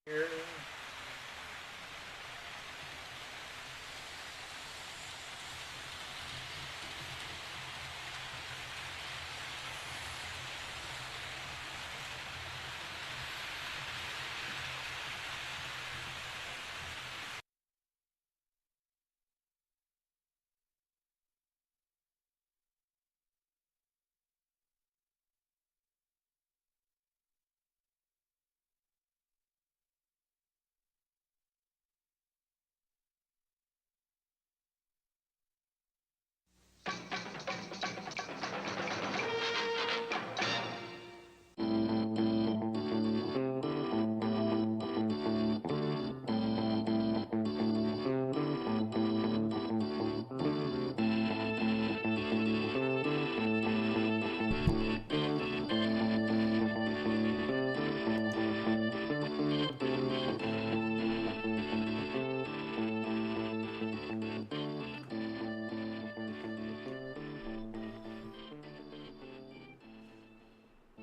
Here.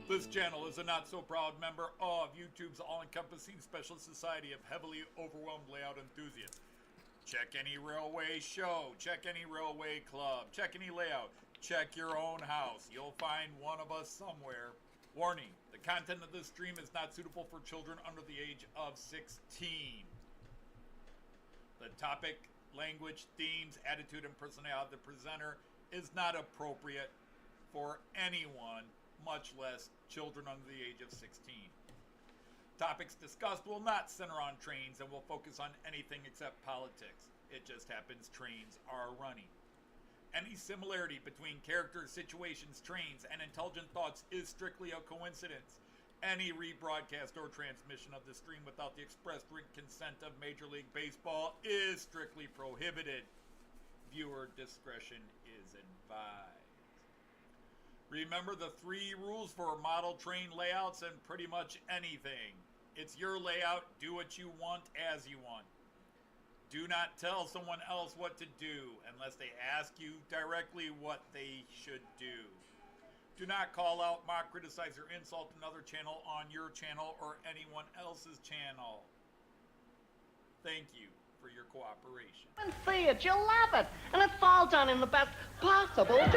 This channel is a not-so-proud member of YouTube's all-encompassing special society of heavily overwhelmed layout enthusiasts. Check any railway show, check any railway club, check any layout, check your own house. You'll find one of us somewhere. Warning, the content of this stream is not suitable for children under the age of 16. The topic, language, themes, attitude, and personality of the presenter is not appropriate for anyone, much less children under the age of 16. Topics discussed will not center on trains and will focus on anything except politics. It just happens trains are running. Any similarity between characters, situations, trains, and intelligent thoughts is strictly a coincidence. Any rebroadcast or transmission of the stream without the express written consent of Major League Baseball is strictly prohibited. Viewer discretion is advised. Remember the 3 rules for model train layouts and pretty much anything. It's your layout, do what you want as you want. Do not tell someone else what to do unless they ask you directly what they should do. Do not call out, mock, criticize, or insult another channel on your channel or anyone else's channel. Thank you for your cooperation. And see it, you'll love it. And it's all done in the best possible way.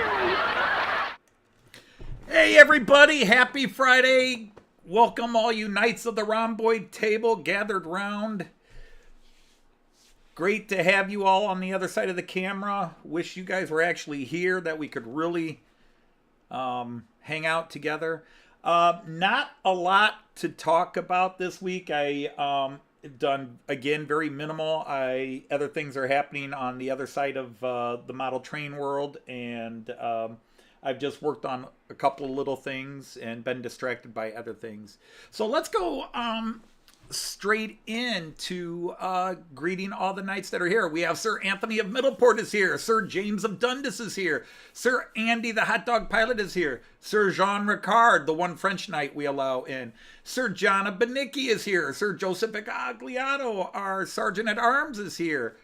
Hey everybody, happy Friday. Welcome all you knights of the rhomboid table gathered round. Great to have you all on the other side of the camera. Wish you guys were actually here that we could really hang out together. Not a lot to talk about this week. I done, again, very minimal. Other things are happening on the other side of the model train world, and I've just worked on a couple of little things and been distracted by other things. So let's go straight into greeting all the knights that are here. We have Sir Anthony of Middleport is here. Sir James of Dundas is here. Sir Andy the hot dog pilot is here. Sir Jean Ricard, the one French knight we allow in. Sir John of Benicki is here. Sir Joseph Agliano, our sergeant at arms, is here.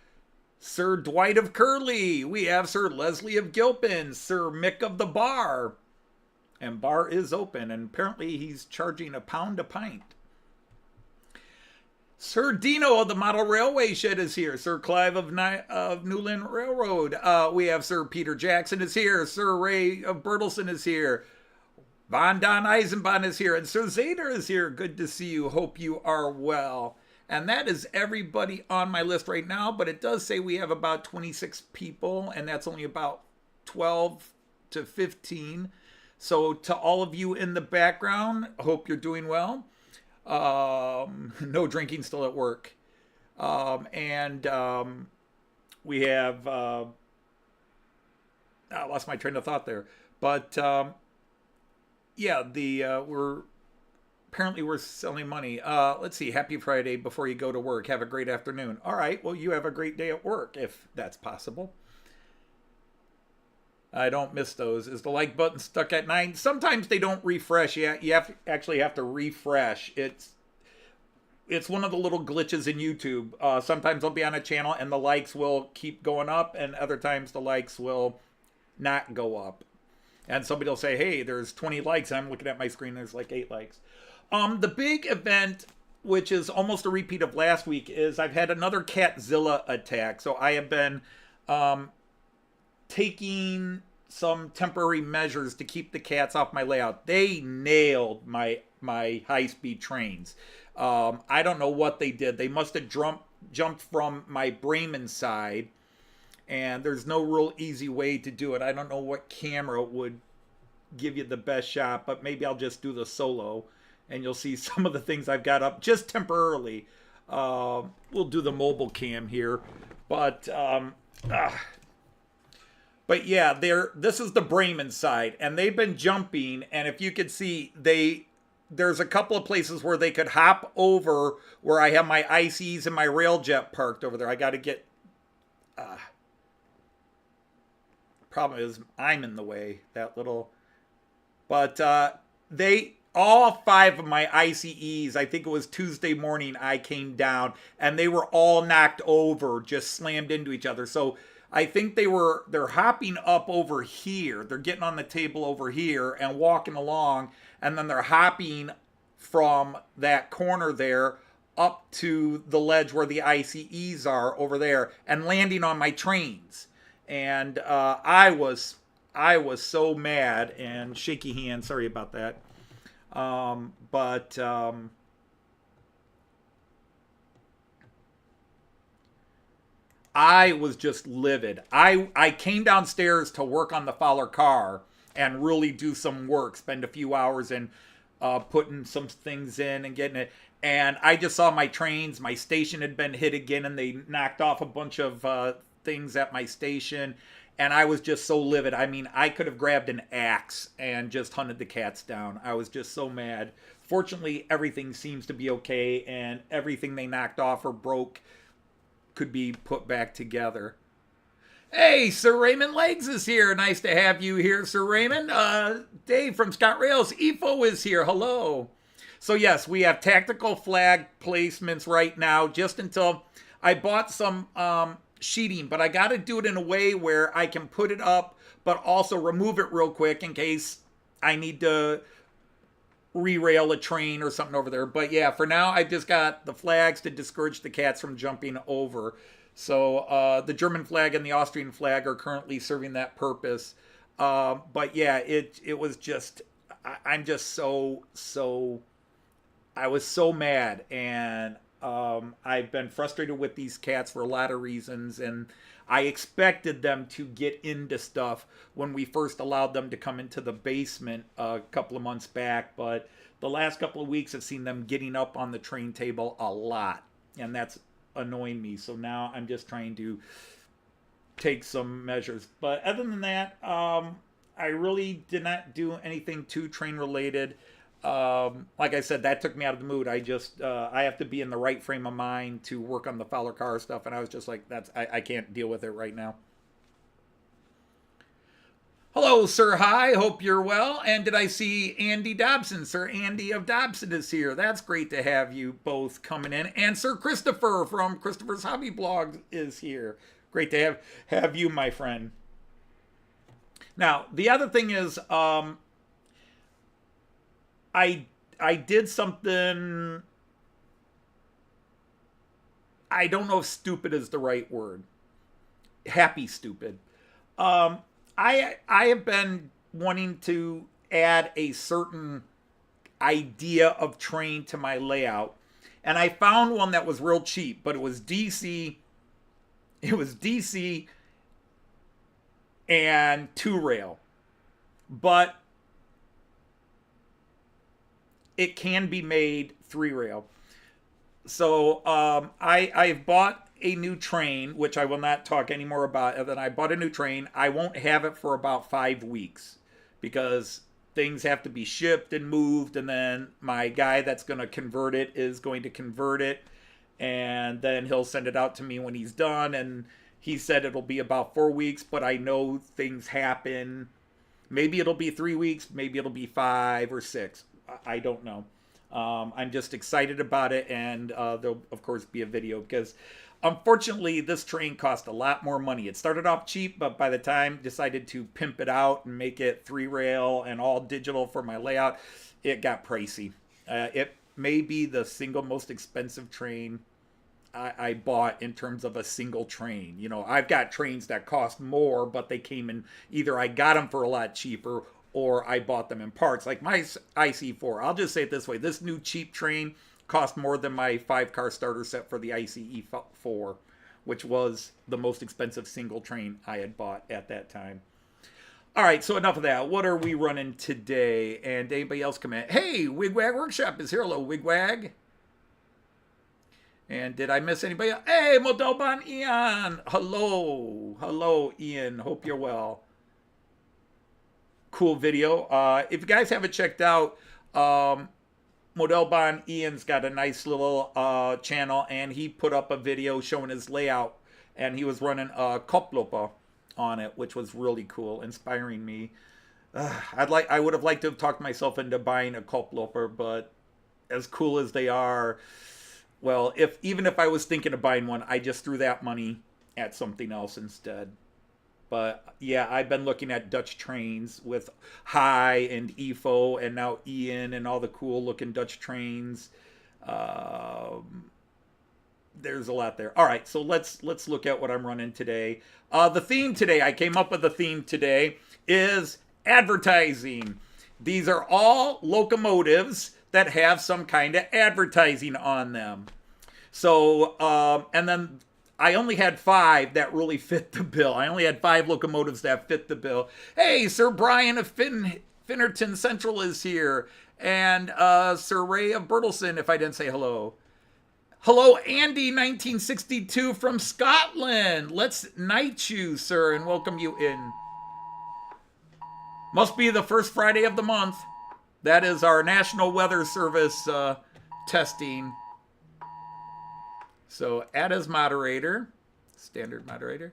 Sir Dwight of Curly. We have Sir Leslie of Gilpin. Sir Mick of the Bar. And bar is open, and apparently he's charging £1 a pint. Sir Dino of the Model Railway Shed is here. Sir Clive of Newland Railroad. We have Sir Peter Jackson is here. Sir Ray of Bertelsen is here. Von Don Eisenbahn is here. And Sir Zader is here. Good to see you. Hope you are well. And that is everybody on my list right now, but it does say we have about 26 people, and that's only about 12 to 15. So to all of you in the background, I hope you're doing well. No drinking still at work. We have, I lost my train of thought there, but yeah, apparently we're selling money. Let's see. Happy Friday before you go to work. Have a great afternoon. All right. Well, you have a great day at work if that's possible. I don't miss those. Is the like button stuck at 9? Sometimes they don't refresh. Yeah, you actually have to refresh. It's one of the little glitches in YouTube. Sometimes I'll be on a channel and the likes will keep going up, and other times the likes will not go up. And somebody will say, hey, there's 20 likes. I'm looking at my screen. There's like 8 likes. The big event which is almost a repeat of last week, is I've had another Catzilla attack. So I have been taking some temporary measures to keep the cats off my layout. They nailed my high-speed trains. I don't know what they did. They must have jumped from my Bremen side, and there's no real easy way to do it. I don't know what camera would give you the best shot, but maybe I'll just do the solo, and you'll see some of the things I've got up just temporarily. We'll do the mobile cam here, but yeah, this is the Bremen side, and they've been jumping, and if you could see, there's a couple of places where they could hop over where I have my ICs and my Railjet parked over there. I got to get... problem is I'm in the way, that little... But all 5 of my ICEs, I think it was Tuesday morning, I came down, and they were all knocked over, just slammed into each other. So I think they're hopping up over here. They're getting on the table over here and walking along, and then they're hopping from that corner there up to the ledge where the ICEs are over there and landing on my trains. And I was so mad, and shaky hand, sorry about that. I was just livid. I came downstairs to work on the Fowler car and really do some work, spend a few hours and putting some things in and getting it. And I just saw my trains, my station had been hit again, and they knocked off a bunch of things at my station. And I was just so livid. I mean, I could have grabbed an axe and just hunted the cats down. I was just so mad. Fortunately, everything seems to be okay, and everything they knocked off or broke could be put back together. Hey, Sir Raymond Legs is here. Nice to have you here, Sir Raymond. Dave from Scott Rails, EFO is here. Hello. So yes, we have tactical flag placements right now, just until I bought some sheeting, but I got to do it in a way where I can put it up, but also remove it real quick in case I need to re-rail a train or something over there. But yeah, for now, I've just got the flags to discourage the cats from jumping over. So the German flag and the Austrian flag are currently serving that purpose. But yeah, it was just, I'm just I was so mad, and I've been frustrated with these cats for a lot of reasons, and I expected them to get into stuff when we first allowed them to come into the basement a couple of months back, but the last couple of weeks I've seen them getting up on the train table a lot, and that's annoying me. So now I'm just trying to take some measures. But other than that, I really did not do anything too train related. Like I said, that took me out of the mood. I have to be in the right frame of mind to work on the Fowler car stuff, and I was just like, I can't deal with it right now. Hello, Sir Hi, hope you're well. And did I see Andy Dobson? Sir Andy of Dobson is here. That's great to have you both coming in. And Sir Christopher from Christopher's Hobby Blog is here. Great to have you, my friend. Now, the other thing is, I did something, I don't know if stupid is the right word. Happy stupid. I have been wanting to add a certain idea of train to my layout, and I found one that was real cheap, but it was DC. It was DC and 2-rail, but it can be made 3-rail. So I've bought a new train, which I will not talk anymore about. And then I bought a new train. I won't have it for about 5 weeks because things have to be shipped and moved. And then my guy that's going to convert it is going to convert it. And then he'll send it out to me when he's done. And he said it'll be about 4 weeks, but I know things happen. Maybe it'll be 3 weeks. Maybe it'll be 5 or 6. I don't know. I'm just excited about it, and there'll, of course, be a video because, unfortunately, this train cost a lot more money. It started off cheap, but by the time I decided to pimp it out and make it 3-rail and all digital for my layout, it got pricey. may be the single most expensive train I bought in terms of a single train. You know, I've got trains that cost more, but they came in, either I got them for a lot cheaper or I bought them in parts. Like my IC4, I'll just say it this way. This new cheap train cost more than my 5-car starter set for the ICE4, which was the most expensive single train I had bought at that time. All right, so enough of that. What are we running today? And anybody else come in? Hey, Wigwag Workshop is here. Hello, Wigwag. And did I miss anybody? Hey, Model Bahn Ian. Hello. Hello, Ian. Hope you're well. Cool video. If you guys haven't checked out, Model Bahn Ian's got a nice little channel, and he put up a video showing his layout, and he was running a Koploper on it, which was really cool, inspiring me. I would have liked to have talked myself into buying a Koploper, but as cool as they are, well, even if I was thinking of buying one, I just threw that money at something else instead. But yeah, I've been looking at Dutch trains with Hi and EFO and now Ian and all the cool looking Dutch trains. There's a lot there. All right, so let's look at what I'm running today. The theme today, I came up with the theme today, is advertising. These are all locomotives that have some kind of advertising on them. So, and then I only had 5 that really fit the bill. I only had 5 locomotives that fit the bill. Hey, Sir Brian of Finnerton Central is here. And Sir Ray of Bertelson, if I didn't say hello. Hello, Andy, 1962 from Scotland. Let's knight you, sir, and welcome you in. Must be the first Friday of the month. That is our National Weather Service testing. So, add as moderator, standard moderator.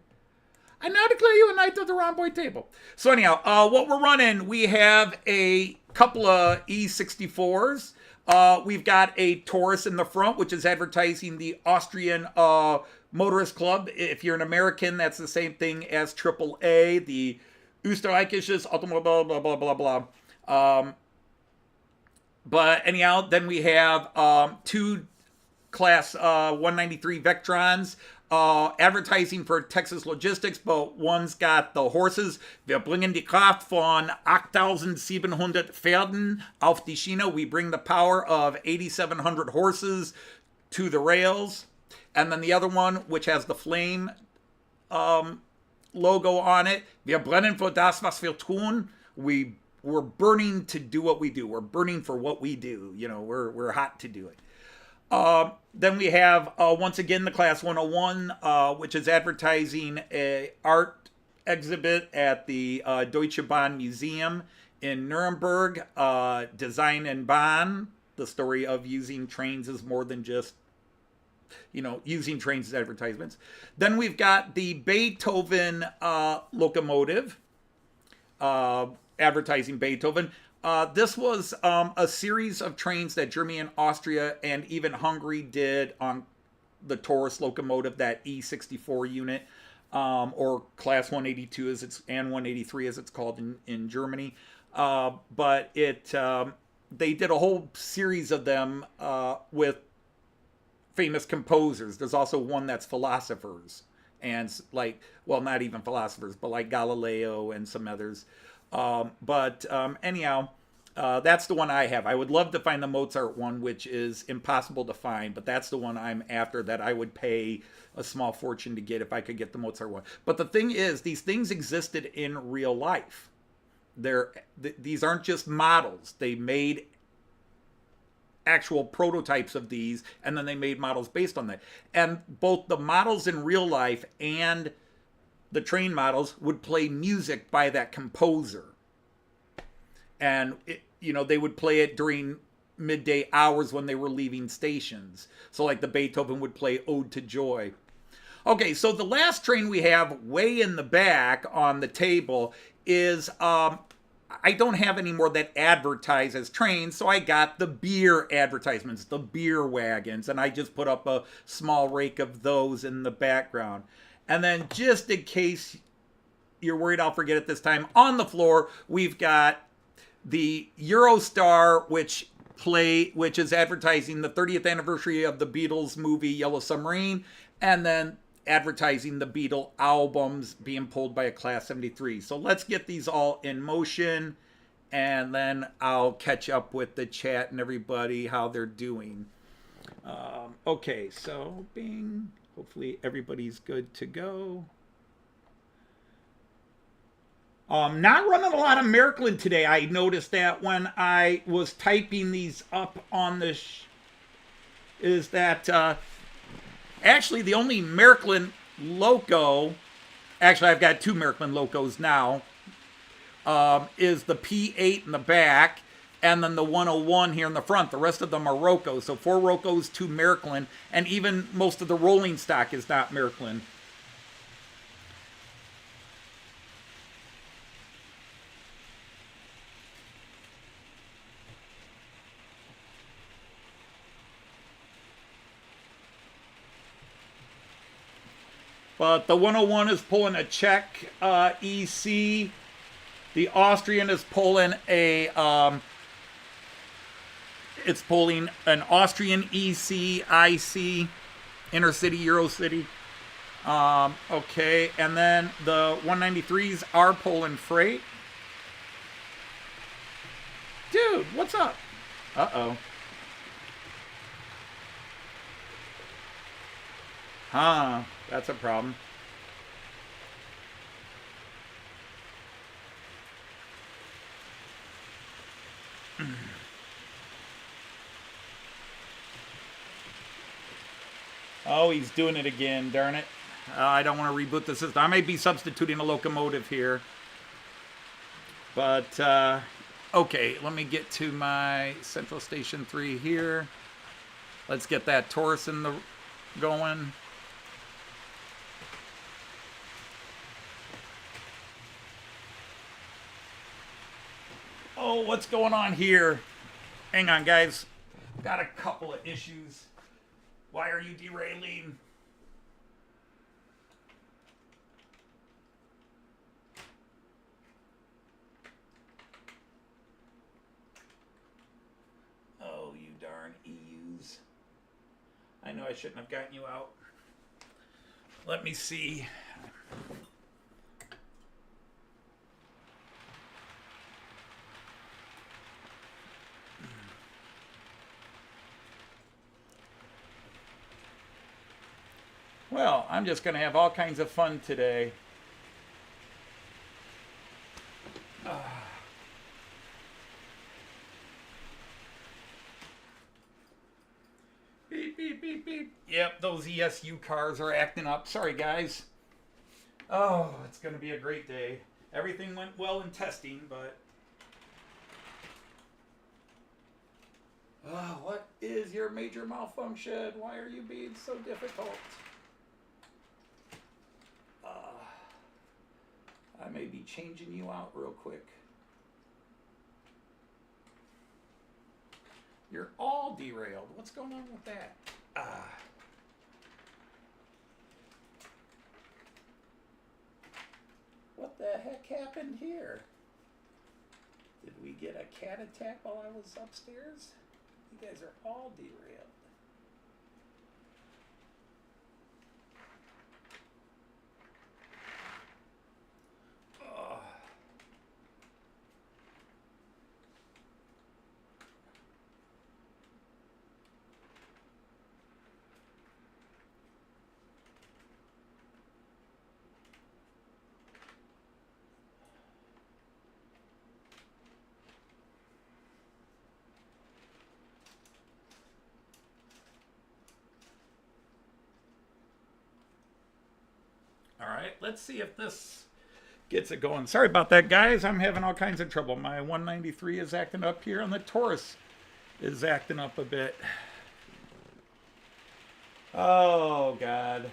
I now declare you a knight of the round boy table. So anyhow, what we're running, we have a couple of E64s. We've got a Taurus in the front, which is advertising the Austrian Motorist Club. If you're an American, that's the same thing as AAA, the Österreichisches Automobil, blah, blah, blah, blah. But anyhow, then we have 2 Class 193 Vectrons advertising for Texas Logistics, but one's got the horses. Wir bringen die Kraft von 8,700 Pferden auf die Schiene. We bring the power of 8,700 horses to the rails. And then the other one, which has the flame logo on it. Wir brennen für das, was wir tun. We're burning to do what we do. We're burning for what we do. You know, we're hot to do it. Then we have, once again, the Class 101, which is advertising an art exhibit at the Deutsche Bahn Museum in Nuremberg, Design Bahn. The story of using trains is more than just, you know, using trains as advertisements. Then we've got the Beethoven locomotive, advertising Beethoven. This was a series of trains that Germany and Austria and even Hungary did on the Taurus locomotive, that E64 unit, or Class 182 and 183 as it's called in Germany. But they did a whole series of them with famous composers. There's also one that's philosophers, and like, well, not even philosophers, but like Galileo and some others. Anyhow, that's the one I have. I would love to find the Mozart one, which is impossible to find, but that's the one I'm after, that I would pay a small fortune to get if I could get the Mozart one. But the thing is, these things existed in real life. These aren't just models. They made actual prototypes of these, and then they made models based on that. And both the models in real life and the train models would play music by that composer. And, they would play it during midday hours when they were leaving stations. So like the Beethoven would play Ode to Joy. Okay, so the last train we have way in the back on the table is, I don't have any more that advertise as trains, so I got the beer advertisements, the beer wagons, and I just put up a small rake of those in the background. And then just in case you're worried I'll forget it this time, on the floor, we've got the Eurostar, which plate, which is advertising the 30th anniversary of the Beatles movie Yellow Submarine, and then advertising the Beatles albums being pulled by a Class 73. So let's get these all in motion, and then I'll catch up with the chat and everybody, how they're doing. Okay, so bing. Hopefully everybody's good to go. Not running a lot of Märklin today. I noticed that when I was typing these up on this, is that actually the only Märklin loco, actually I've got two Märklin locos now, is the P8 in the back, and then the 101 here in the front. The rest of them are Rocos. So 4 Rocos, 2 Märklin, and even most of the rolling stock is not Märklin. But the 101 is pulling a Czech EC. The Austrian is pulling a, it's pulling an Austrian IC, Intercity, Eurocity. Okay, and then the 193s are pulling freight. Dude, what's up? Uh-oh. Huh, that's a problem. Oh, he's doing it again, darn it. I don't want to reboot the system. I may be substituting a locomotive here. But, okay, let me get to my Central Station 3 here. Let's get that Taurus in the going. Oh, what's going on here? Hang on, guys. Got a couple of issues. Why are you derailing? Oh, you darn EUs. I know I shouldn't have gotten you out. Let me see. Well, I'm just going to have all kinds of fun today. Beep, beep, beep, beep. Yep, those ESU cars are acting up. Sorry, guys. Oh, it's going to be a great day. Everything went well in testing, but... Oh, what is your major malfunction? Why are you being so difficult? I may be changing you out real quick. You're all derailed. What's going on with that? What the heck happened here? Did we get a cat attack while I was upstairs? You guys are all derailed. All right, let's see if this gets it going. Sorry about that, guys. I'm having all kinds of trouble. My 193 is acting up here, and the Taurus is acting up a bit. Oh, God.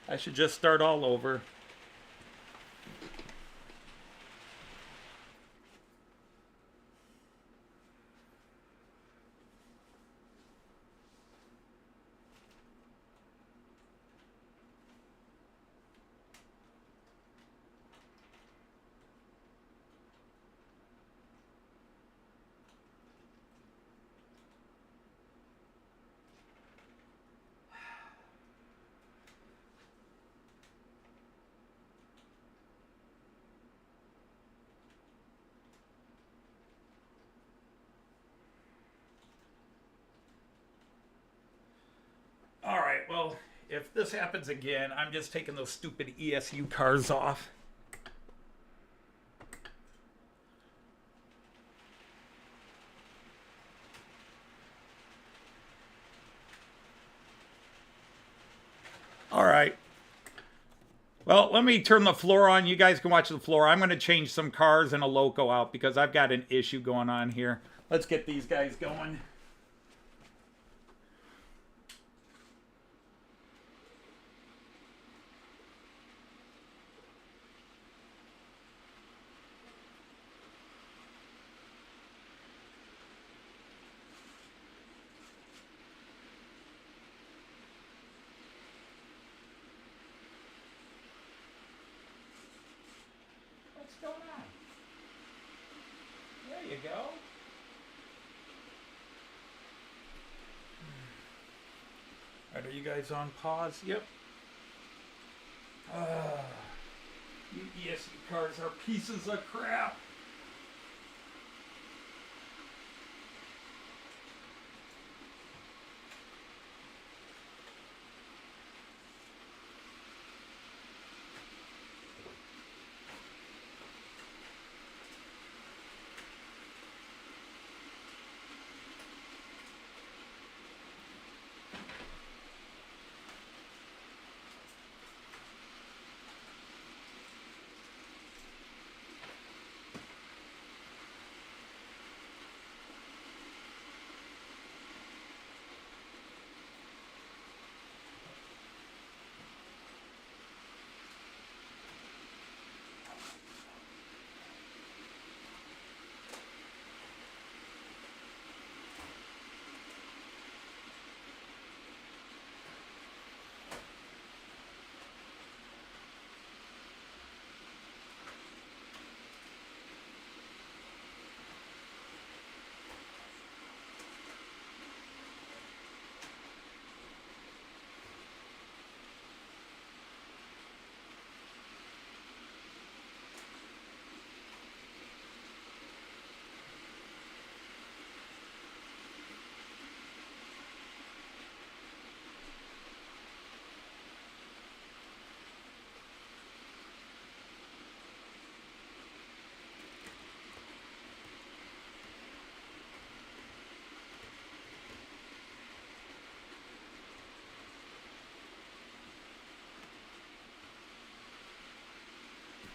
I should just start all over. if this happens again, I'm just taking those stupid ESU cars off. All right. Well, let me turn the floor on. You guys can watch the floor. I'm going to change some cars and a loco out because I've got an issue going on here. Let's get these guys going. What's going on? There you go. All right, are you guys on pause? Yep. You ESU cars are pieces of crap.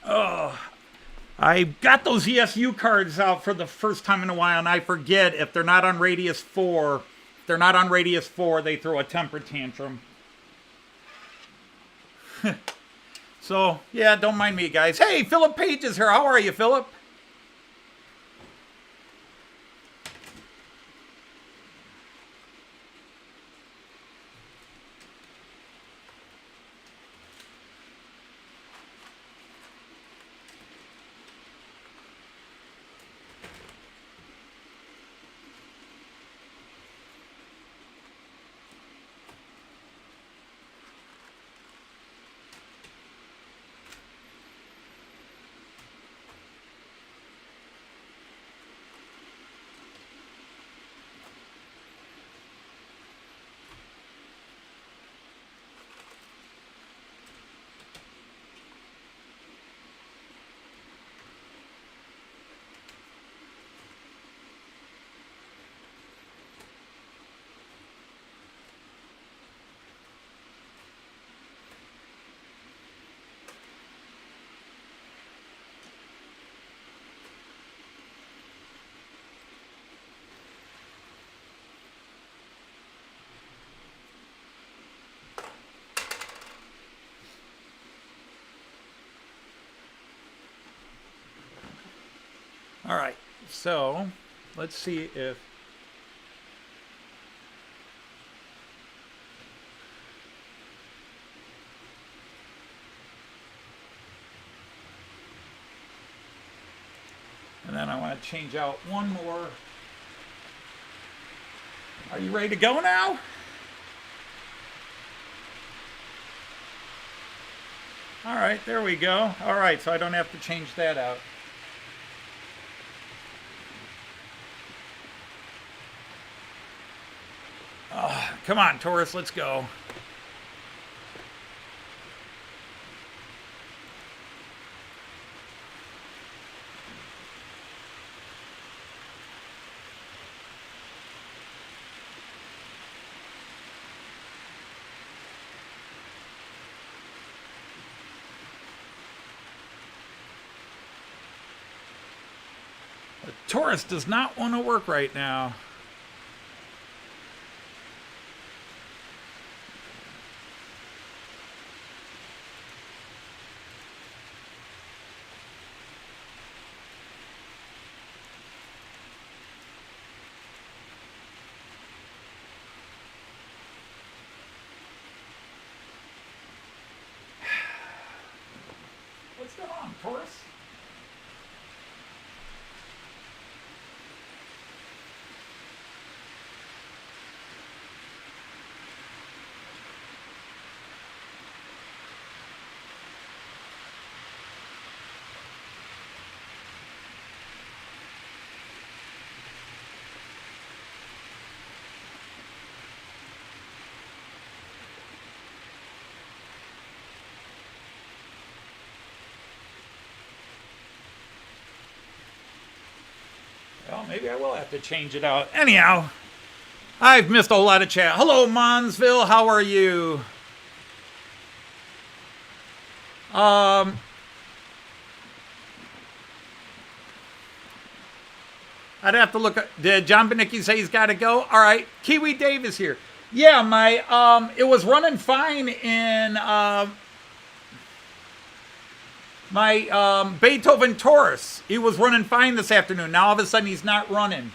Oh, I got those ESU cards out for the first time in a while, and I forget if they're not on radius 4. If they're not on radius 4, they throw a temper tantrum. So, yeah, don't mind me, guys. Hey, Philip Page is here. How are you, Philip? All right, so let's see if and then I want to change out one more. Are you ready to go now? All right, there we go. All right, so I don't have to change that out. Come on, Taurus, let's go. Taurus does not want to work right now. What's going on, Taurus? Well, maybe I will have to change it out. Anyhow, I've missed a lot of chat. Hello, Monsville. How are you? I'd have to look at, did John Benicki say he's got to go? All right. Kiwi Dave is here. Yeah, it was running fine in, my Beethoven Taurus. He was running fine this afternoon. Now all of a sudden he's not running.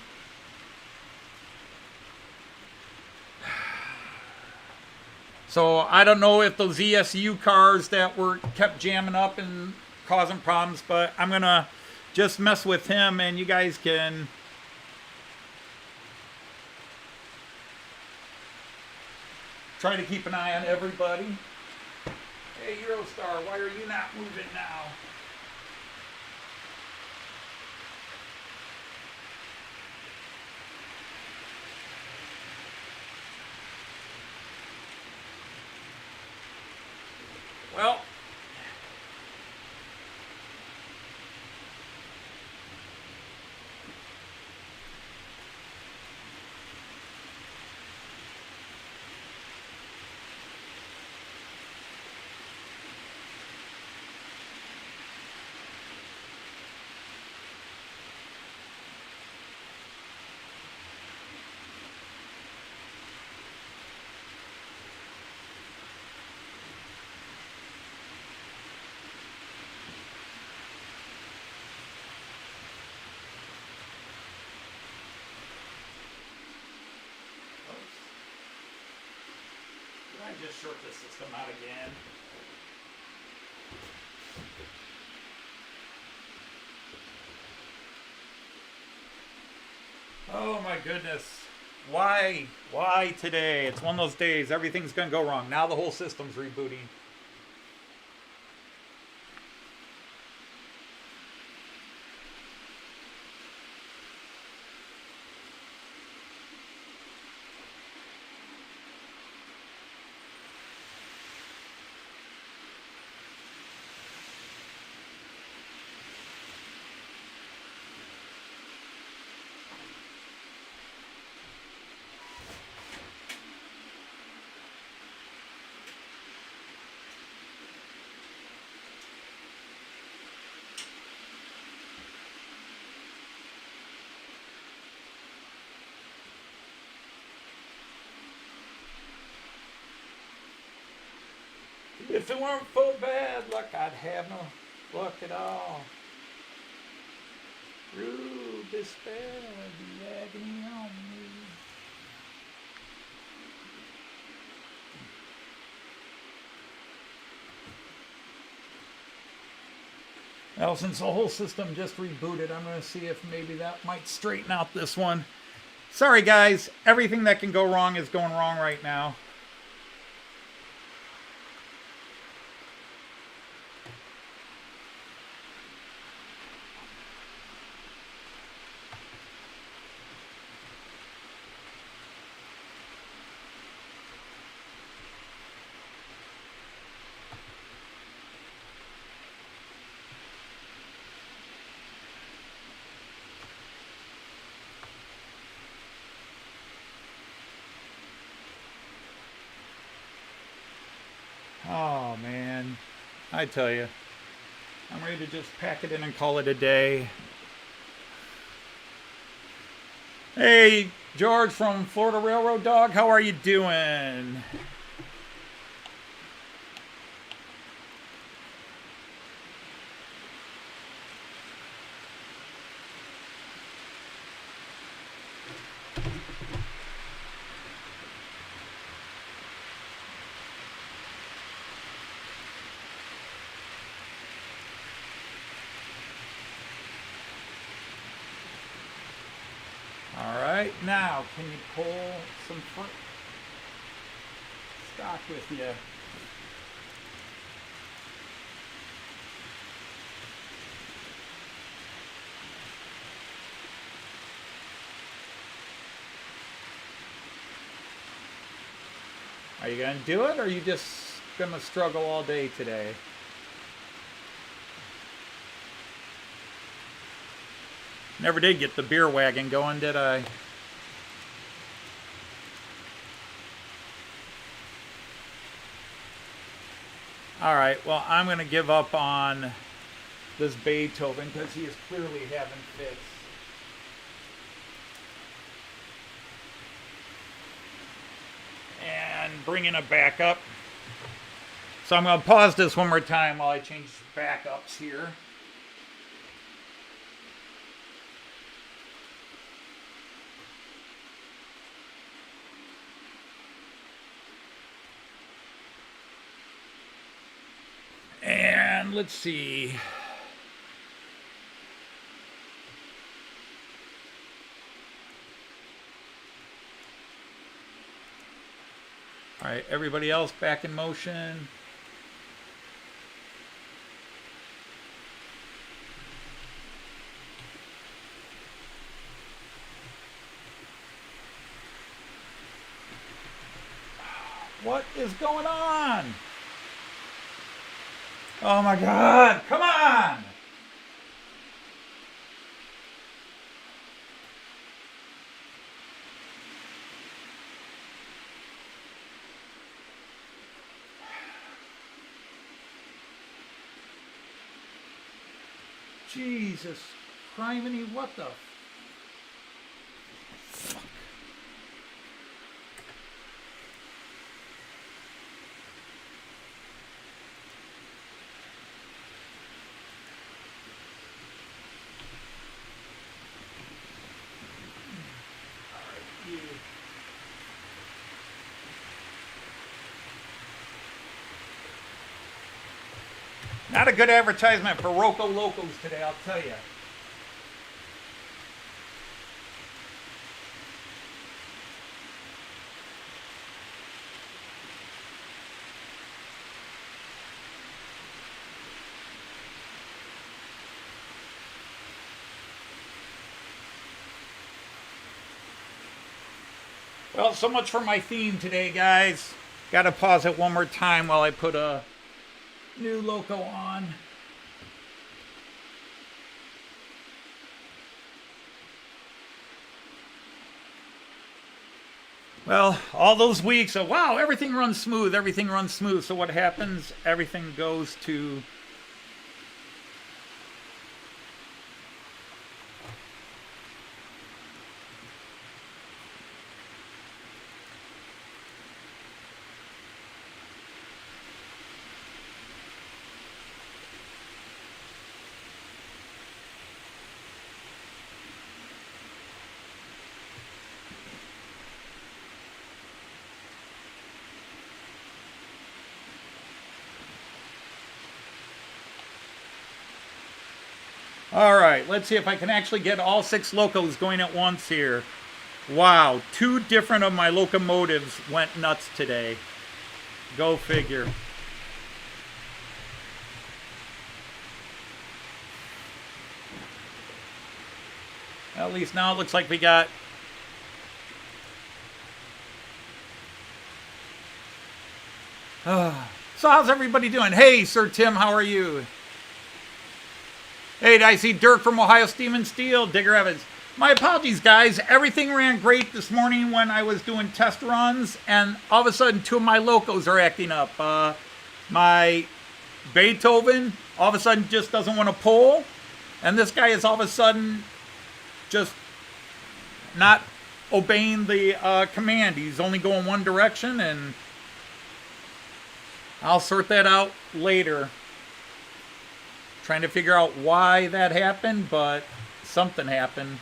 So I don't know if those ESU cars that were kept jamming up and causing problems, but I'm going to just mess with him and you guys can try to keep an eye on everybody. Hey, Eurostar, why are you not moving now? Well, I just short this system out again. Oh my goodness. Why? Why today? It's one of those days. Everything's going to go wrong. Now the whole system's rebooting. If it weren't for bad luck, I'd have no luck at all. Through despair, the agony on me. Well, since the whole system just rebooted, I'm going to see if maybe that might straighten out this one. Sorry, guys. Everything that can go wrong is going wrong right now. Oh, man. I tell you, I'm ready to just pack it in and call it a day. Hey, George from Florida Railroad Dog, how are you doing? Now, can you pull some stock with you? Are you going to do it, or are you just going to struggle all day today? Never did get the beer wagon going, did I? All right, well, I'm going to give up on this Beethoven because he is clearly having fits. And bringing it back up. So I'm going to pause this one more time while I change backups here. And let's see. All right, everybody else back in motion. What is going on? Oh my God, come on! Jesus, criminy, what the fuck? Not a good advertisement for Roco Locos today, I'll tell you. Well, so much for my theme today, guys. Got to pause it one more time while I put a new loco on. Well, all those weeks of, wow, everything runs smooth, everything runs smooth. So what happens? Everything goes to all right, let's see if I can actually get all 6 locos going at once here. Wow, 2 different of my locomotives went nuts today. Go figure. At least now it looks like we got so how's everybody doing? Hey, Sir Tim, how are you? Hey, I see Dirk from Ohio Steam and Steel, Digger Evans. My apologies, guys. Everything ran great this morning when I was doing test runs, and all of a sudden 2 of my locos are acting up. My Beethoven all of a sudden just doesn't want to pull, and this guy is all of a sudden just not obeying the command. He's only going one direction, and I'll sort that out later. Trying to figure out why that happened, but something happened.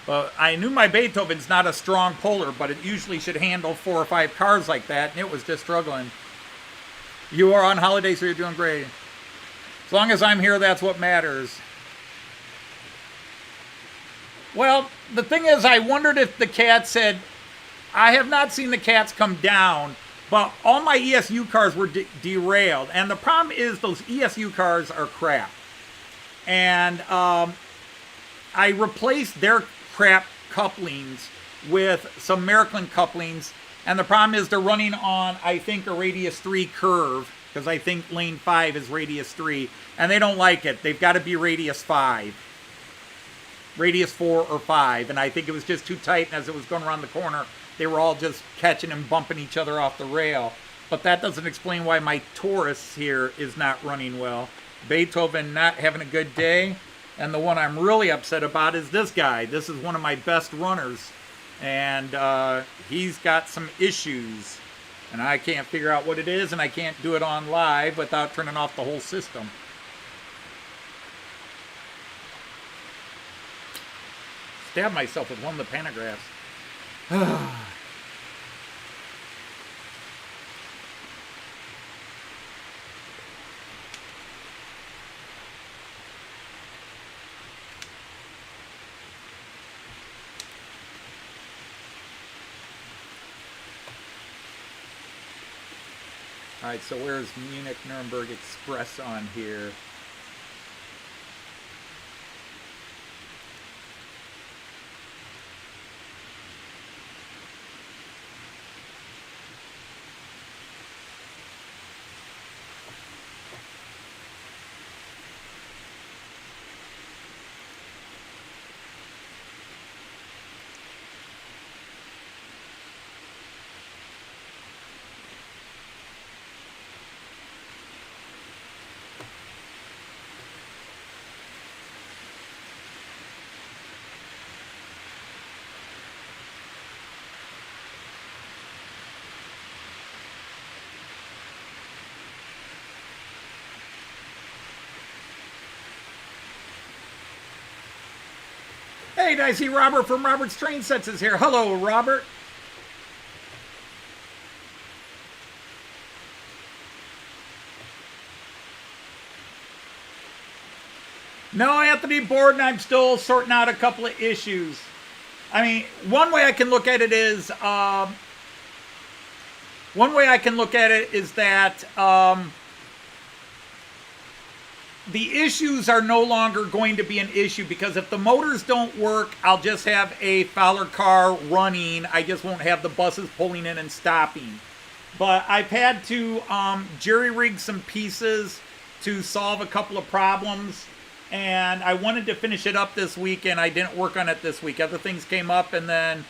But I knew my Beethoven's not a strong puller, but it usually should handle 4 or 5 cars like that, and it was just struggling. You are on holiday, so you're doing great. As long as I'm here, that's what matters. Well, the thing is, I wondered if the cats had... I have not seen the cats come down, but all my ESU cars were derailed. And the problem is those ESU cars are crap. And I replaced their crap couplings with some Märklin couplings. And the problem is they're running on, I think, a radius 3 curve. Because I think lane 5 is radius 3. And they don't like it. They've got to be radius 5. Radius 4 or 5. And I think it was just too tight. And as it was going around the corner, they were all just catching and bumping each other off the rail. But that doesn't explain why my Taurus here is not running well. Beethoven not having a good day. And the one I'm really upset about is this guy. This is one of my best runners. And he's got some issues. And I can't figure out what it is. And I can't do it on live without turning off the whole system. Stabbed myself with one of the pantographs. Alright, so where's Munich Nuremberg Express on here? Hey, I see Robert from Robert's Train Sets is here. Hello, Robert. No, Anthony Borden, I'm still sorting out a couple of issues. I mean, one way I can look at it is that the issues are no longer going to be an issue, because if the motors don't work, I'll just have a Fowler car running. I just won't have the buses pulling in and stopping. But I've had to jerry-rig some pieces to solve a couple of problems, and I wanted to finish it up this week, and I didn't work on it this week. Other things came up, and then...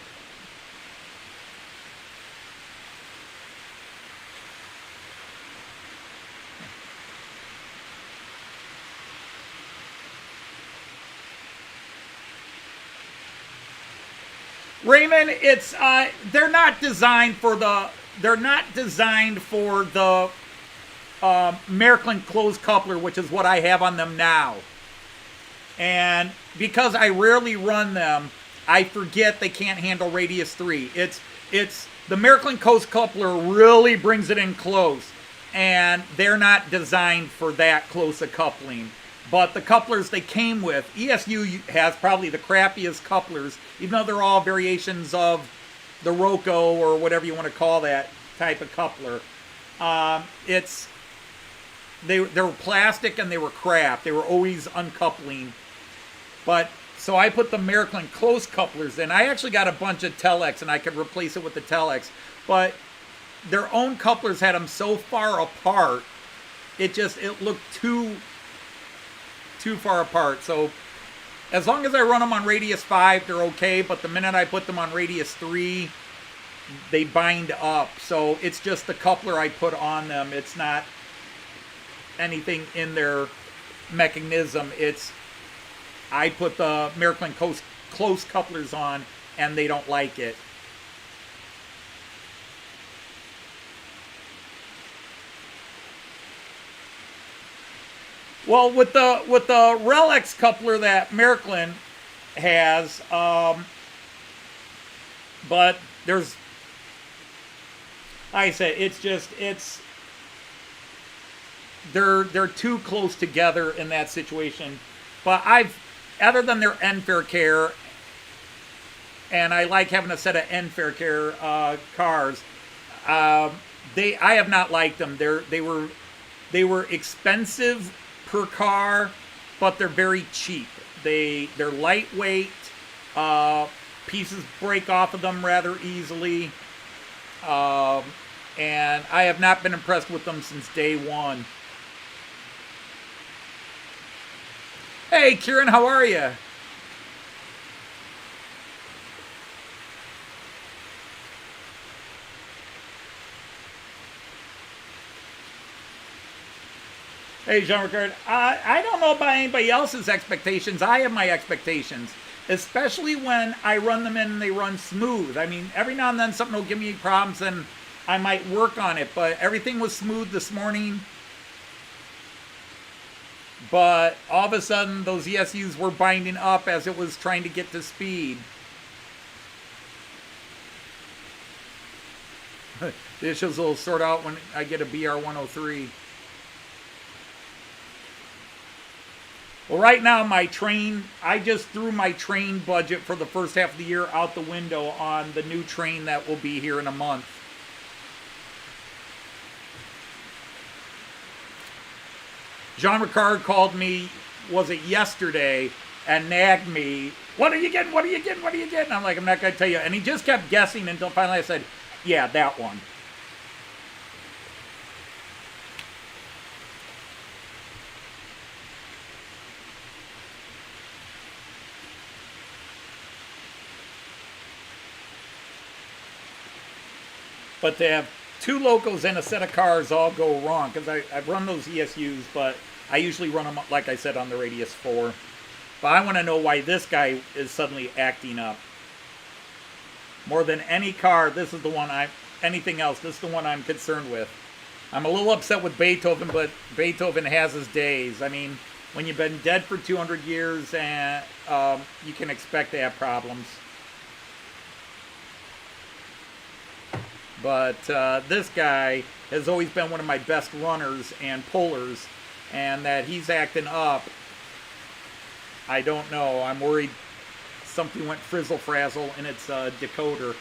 Raymond, it's they're not designed for the Märklin closed coupler, which is what I have on them now. And because I rarely run them, I forget they can't handle radius 3. It's the Märklin closed coupler really brings it in close, and they're not designed for that close a coupling. But the couplers they came with, ESU has probably the crappiest couplers, even though they're all variations of the Roco or whatever you want to call that type of coupler. They were plastic and they were crap. They were always uncoupling. But so I put the Märklin close couplers in. I actually got a bunch of Telex and I could replace it with the Telex. But their own couplers had them so far apart, it looked too far apart. So as long as I run them on radius 5, they're okay, but the minute I put them on radius 3, they bind up. So it's just the coupler I put on them. It's not anything in their mechanism. I put the Märklin close couplers on and they don't like it. Well, with the Relics coupler that Märklin has, but there's, like I said, they're too close together in that situation. But other than their N-Verkehr, and I like having a set of N-Verkehr cars, I have not liked them. They were expensive per car, but they're very cheap. They're lightweight. Pieces break off of them rather easily. And I have not been impressed with them since day one. Hey, Kieran, how are you? Hey, Jean-Ricard, I don't know about anybody else's expectations. I have my expectations, especially when I run them in and they run smooth. I mean, every now and then something will give me problems and I might work on it, but everything was smooth this morning. But all of a sudden, those ESUs were binding up as it was trying to get to speed. The issues will sort out when I get a BR103. Well, right now, I just threw my train budget for the first half of the year out the window on the new train that will be here in a month. Jean Ricard called me, was it yesterday, and nagged me, what are you getting, what are you getting, what are you getting? I'm like, I'm not going to tell you. And he just kept guessing until finally I said, yeah, that one. But to have two locos and a set of cars all go wrong, because I've run those ESUs, but I usually run them, like I said, on the Radius 4. But I want to know why this guy is suddenly acting up. More than any car, this is the one anything else, this is the one I'm concerned with. I'm a little upset with Beethoven, but Beethoven has his days. I mean, when you've been dead for 200 years, and you can expect to have problems. But this guy has always been one of my best runners and pullers, and that he's acting up, I don't know. I'm worried something went frizzle-frazzle in its decoder.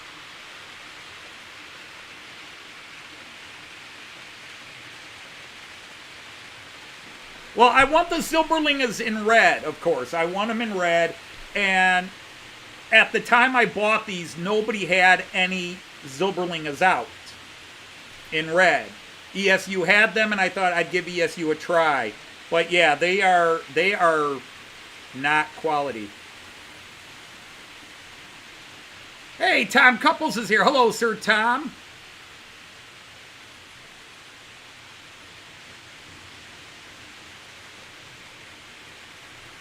Well, I want the Silberlingas in red, of course. I want them in red, and at the time I bought these, nobody had any Silberlingas out in red. ESU had them, and I thought I'd give ESU a try. But yeah, they are not quality. Hey, Tom Couples is here. Hello, Sir Tom.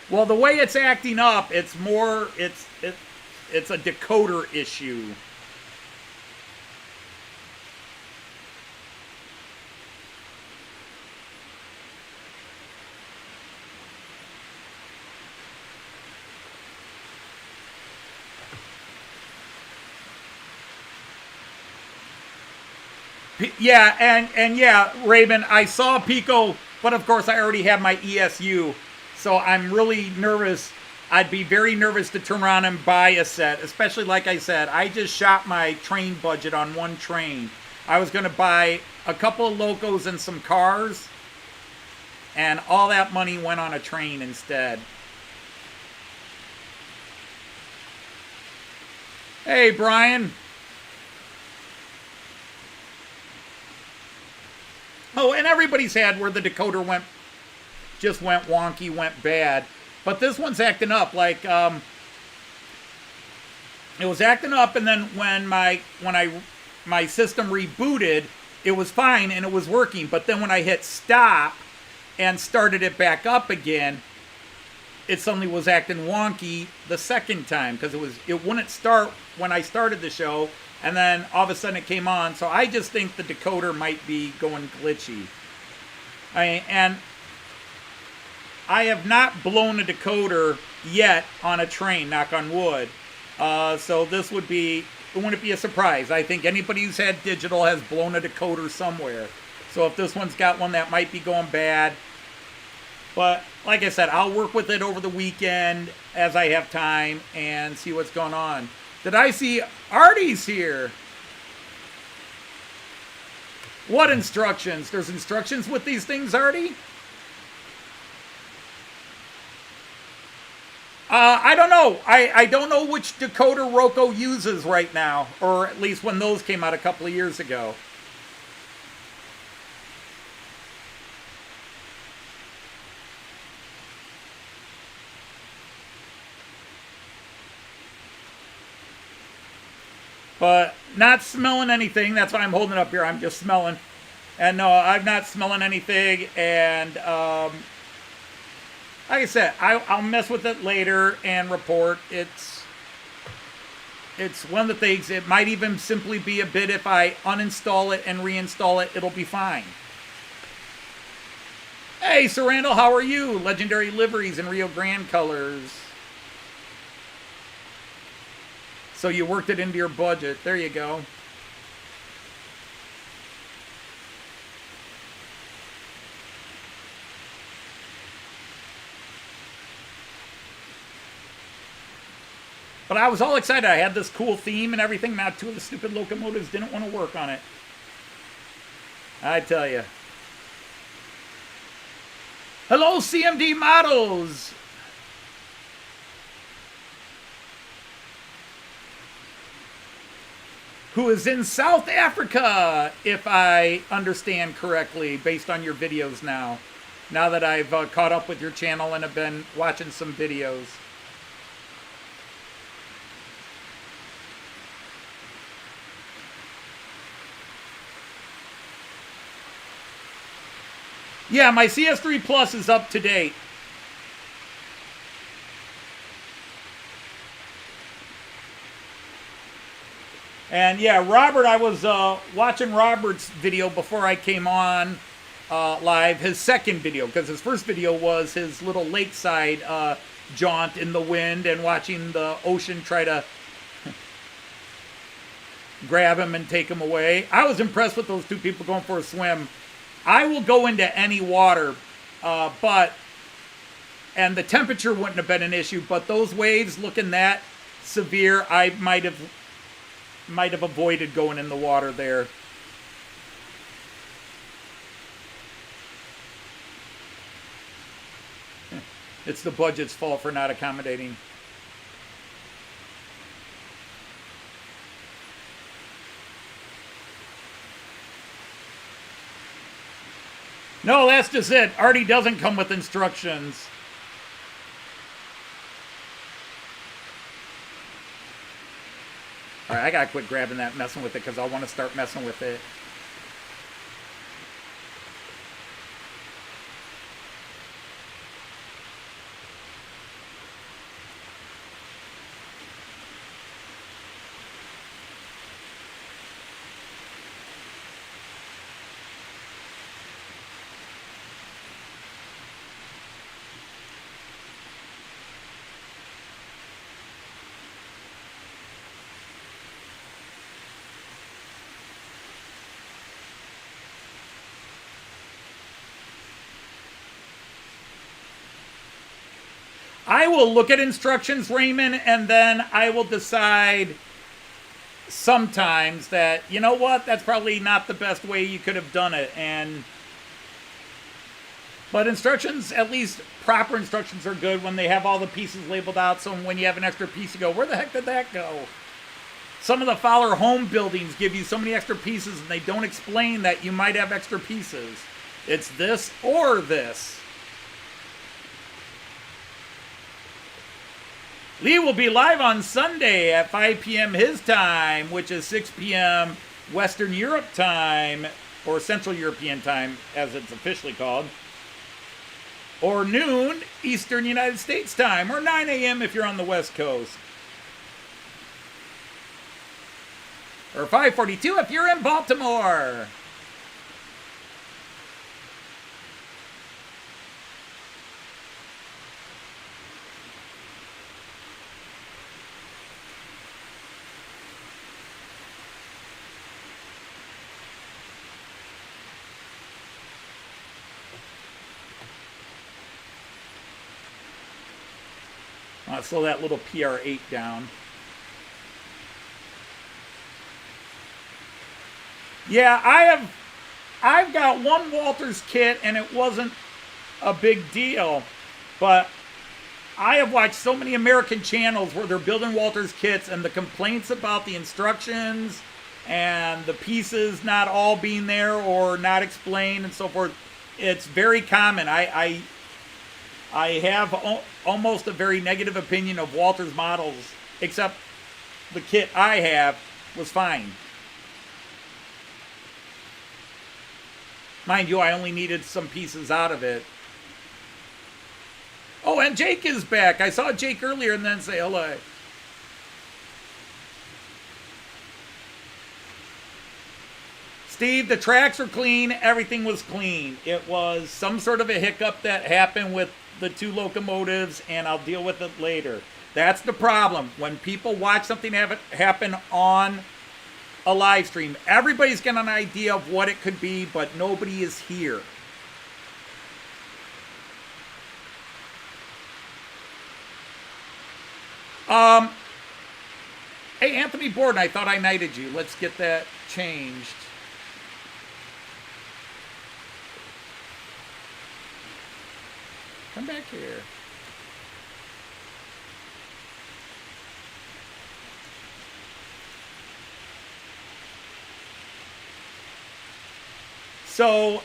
Well, the way it's acting up, it's a decoder issue. Yeah, and yeah, Raven, I saw Piko, but of course I already have my ESU, so I'm really nervous. I'd be very nervous to turn around and buy a set, especially like I said, I just shot my train budget on one train. I was going to buy a couple of locos and some cars, and all that money went on a train instead. Hey, Brian. Oh, and everybody's had where the decoder just went wonky, went bad. But this one's acting up. Like, it was acting up, and then when my system rebooted, it was fine and it was working. But then when I hit stop and started it back up again, it suddenly was acting wonky the second time because it wouldn't start when I started the show, and then all of a sudden it came on. So I just think the decoder might be going glitchy. And I have not blown a decoder yet on a train, knock on wood. So this wouldn't be a surprise. I think anybody who's had digital has blown a decoder somewhere. So if this one's got one that might be going bad. But like I said, I'll work with it over the weekend as I have time and see what's going on. Did I see Artie's here? What instructions? There's instructions with these things, Artie? I don't know. I don't know which decoder Roco uses right now, or at least when those came out a couple of years ago. But not smelling anything. That's why I'm holding it up here. I'm just smelling. And no, I'm not smelling anything. And like I said, I'll mess with it later and report. It's one of the things. It might even simply be a bit if I uninstall it and reinstall it, it'll be fine. Hey, Sir Randall, how are you? Legendary liveries in Rio Grande colors. So you worked it into your budget. There you go. But I was all excited. I had this cool theme and everything. Now 2 of the stupid locomotives didn't want to work on it. I tell you. Hello, CMD Models. Who is in South Africa, if I understand correctly, based on your videos now. Now that I've caught up with your channel and have been watching some videos. Yeah, my CS3 Plus is up to date. And yeah, Robert, I was watching Robert's video before I came on live, his second video, because his first video was his little lakeside jaunt in the wind and watching the ocean try to grab him and take him away. I was impressed with those 2 people going for a swim. I will go into any water, and the temperature wouldn't have been an issue, but those waves looking that severe, I might have avoided going in the water there. It's the budget's fault for not accommodating. No, that's just it. Artie doesn't come with instructions. All right, I gotta quit grabbing that, messing with it, because I want to start messing with it. I will look at instructions, Raymond, and then I will decide sometimes that, you know what, that's probably not the best way you could have done it. But instructions, at least proper instructions, are good when they have all the pieces labeled out. So when you have an extra piece, you go, where the heck did that go? Some of the Fowler home buildings give you so many extra pieces, and they don't explain that you might have extra pieces. It's this or this. Lee will be live on Sunday at 5 p.m. his time, which is 6 p.m. Western Europe time, or Central European time, as it's officially called. or noon Eastern United States time, or 9 a.m. if you're on the West Coast. Or 5:42 if you're in Baltimore. I'll slow that little PR8 down. Yeah, I've got one Walters kit, and it wasn't a big deal, but I have watched so many American channels where they're building Walters kits, and the complaints about the instructions and the pieces not all being there or not explained and so forth. It's very common. I have almost a very negative opinion of Walters models, except the kit I have was fine. Mind you, I only needed some pieces out of it. Oh, and Jake is back. I saw Jake earlier and then say hello. Steve, the tracks are clean. Everything was clean. It was some sort of a hiccup that happened with the two locomotives, and I'll deal with it later. That's the problem. When people watch something happen on a live stream, everybody's got an idea of what it could be, but nobody is here. Hey, Anthony Borden, I thought I knighted you. Let's get that changed. Come back here. So,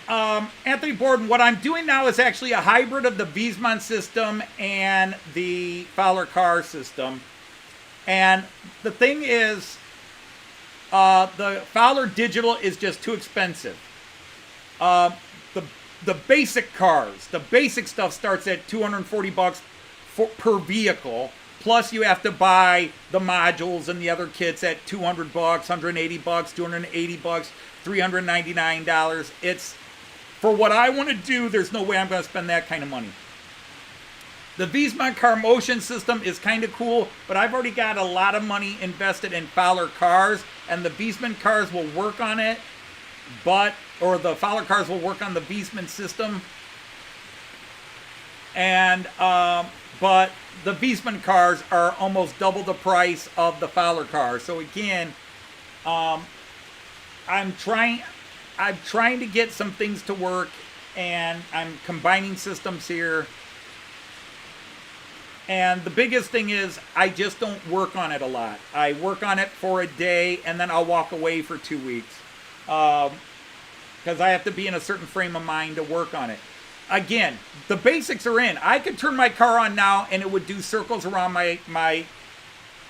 Anthony Borden, what I'm doing now is actually a hybrid of the Wiesmann system and the Fowler car system. And the thing is, the Fowler digital is just too expensive. The basic cars, the basic stuff starts at $240 per vehicle. Plus you have to buy the modules and the other kits at $200, $180, $280, $399. It's, for what I want to do, there's no way I'm going to spend that kind of money. The Wiesmann car motion system is kind of cool, but I've already got a lot of money invested in Fowler cars, and the Wiesmann cars will work on it, or the Fowler cars will work on the Wiesmann system. And, but the Wiesmann cars are almost double the price of the Fowler cars. So again, I'm trying to get some things to work, and I'm combining systems here. And the biggest thing is I just don't work on it a lot. I work on it for a day, and then I'll walk away for 2 weeks. Because I have to be in a certain frame of mind to work on it. Again, the basics are in. I could turn my car on now, and it would do circles around my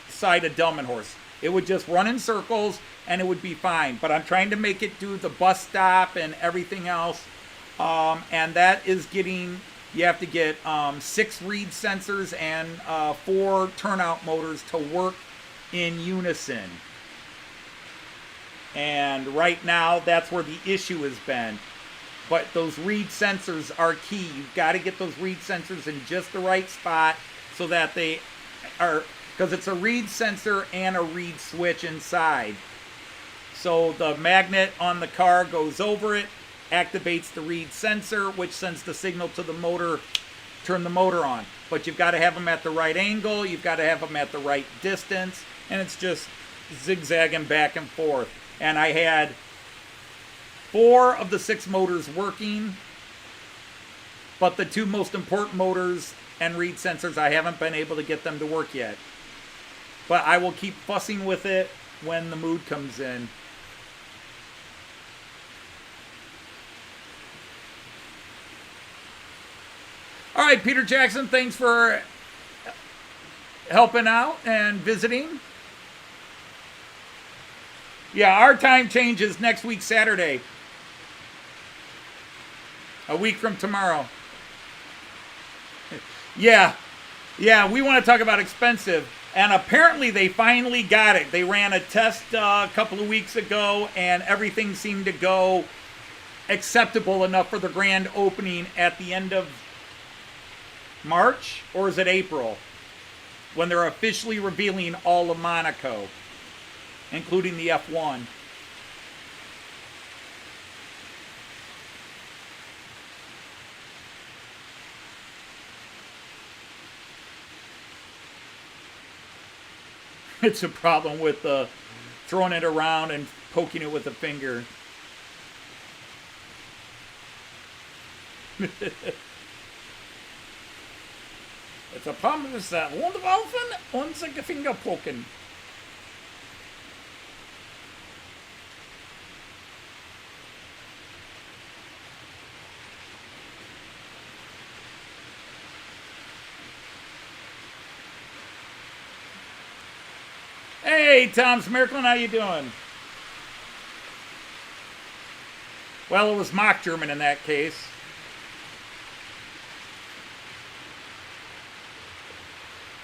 side of Delmenhorst. It would just run in circles, and it would be fine. But I'm trying to make it do the bus stop and everything else. And that is getting... You have to get 6 reed sensors and 4 turnout motors to work in unison. And right now, that's where the issue has been. But those reed sensors are key. You've got to get those reed sensors in just the right spot so that they are... Because it's a reed sensor and a reed switch inside. So the magnet on the car goes over it, activates the reed sensor, which sends the signal to the motor, turn the motor on. But you've got to have them at the right angle, you've got to have them at the right distance, and it's just zigzagging back and forth. And I had 4 of the 6 motors working, but the 2 most important motors and reed sensors, I haven't been able to get them to work yet. But I will keep fussing with it when the mood comes in. All right, Peter Jackson, thanks for helping out and visiting. Yeah, our time changes next week, Saturday. A week from tomorrow. Yeah. Yeah, we want to talk about expensive. And apparently they finally got it. They ran a test a couple of weeks ago, and everything seemed to go acceptable enough for the grand opening at the end of March, or is it April? When they're officially revealing all of Monaco, including the F1. It's a problem with throwing it around and poking it with a finger. It's a problem with Rundwaufen und Fingerpoken. Hey, Tom's Märklin, how you doing? Well, it was mock German in that case.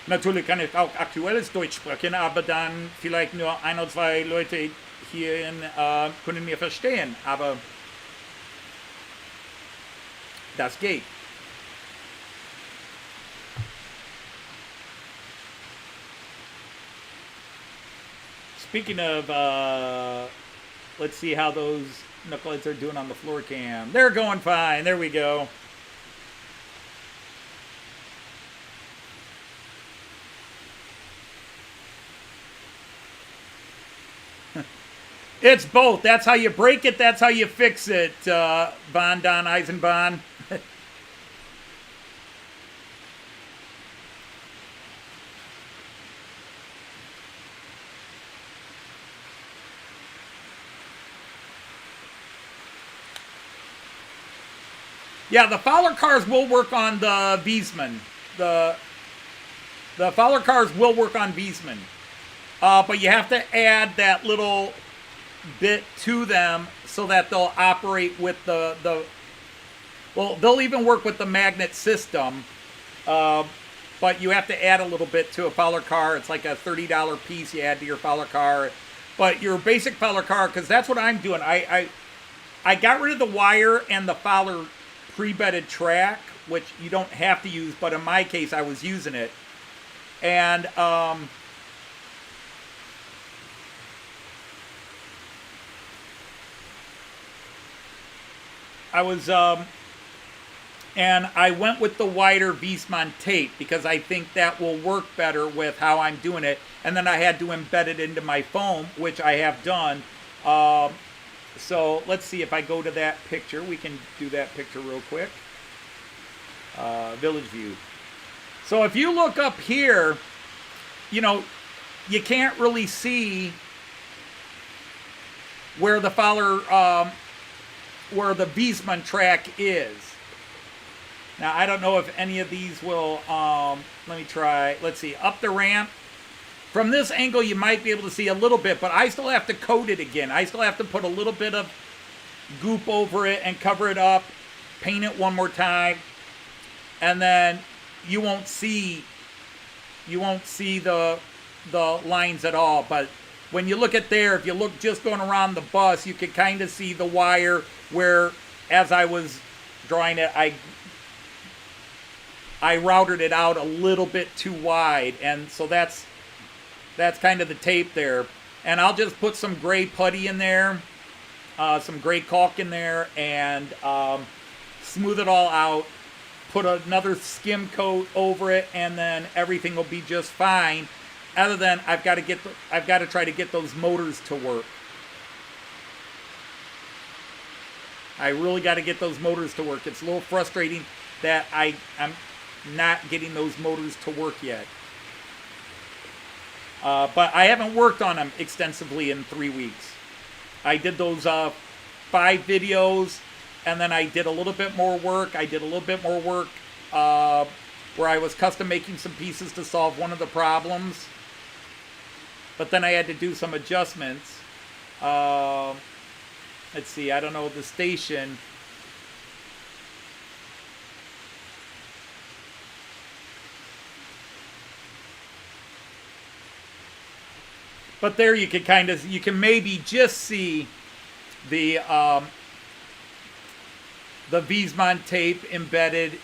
Natürlich kann ich auch aktuelles Deutsch sprechen, aber dann vielleicht nur ein oder zwei Leute hier können mir verstehen, aber das geht. Speaking of, let's see how those knuckleheads are doing on the floor cam. They're going fine. There we go. It's both. That's how you break it. That's how you fix it, Von Don Eisenbahn. Yeah, the Fowler cars will work on the Wiesmann. The Fowler cars will work on Wiesmann. But you have to add that little bit to them so that they'll operate with well, they'll even work with the magnet system. But you have to add a little bit to a Fowler car. It's like a $30 piece you add to your Fowler car. But your basic Fowler car, because that's what I'm doing. I got rid of the wire and the Fowler pre-bedded track, which you don't have to use, but in my case I was using it. And I went with the wider Wiesmann tape because I think that will work better with how I'm doing it. And then I had to embed it into my foam, which I have done. So let's see if I go to that picture. We can do that picture real quick. Village view. So if you look up here, you know, you can't really see where the Fowler, where the Wiesmann track is. Now, I don't know if any of these will, let me try. Let's see, up the ramp. From this angle, you might be able to see a little bit, but I still have to coat it again. I still have to put a little bit of goop over it and cover it up, paint it one more time, and then you won't see the lines at all. But when you look at there, if you look just going around the bus, you can kind of see the wire where, as I was drawing it, I routed it out a little bit too wide, and so that's kind of the tape there. And I'll just put some gray putty in there, some gray caulk in there, and smooth it all out. Put another skim coat over it, and then everything will be just fine. Other than I've got to try to get those motors to work. I really got to get those motors to work. It's a little frustrating that I'm not getting those motors to work yet. But I haven't worked on them extensively in 3 weeks. I did those 5 videos, and then I did a little bit more work. I did a little bit more work where I was custom making some pieces to solve one of the problems. But then I had to do some adjustments. Let's see, I don't know, the station. But there you can kind of, you can maybe just see the Wiesmann tape embedded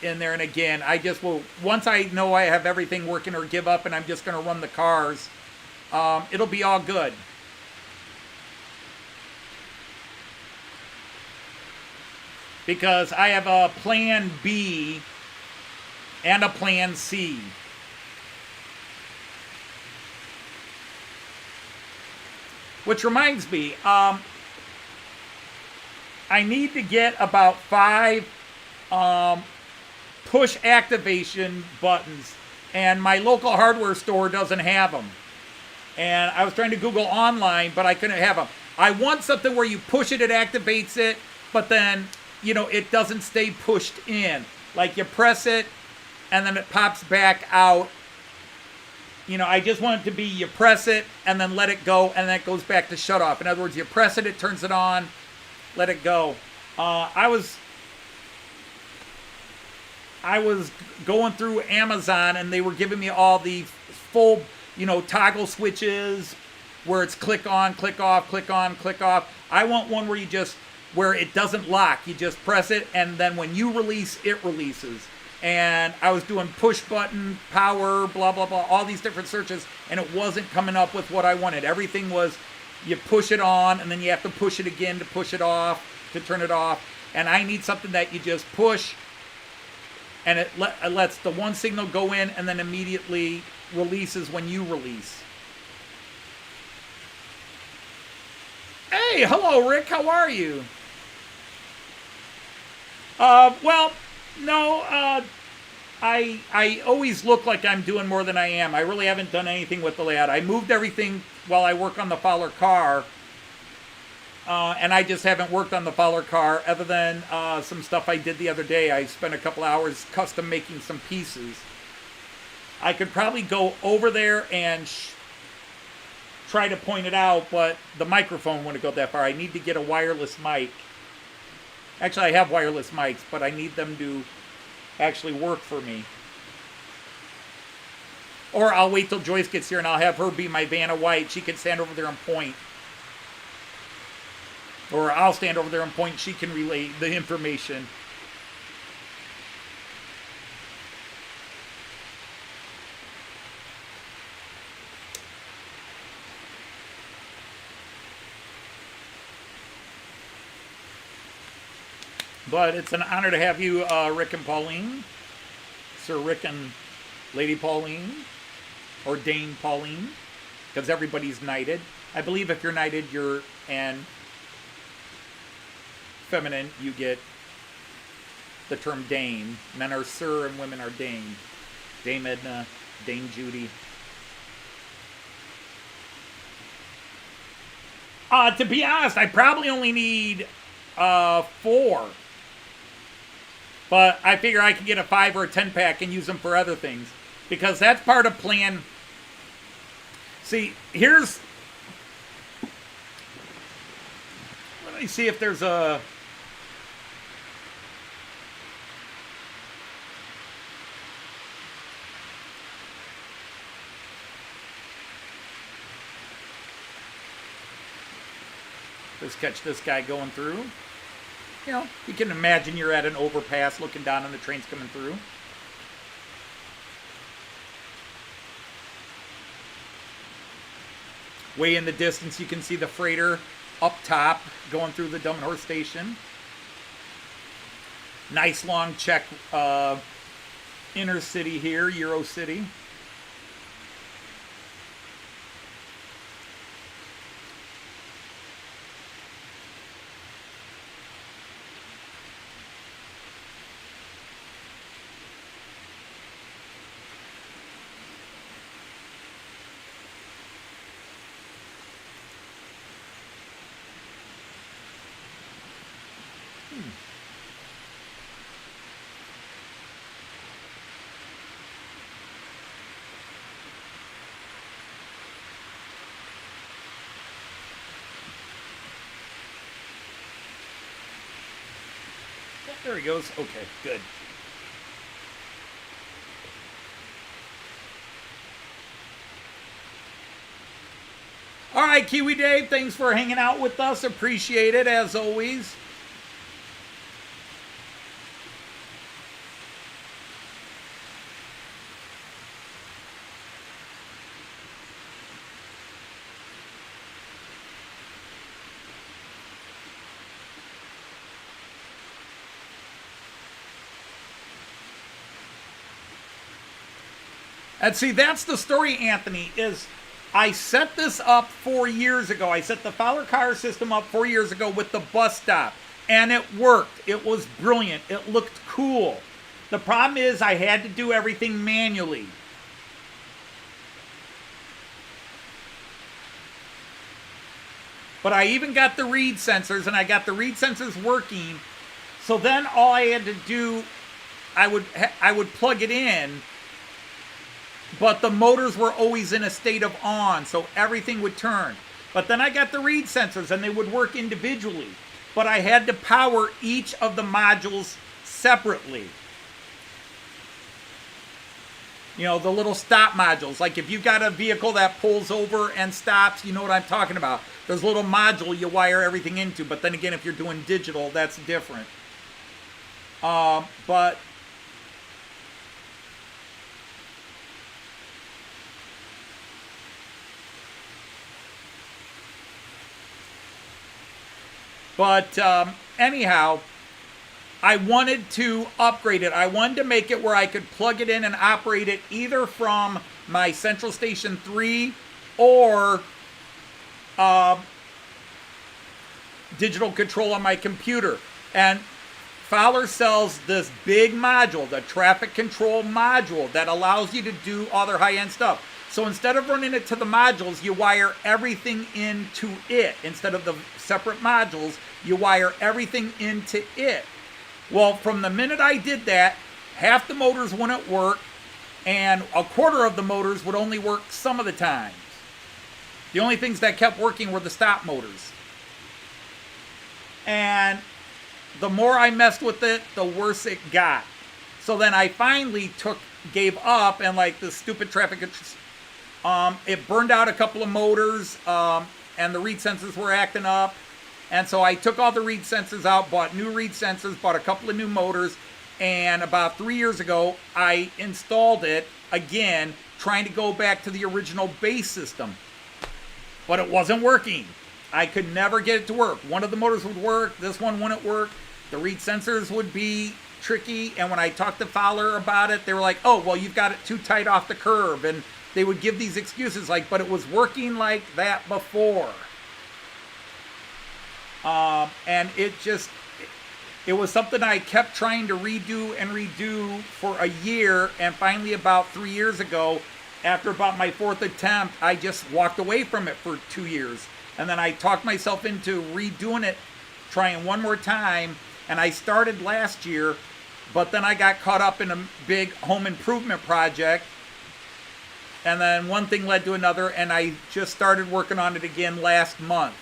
in there. And again, I just will, once I know I have everything working or give up and I'm just going to run the cars, it'll be all good. Because I have a plan B and a plan C. Which reminds me, I need to get about 5 push activation buttons, and my local hardware store doesn't have them. And I was trying to Google online, but I couldn't have them. I want something where you push it, it activates it, but then, you know, it doesn't stay pushed in. Like you press it, and then it pops back out. You know, I just want it to be you press it, and then let it go, and then it goes back to shut off. In other words, you press it, it turns it on, let it go. I was going through Amazon, and they were giving me all the full, you know, toggle switches where it's click on, click off, click on, click off. I want one where you just, where it doesn't lock. You just press it, and then when you release, it releases. And I was doing push button, power, blah, blah, blah, all these different searches, and it wasn't coming up with what I wanted. Everything was, you push it on, and then you have to push it again to push it off, to turn it off. And I need something that you just push, and it lets the one signal go in, and then immediately releases when you release. Hey, hello, Rick. How are you? Well, no, I always look like I'm doing more than I am. I really haven't done anything with the layout. I moved everything while I work on the Fowler car, and I just haven't worked on the Fowler car other than some stuff I did the other day. I spent a couple hours custom making some pieces. I could probably go over there and try to point it out, but the microphone wouldn't go that far. I need to get a wireless mic. Actually, I have wireless mics, but I need them to actually work for me. Or I'll wait till Joyce gets here and I'll have her be my Vanna White. She can stand over there and point. Or I'll stand over there and point. She can relay the information. But it's an honor to have you, Rick and Pauline. Sir Rick and Lady Pauline. Or Dame Pauline. Because everybody's knighted. I believe if you're knighted, you're and feminine, you get the term Dame. Men are Sir and women are Dame. Dame Edna, Dame Judy. To be honest, I probably only need 4. But I figure I can get a 5 or a 10 pack and use them for other things. Because that's part of plan. See, here's... Let me see if there's a... Let's catch this guy going through. You know, you can imagine you're at an overpass looking down and the train's coming through. Way in the distance, you can see the freighter up top going through the Dumb Horse Station. Nice long Czech inner city here, Euro City. There he goes. Okay, good. All right, Kiwi Dave, thanks for hanging out with us. Appreciate it, as always. And see, that's the story, Anthony, is I set this up 4 years ago. I set the Fowler car system up 4 years ago with the bus stop, and it worked. It was brilliant. It looked cool. The problem is I had to do everything manually. But I even got the reed sensors, and I got the reed sensors working. So then all I had to do, I would plug it in, but the motors were always in a state of on, so everything would turn. But then I got the reed sensors, and they would work individually. But I had to power each of the modules separately. You know, the little stop modules. Like if you've got a vehicle that pulls over and stops, you know what I'm talking about. There's a little module you wire everything into. But then again, if you're doing digital, that's different. But anyhow, I wanted to upgrade it. I wanted to make it where I could plug it in and operate it either from my Central Station 3 or digital control on my computer. And Fowler sells this big module, the traffic control module, that allows you to do other high-end stuff. So instead of running it to the modules, you wire everything into it. Instead of the separate modules, you wire everything into it. Well, from the minute I did that, half the motors wouldn't work, and a quarter of the motors would only work some of the times. The only things that kept working were the stop motors. And the more I messed with it, the worse it got. So then I finally gave up, and like the stupid traffic, it burned out a couple of motors, and the reed sensors were acting up. And so I took all the reed sensors out, bought new reed sensors, bought a couple of new motors, and about 3 years ago, I installed it again, trying to go back to the original base system. But it wasn't working. I could never get it to work. One of the motors would work, this one wouldn't work. The reed sensors would be tricky, and when I talked to Fowler about it, they were like, oh, well, you've got it too tight off the curve, and they would give these excuses like, but it was working like that before. And it was something I kept trying to redo for a year, and finally about 3 years ago, after about my fourth attempt, I just walked away from it for 2 years. And then I talked myself into redoing it, trying one more time, and I started last year, but then I got caught up in a big home improvement project, and then one thing led to another, and I just started working on it again last month.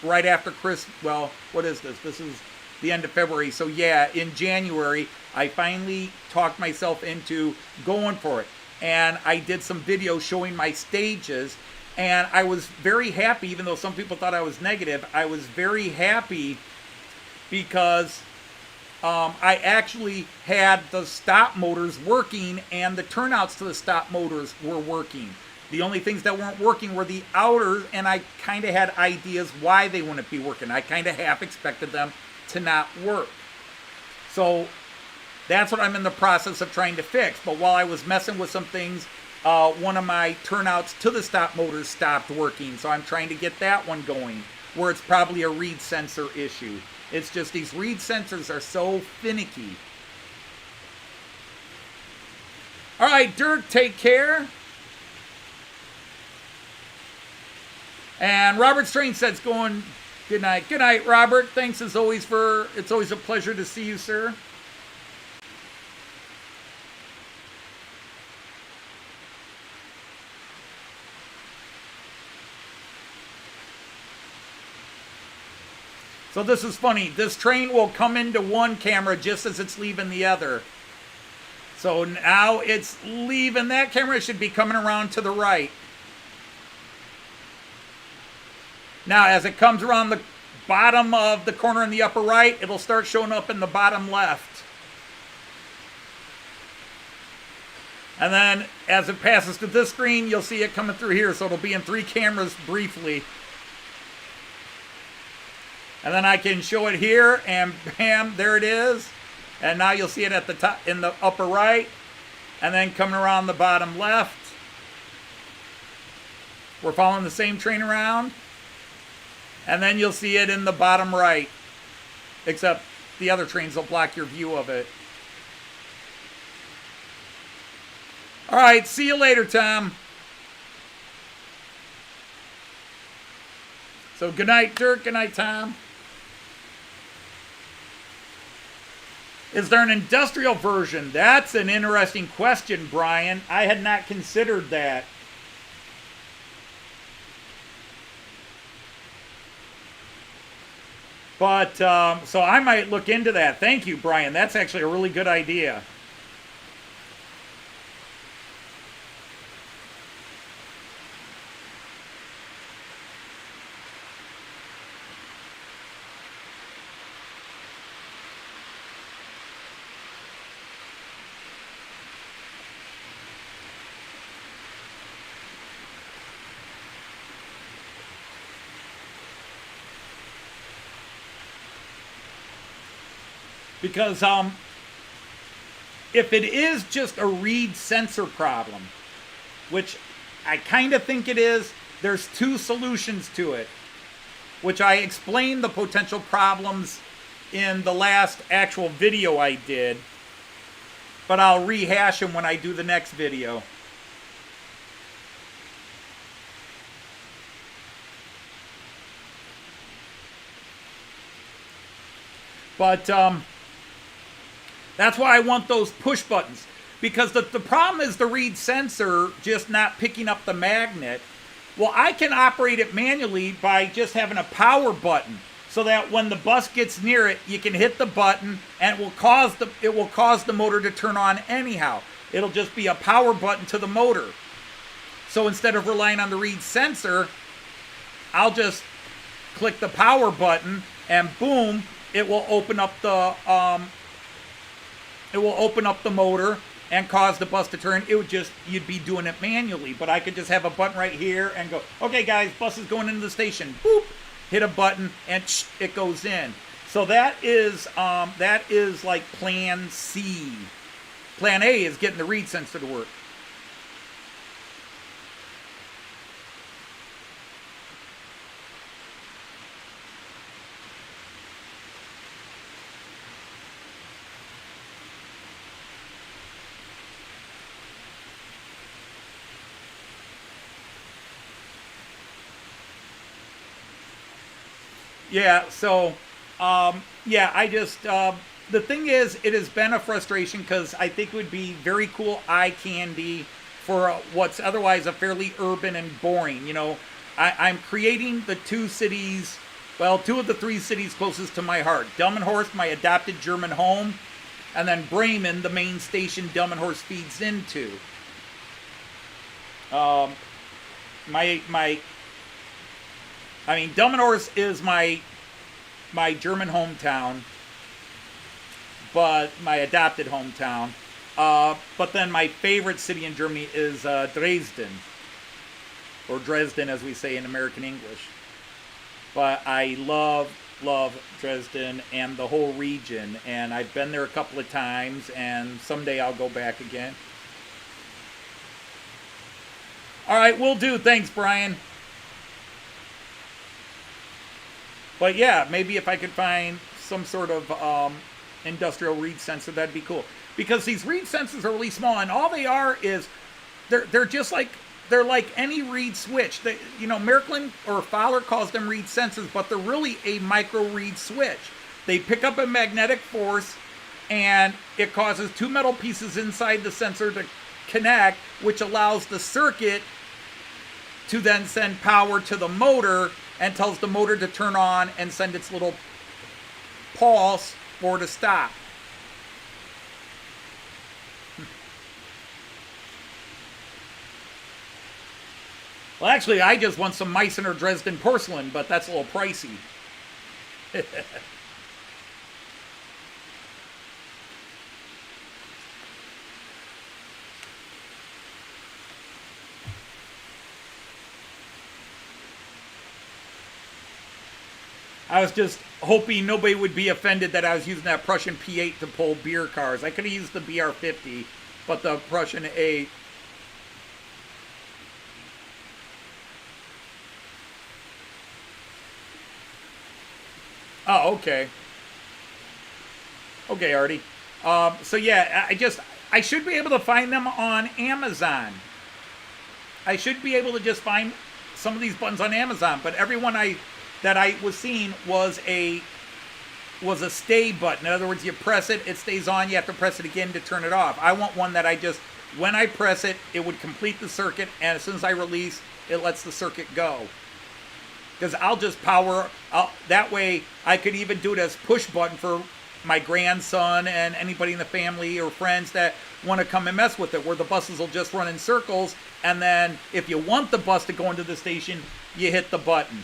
Right after well, what is this? This is the end of February. So yeah, in January, I finally talked myself into going for it. And I did some videos showing my stages. And I was very happy, even though some people thought I was negative. I was very happy because I actually had the stop motors working and the turnouts to the stop motors were working. The only things that weren't working were the outers, and I kind of had ideas why they wouldn't be working. I kind of half expected them to not work. So that's what I'm in the process of trying to fix. But while I was messing with some things, one of my turnouts to the stop motors stopped working. So I'm trying to get that one going, where it's probably a reed sensor issue. It's just these reed sensors are so finicky. All right, Dirk, take care. And Robert Strange says, going, good night. Good night, Robert. Thanks as always it's always a pleasure to see you, sir. So this is funny. This train will come into one camera just as it's leaving the other. So now it's leaving that camera. It should be coming around to the right. Now, as it comes around the bottom of the corner in the upper right, it'll start showing up in the bottom left. And then as it passes to this screen, you'll see it coming through here. So it'll be in 3 cameras briefly. And then I can show it here, and bam, there it is. And now you'll see it at the top in the upper right. And then coming around the bottom left. We're following the same train around. And then you'll see it in the bottom right. Except the other trains will block your view of it. All right, see you later, Tom. So good night, Dirk. Good night, Tom. Is there an industrial version? That's an interesting question, Brian. I had not considered that. But, so I might look into that. Thank you, Brian. That's actually a really good idea. Because if it is just a reed sensor problem, which I kind of think it is, there's 2 solutions to it, which I explained the potential problems in the last actual video I did, but I'll rehash them when I do the next video. But that's why I want those push buttons. Because the problem is the reed sensor just not picking up the magnet. Well, I can operate it manually by just having a power button. So that when the bus gets near it, you can hit the button and it will cause the motor to turn on anyhow. It'll just be a power button to the motor. So instead of relying on the reed sensor, I'll just click the power button and boom, it will open up the motor and cause the bus to turn. You'd be doing it manually, but I could just have a button right here and go, okay guys, bus is going into the station. Boop, hit a button and it goes in. So that is like plan C. Plan A is getting the reed sensor to work. Yeah, so, the thing is, it has been a frustration because I think it would be very cool eye candy for what's otherwise a fairly urban and boring. You know, I'm creating the 2 cities, well, 2 of the 3 cities closest to my heart. Delmenhorst, my adopted German home, and then Bremen, the main station Delmenhorst feeds into. Delmenhorst is my German hometown, but my adopted hometown. But then my favorite city in Germany is Dresden, or Dresden as we say in American English. But I love Dresden and the whole region, and I've been there a couple of times, and someday I'll go back again. All right, will do. Thanks, Brian. But yeah, maybe if I could find some sort of industrial reed sensor, that'd be cool. Because these reed sensors are really small, and all they are is they're just like any reed switch. Märklin or Fowler calls them reed sensors, but they're really a micro reed switch. They pick up a magnetic force, and it causes 2 metal pieces inside the sensor to connect, which allows the circuit to then send power to the motor and tells the motor to turn on and send its little pulse or to stop. Well, actually, I just want some Meissen or Dresden porcelain, but that's a little pricey. I was just hoping nobody would be offended that I was using that Prussian P8 to pull beer cars. I could have used the BR50, but the Prussian 8. Oh, okay. Okay, Artie. So yeah, I should be able to find them on Amazon. I should be able to just find some of these buttons on Amazon, but everyone that I was seeing was a stay button. In other words, you press it, it stays on, you have to press it again to turn it off. I want one that when I press it, it would complete the circuit, and as soon as I release, it lets the circuit go. Because I'll just that way I could even do it as push button for my grandson and anybody in the family or friends that want to come and mess with it, where the buses will just run in circles, and then if you want the bus to go into the station, you hit the button.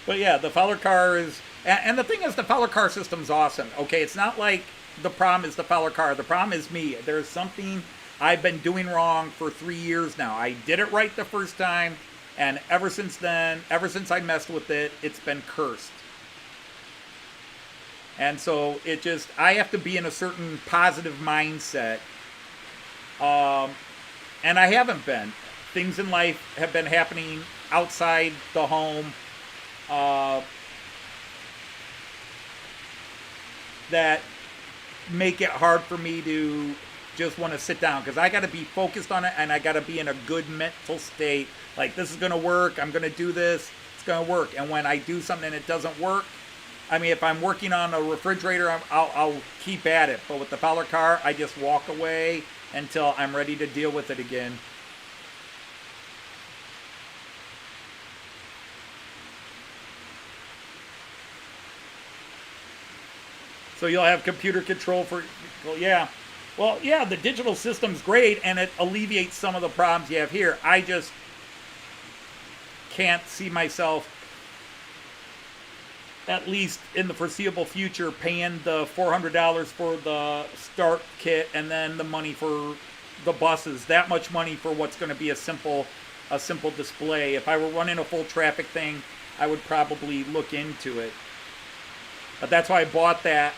But yeah, the Fowler car is, and the thing is, the Fowler car system's awesome. Okay, it's not like the problem is the Fowler car. The problem is me. There's something I've been doing wrong for 3 years now. I did it right the first time, and ever since then, ever since I messed with it, it's been cursed. And so I have to be in a certain positive mindset. And I haven't been. Things in life have been happening outside the home. That make it hard for me to just want to sit down, because I got to be focused on it, and I got to be in a good mental state. Like, this is going to work. I'm going to do this. It's going to work. And when I do something and it doesn't work, I mean, if I'm working on a refrigerator, I'll keep at it. But with the Fowler car, I just walk away until I'm ready to deal with it again. So you'll have computer control for, well, yeah. Well, yeah, the digital system's great, and it alleviates some of the problems you have here. I just can't see myself, at least in the foreseeable future, paying the $400 for the start kit and then the money for the buses. That much money for what's going to be a simple display. If I were running a full traffic thing, I would probably look into it. But that's why I bought that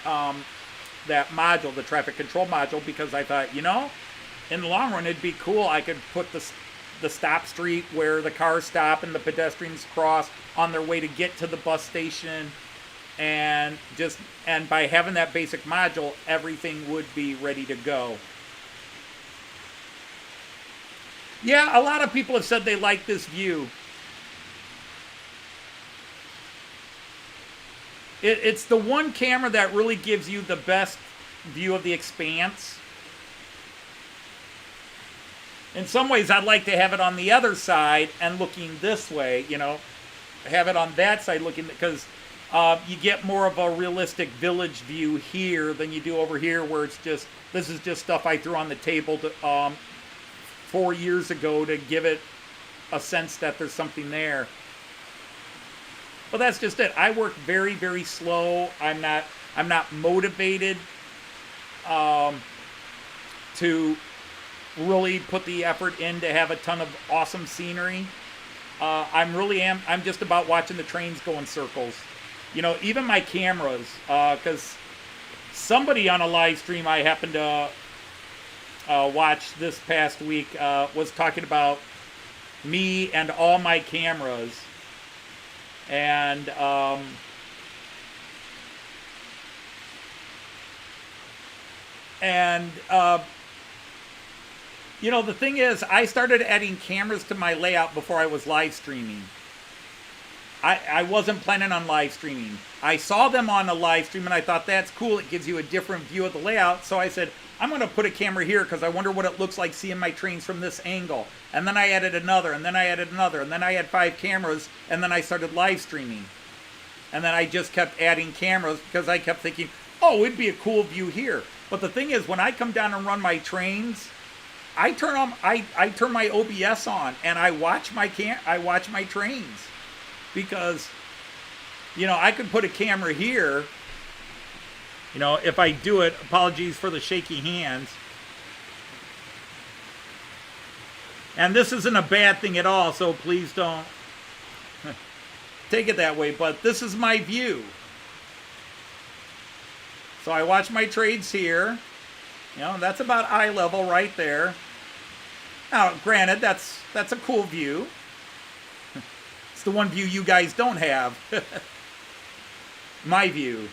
module, the traffic control module, because I thought, in the long run, it'd be cool. I could put the stop street where the cars stop and the pedestrians cross on their way to get to the bus station, and by having that basic module, everything would be ready to go. Yeah, a lot of people have said they like this view. It's the one camera that really gives you the best view of the expanse. In some ways, I'd like to have it on the other side and looking this way, have it on that side looking, because you get more of a realistic village view here than you do over here, where this is just stuff I threw on the table 4 years ago to give it a sense that there's something there. But that's just it. I work very, very slow. I'm not motivated to really put the effort in to have a ton of awesome scenery. I'm just about watching the trains go in circles. Even my cameras, because somebody on a live stream I happened to watch this past week was talking about me and all my cameras. And the thing is, I started adding cameras to my layout before I was live streaming. I wasn't planning on live streaming. I saw them on a live stream and I thought, that's cool. It gives you a different view of the layout. So I said, I'm going to put a camera here because I wonder what it looks like seeing my trains from this angle. And then I added another, and then I added another, and then I had 5 cameras, and then I started live streaming. And then I just kept adding cameras because I kept thinking, oh, it'd be a cool view here. But the thing is, when I come down and run my trains, I turn my OBS on and I watch my trains, because, you know, I could put a camera here. You know, if I do it, apologies for the shaky hands. And this isn't a bad thing at all, so please don't take it that way, but this is my view. So I watch my trades here. You know, that's about eye level right there. Now, granted, that's a cool view. It's the one view you guys don't have. My view.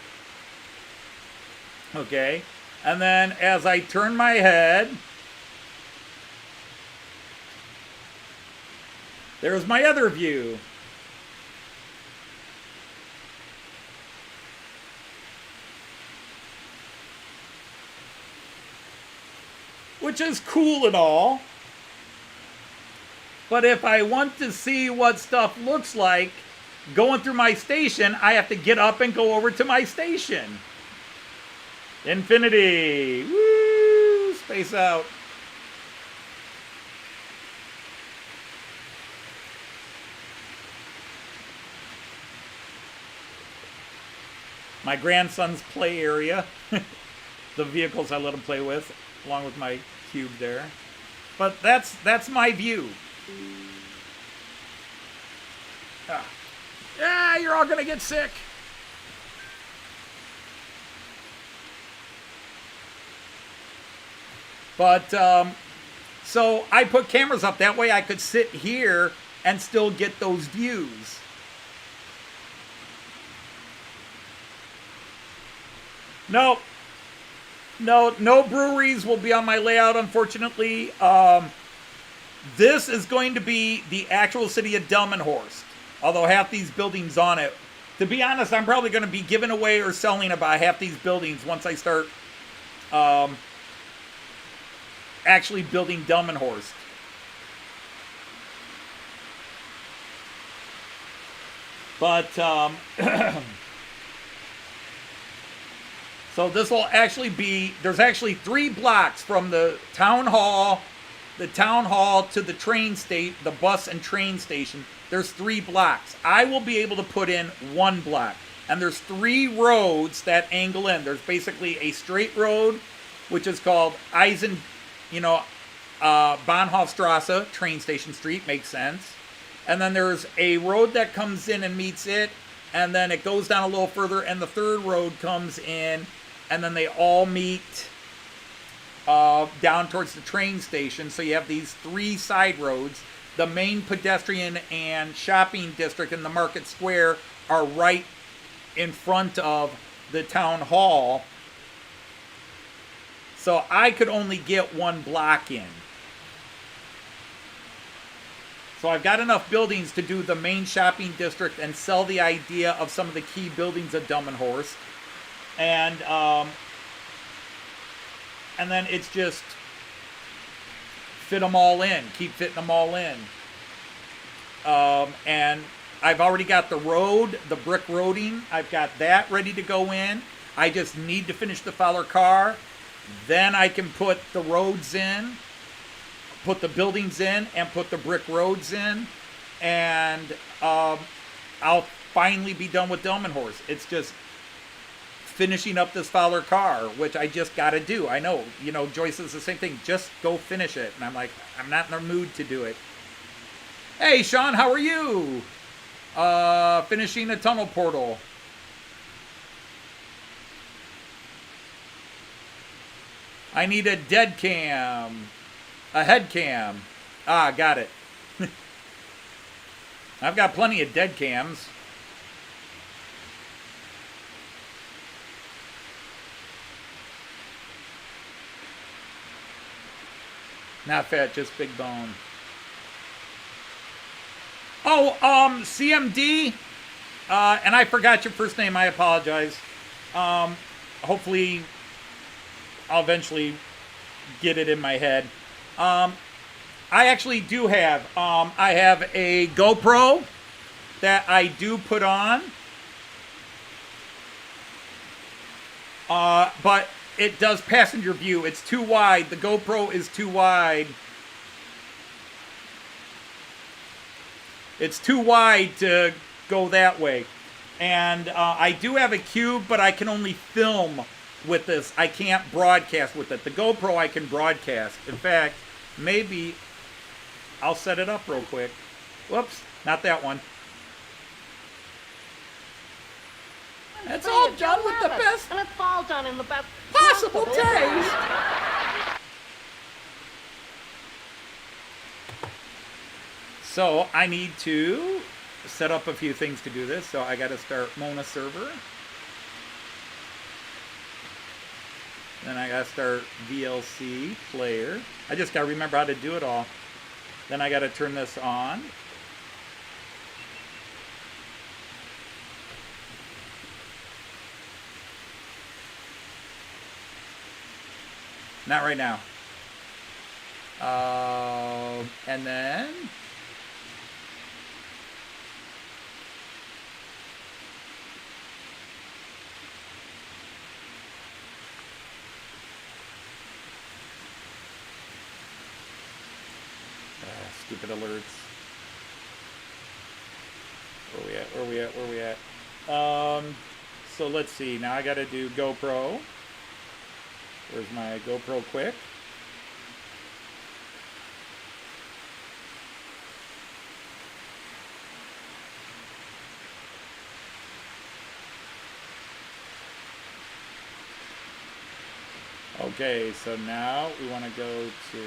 Okay. And then as I turn my head, there's my other view. Which is cool and all. But if I want to see what stuff looks like going through my station, I have to get up and go over to my station. Infinity. Woo! Space out. My grandson's play area. The vehicles I let him play with, along with my cube there. But that's my view. Yeah, you're all gonna get sick. But so I put cameras up that way I could sit here and still get those views. No breweries will be on my layout, unfortunately. This is going to be the actual city of Delmenhorst, although half these buildings on it. To be honest, I'm probably going to be giving away or selling about half these buildings once I start actually building Delmenhorst. But so this will actually be, there's actually 3 blocks from the town hall to the train station, the bus and train station. There's 3 blocks. I will be able to put in 1 block. And there's 3 roads that angle in. There's basically a straight road, which is called Bahnhofstrasse, train station street, makes sense. And then there's a road that comes in and meets it, and then it goes down a little further, and the 3rd road comes in, and then they all meet down towards the train station. So you have these 3 side roads. The main pedestrian and shopping district in the market square are right in front of the town hall. So I could only get 1 block in. So I've got enough buildings to do the main shopping district and sell the idea of some of the key buildings of Delmenhorst. And then it's just fit them all in, keep fitting them all in. And I've already got the road, the brick roading. I've got that ready to go in. I just need to finish the Fowler car. Then I can put the roads in, put the buildings in, and put the brick roads in. And I'll finally be done with Delmenhorst. It's just finishing up this Fowler car, which I just got to do. I know, Joyce says the same thing. Just go finish it. And I'm like, I'm not in the mood to do it. Hey, Sean, how are you? Finishing a tunnel portal. I need a dead cam. A head cam. Ah, got it. I've got plenty of dead cams. Not fat, just big bone. Oh, CMD. And I forgot your first name. I apologize. Hopefully, I'll eventually get it in my head. I actually do have. I have a GoPro that I do put on. But it does passenger view. It's too wide. The GoPro is too wide. It's too wide to go that way. And I do have a cube, but I can only film with this. I can't broadcast with it. The GoPro I can broadcast. In fact, maybe I'll set it up real quick. Whoops, not that one. It's all done with the best. And it's all done in the best possible taste. So I need to set up a few things to do this. So I got to start Mona server. Then I got to start VLC player. I just got to remember how to do it all. Then I got to turn this on. Not right now. And then stupid alerts. Where we at? So let's see. Now I got to do GoPro. Where's my GoPro quick? Okay, so now we want to go to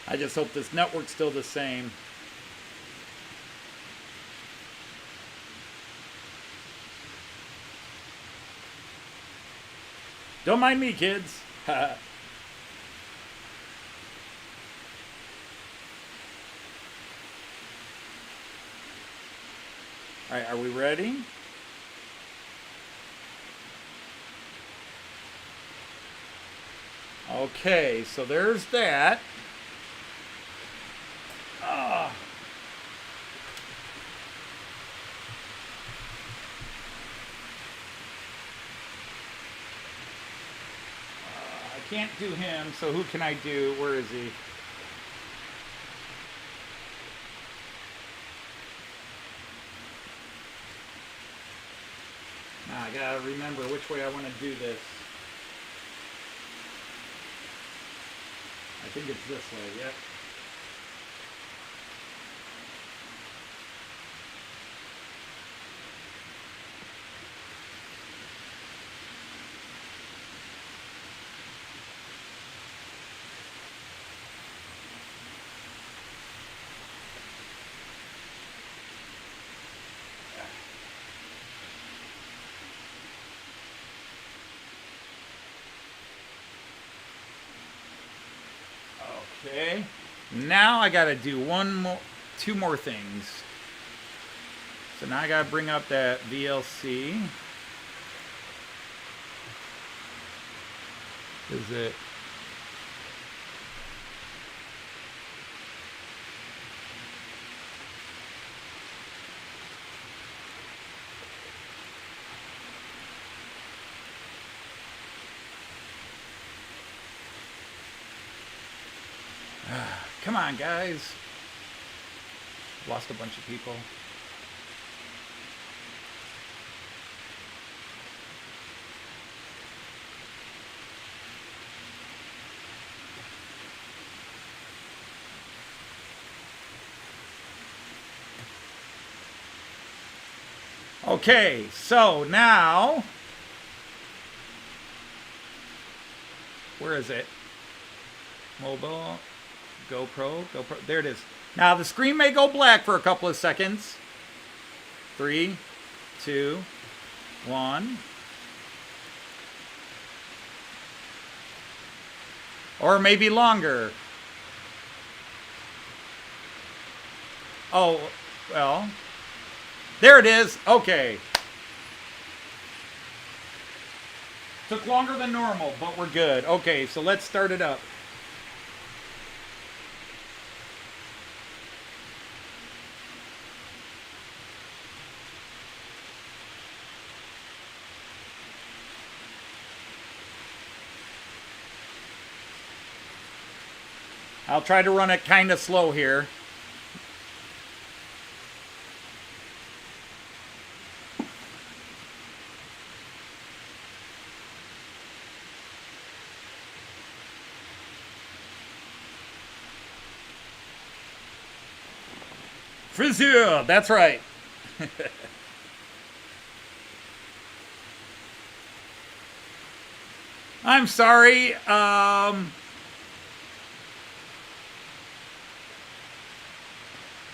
I just hope this network's still the same. Don't mind me, kids. All right, are we ready? Okay, so there's that. I can't do him, so who can I do? Where is he? Now I gotta remember which way I want to do this. I think it's this way, yep. Okay, now I gotta do two more things. So now I gotta bring up that VLC. Is it? Come on, guys. Lost a bunch of people. Okay, so now, where is it? Mobile. GoPro, there it is. Now the screen may go black for a couple of seconds. 3, 2, 1. Or maybe longer. Oh, well. There it is. Okay. Took longer than normal, but we're good. Okay, so let's start it up. I'll try to run it kind of slow here. Friseur, that's right. I'm sorry.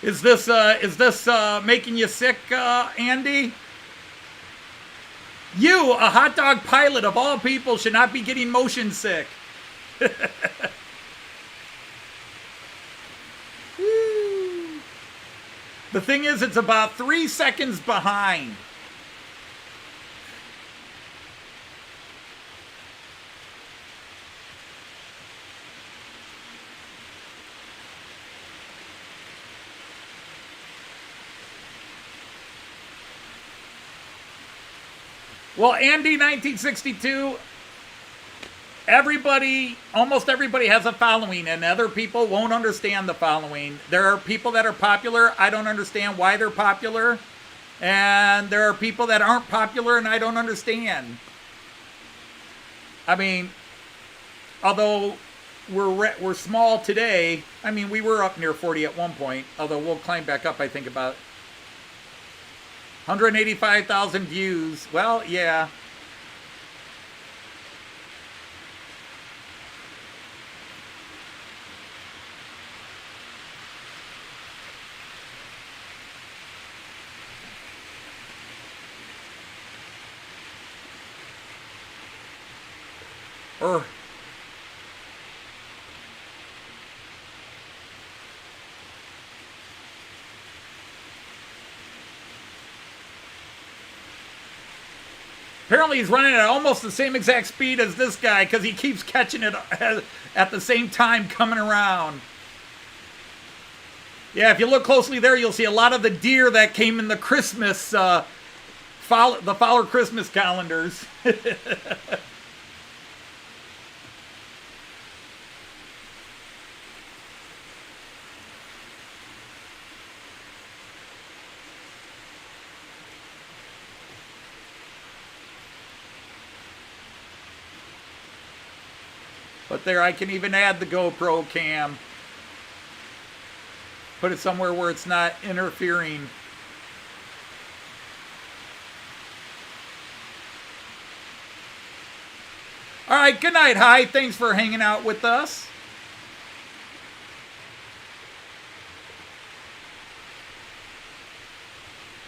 Is this making you sick, Andy? You, a hot dog pilot of all people, should not be getting motion sick. The thing is, it's about 3 seconds behind. Well, Andy, 1962, almost everybody has a following, and other people won't understand the following. There are people that are popular. I don't understand why they're popular. And there are people that aren't popular, and I don't understand. I mean, although we're small today, I mean, we were up near 40 at one point, although we'll climb back up, I think, about 185,000 views. Well, yeah. Apparently he's running at almost the same exact speed as this guy because he keeps catching it at the same time coming around. Yeah, if you look closely there, you'll see a lot of the deer that came in the Christmas, the Fowler Christmas calendars. But there, I can even add the GoPro cam. Put it somewhere where it's not interfering. All right, good night, Hi. Thanks for hanging out with us.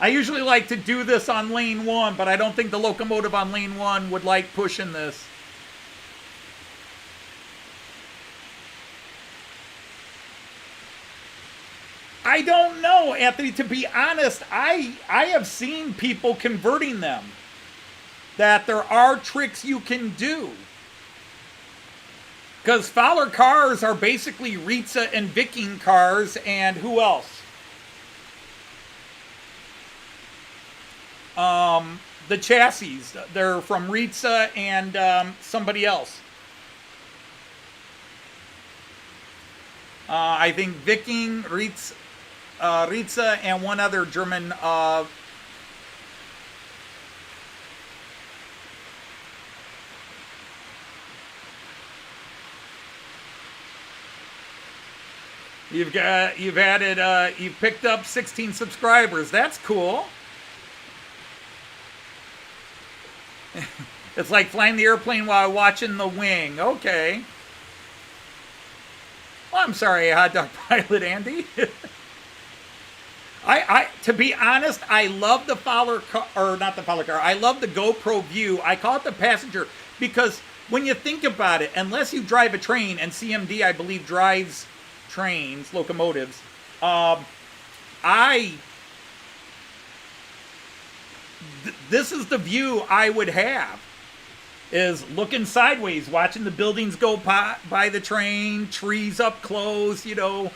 I usually like to do this on lane 1, but I don't think the locomotive on lane 1 would like pushing this. I don't know, Anthony. To be honest, I have seen people converting them. That there are tricks you can do. Because Fowler cars are basically Ritza and Viking cars, and who else? The chassis. They're from Ritza and somebody else. I think Viking, Ritza, and one other German. You've picked up 16 subscribers. That's cool. It's like flying the airplane while watching the wing. Okay. Well, I'm sorry, hot dog pilot Andy. To be honest, I love the Fowler car, or not the Fowler car. I love the GoPro View. I call it the passenger because when you think about it, unless you drive a train, and CMD, I believe, drives trains, locomotives, this is the view I would have, is looking sideways, watching the buildings go by the train, trees up close, you know,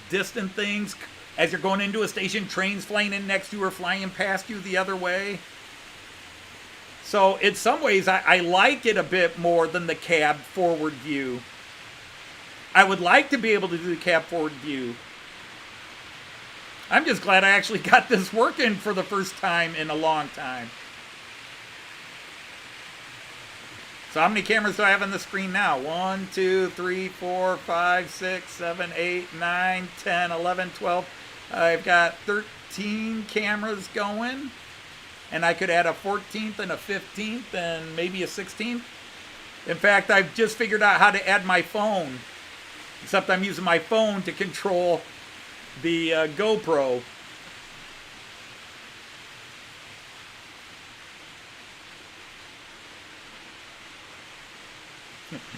distant things. As you're going into a station, trains flying in next to you or flying past you the other way. So in some ways, I like it a bit more than the cab forward view. I would like to be able to do the cab forward view. I'm just glad I actually got this working for the first time in a long time. So how many cameras do I have on the screen now? 1, 2, 3, 4, 5, 6, 7, 8, 9, 10, 11, 12. I've got 13 cameras going. And I could add a 14th and a 15th and maybe a 16th. In fact, I've just figured out how to add my phone. Except I'm using my phone to control the GoPro.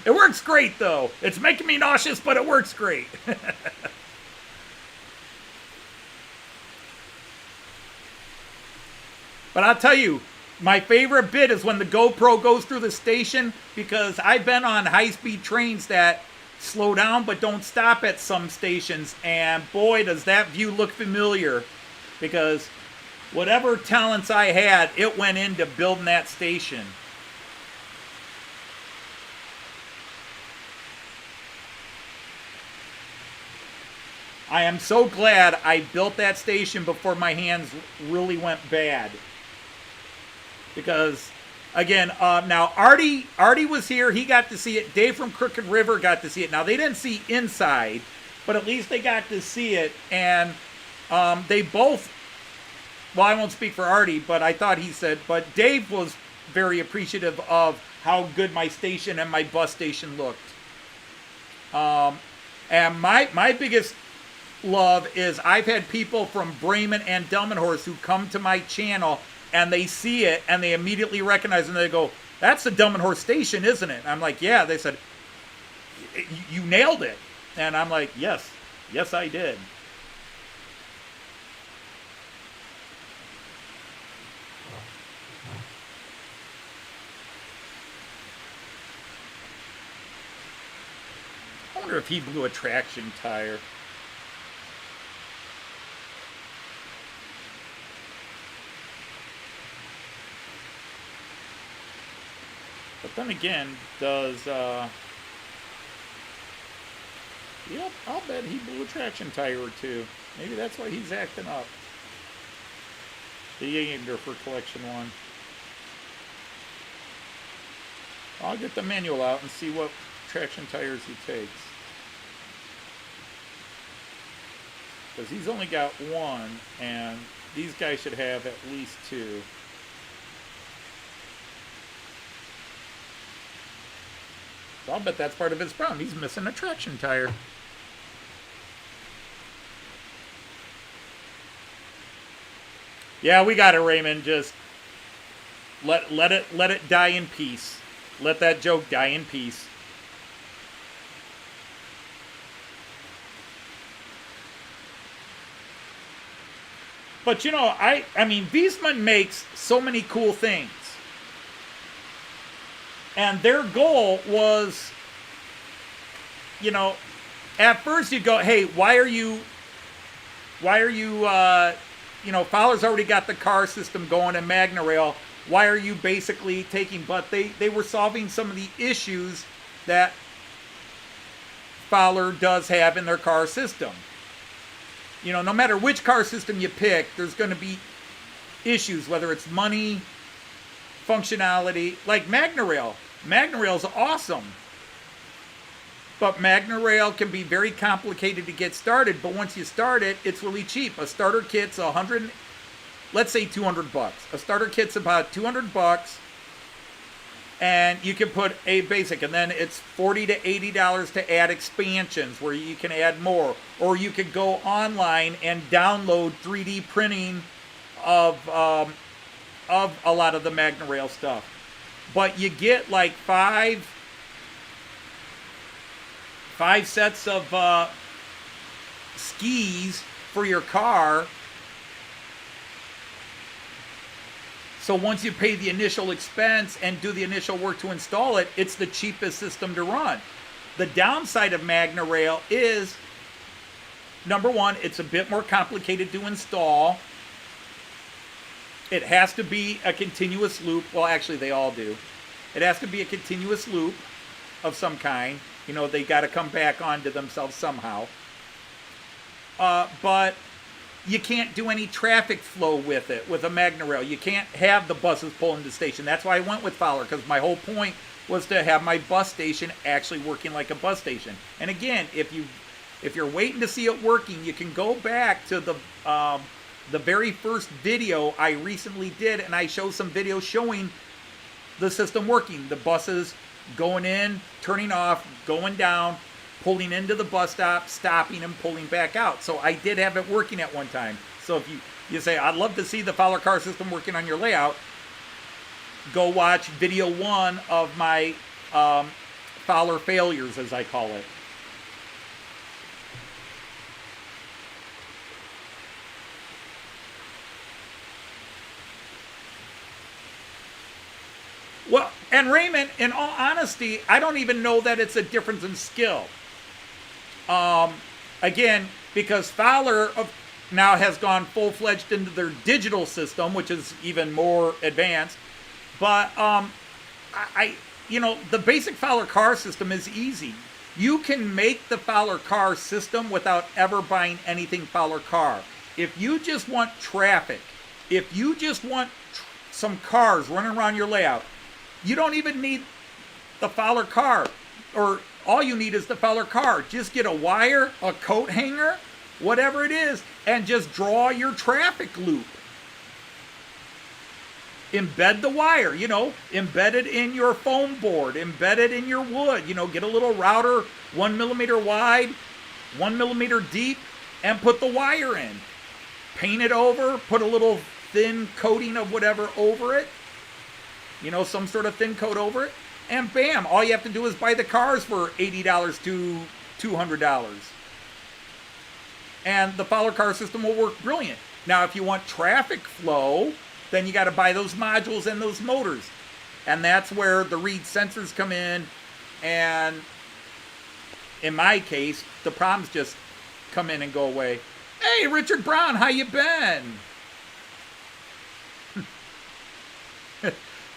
It works great, though. It's making me nauseous, but it works great. But I'll tell you, my favorite bit is when the GoPro goes through the station, because I've been on high-speed trains that slow down but don't stop at some stations, and boy, does that view look familiar, because whatever talents I had, it went into building that station. I am so glad I built that station before my hands really went bad. Because, again, now Artie was here. He got to see it. Dave from Crooked River got to see it. Now, they didn't see inside, but at least they got to see it. And they both, well, I won't speak for Artie, but I thought he said, but Dave was very appreciative of how good my station and my bus station looked. And my biggest love is I've had people from Bremen and Delmenhorst who come to my channel and they see it and they immediately recognize it and they go, "That's the Delmenhorst station, isn't it?" And I'm like, "Yeah." They said, "You nailed it." And I'm like, yes I did. I wonder if he blew a traction tire. But then again, does, yep, I'll bet he blew a traction tire or two. Maybe that's why he's acting up. The Jagerndorfer collection one. I'll get the manual out and see what traction tires he takes. Because he's only got one, and these guys should have at least two. So I'll bet that's part of his problem. He's missing a traction tire. Yeah, we got it, Raymond. Just let it die in peace. Let that joke die in peace. But you know, I mean, Wiesmann makes so many cool things. And their goal was, you know, at first you go, hey, why are you, you know, Fowler's already got the car system going and Magna Rail. Why are you basically taking, but they were solving some of the issues that Fowler does have in their car system. You know, no matter which car system you pick, there's going to be issues, whether it's money, functionality, like Magna Rail. Magna Rail's awesome. But Magna Rail can be very complicated to get started, but once you start it, it's really cheap. A starter kit's $100, let's say $200. A starter kit's about $200, and you can put a basic, and then it's $40 to $80 to add expansions where you can add more, or you could go online and download 3D printing of a lot of the Magna Rail stuff. but you get like five sets of skis for your car. So once you pay the initial expense and do the initial work to install it, it's the cheapest system to run. The downside of MagnaRail is, number one, it's a bit more complicated to install. It has to be a continuous loop. Well, actually, they all do. It has to be a continuous loop of some kind. You know, they got to come back onto themselves somehow. But you can't do any traffic flow with it, with a MagnaRail. You can't have the buses pull into the station. That's why I went with Fowler, because my whole point was to have my bus station actually working like a bus station. And again, if you're waiting to see it working, you can go back to the very first video I recently did, and I showed some videos showing the system working. The buses going in, turning off, going down, pulling into the bus stop, stopping and pulling back out. So I did have it working at one time. So if you say, I'd love to see the Fowler car system working on your layout, go watch video 1 of my Fowler failures, as I call it. Well, and Raymond, in all honesty, I don't even know that it's a difference in skill. Again, because Fowler now has gone full-fledged into their digital system, which is even more advanced. But the basic Fowler car system is easy. You can make the Fowler car system without ever buying anything Fowler car. If you just want traffic, if you just want some cars running around your layout, you don't even need the Fowler car, or all you need is the Fowler car. Just get a wire, a coat hanger, whatever it is, and just draw your traffic loop. Embed the wire, embed it in your foam board, embed it in your wood, get a little router 1 millimeter wide, 1 millimeter deep, and put the wire in. Paint it over, put a little thin coating of whatever over it, some sort of thin coat over it, and bam, all you have to do is buy the cars for $80 to $200. And the Fowler car system will work brilliant. Now, if you want traffic flow, then you got to buy those modules and those motors. And that's where the reed sensors come in. And in my case, the problems just come in and go away. Hey, Richard Brown, how you been?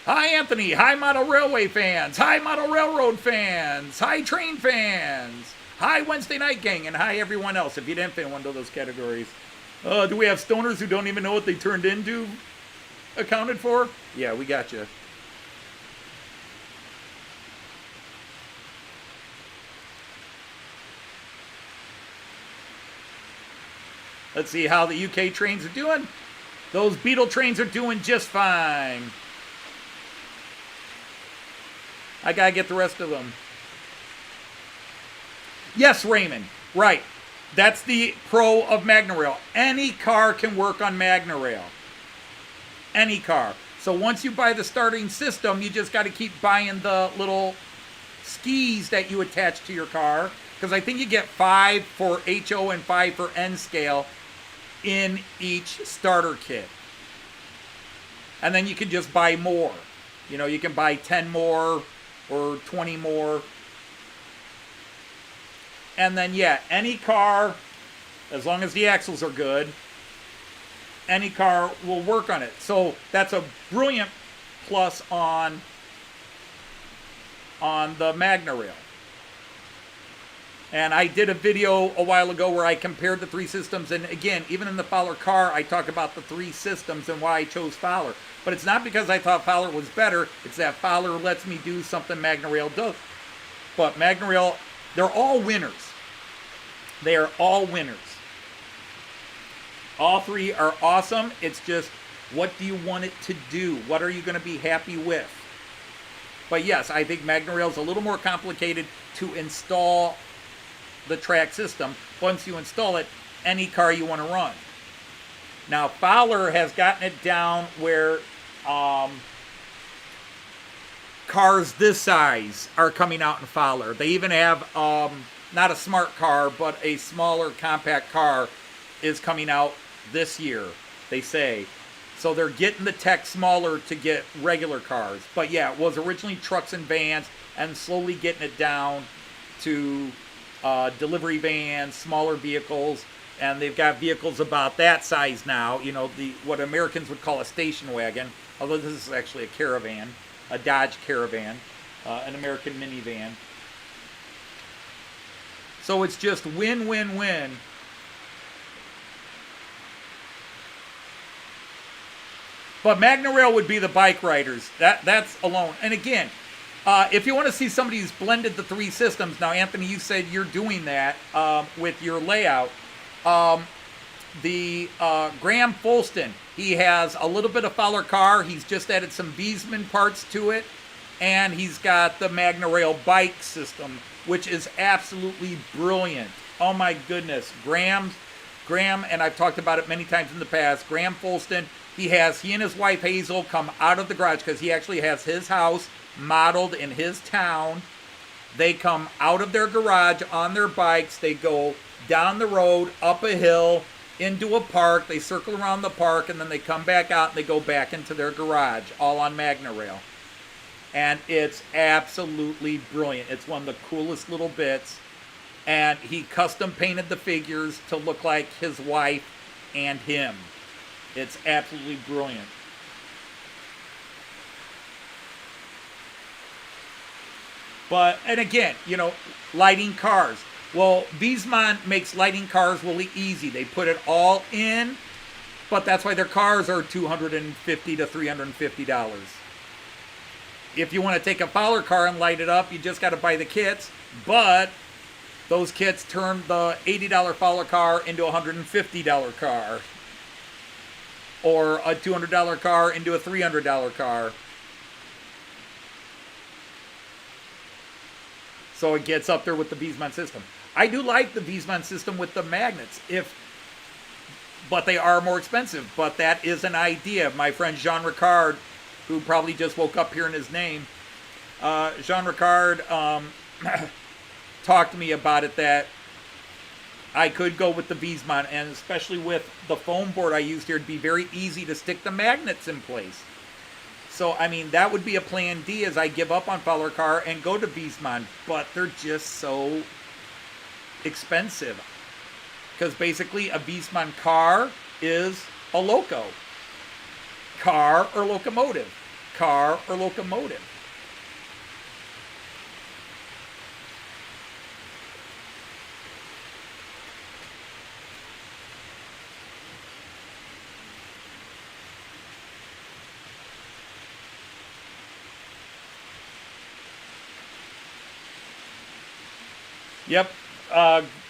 Hi, Anthony. Hi, Model Railway fans. Hi, Model Railroad fans. Hi, train fans. Hi, Wednesday Night Gang. And hi, everyone else, if you didn't fit in one of those categories. Do we have stoners who don't even know what they turned into accounted for? Yeah, we got you. Let's see how the UK trains are doing. Those Beetle trains are doing just fine. I gotta get the rest of them. Yes, Raymond. Right. That's the pro of MagnaRail. Any car can work on MagnaRail. Any car. So once you buy the starting system, you just got to keep buying the little skis that you attach to your car. Because I think you get 5 for HO and 5 for N scale in each starter kit. And then you can just buy more. You can buy 10 more or 20 more. And then, yeah, any car, as long as the axles are good, any car will work on it. So that's a brilliant plus on the MagnaRail. And I did a video a while ago where I compared the 3 systems. And again, even in the Fowler car, I talk about the 3 systems and why I chose Fowler. But it's not because I thought Fowler was better. It's that Fowler lets me do something MagnaRail does. But MagnaRail, they're all winners. They are all winners. All 3 are awesome. It's just, what do you want it to do? What are you going to be happy with? But yes, I think MagnaRail is a little more complicated to install the track system. Once you install it, any car you want to run. Now, Fowler has gotten it down where cars this size are coming out in Fowler. They even have not a smart car, but a smaller compact car is coming out this year, they say. So they're getting the tech smaller to get regular cars. But yeah, it was originally trucks and vans, and slowly getting it down to delivery vans, smaller vehicles, and they've got vehicles about that size now. You know, what Americans would call a station wagon, although this is actually a caravan, a Dodge Caravan, an American minivan. So it's just win, win, win. But Magna Rail would be the bike riders. That's alone. And again, if you want to see somebody who's blended the three systems, now Anthony, you said you're doing that with your layout. Graham Folston, he has a little bit of Fowler car. He's just added some Wiesmann parts to it. And he's got the Magna Rail bike system, which is absolutely brilliant. Oh my goodness. Graham, and I've talked about it many times in the past, Graham Folston, he and his wife Hazel come out of the garage because he actually has his house modeled in his town. They come out of their garage on their bikes. They go down the road, up a hill, into a park. They circle around the park, and then they come back out and they go back into their garage, all on Magna Rail. And it's absolutely brilliant. It's one of the coolest little bits. And he custom painted the figures to look like his wife and him. It's absolutely brilliant. But, and again, you know, lighting cars. Well, Wiesmann makes lighting cars really easy. They put it all in, but that's why their cars are $250 to $350. If you want to take a Fowler car and light it up, you just got to buy the kits. But those kits turn the $80 Fowler car into a $150 car. Or a $200 car into a $300 car. So it gets up there with the Wiesmann system. I do like the Wiesmann system with the magnets, but they are more expensive. But that is an idea. My friend Jean Ricard, who probably just woke up hearing his name, Jean Ricard talked to me about it, that I could go with the Wiesmann, and especially with the foam board I used here, it'd be very easy to stick the magnets in place. So, I mean, that would be a plan D as I give up on Fowler car and go to Wiesmann, but they're just so expensive. Because basically a Wiesmann car is a loco. Car or locomotive. Car or locomotive. Yep.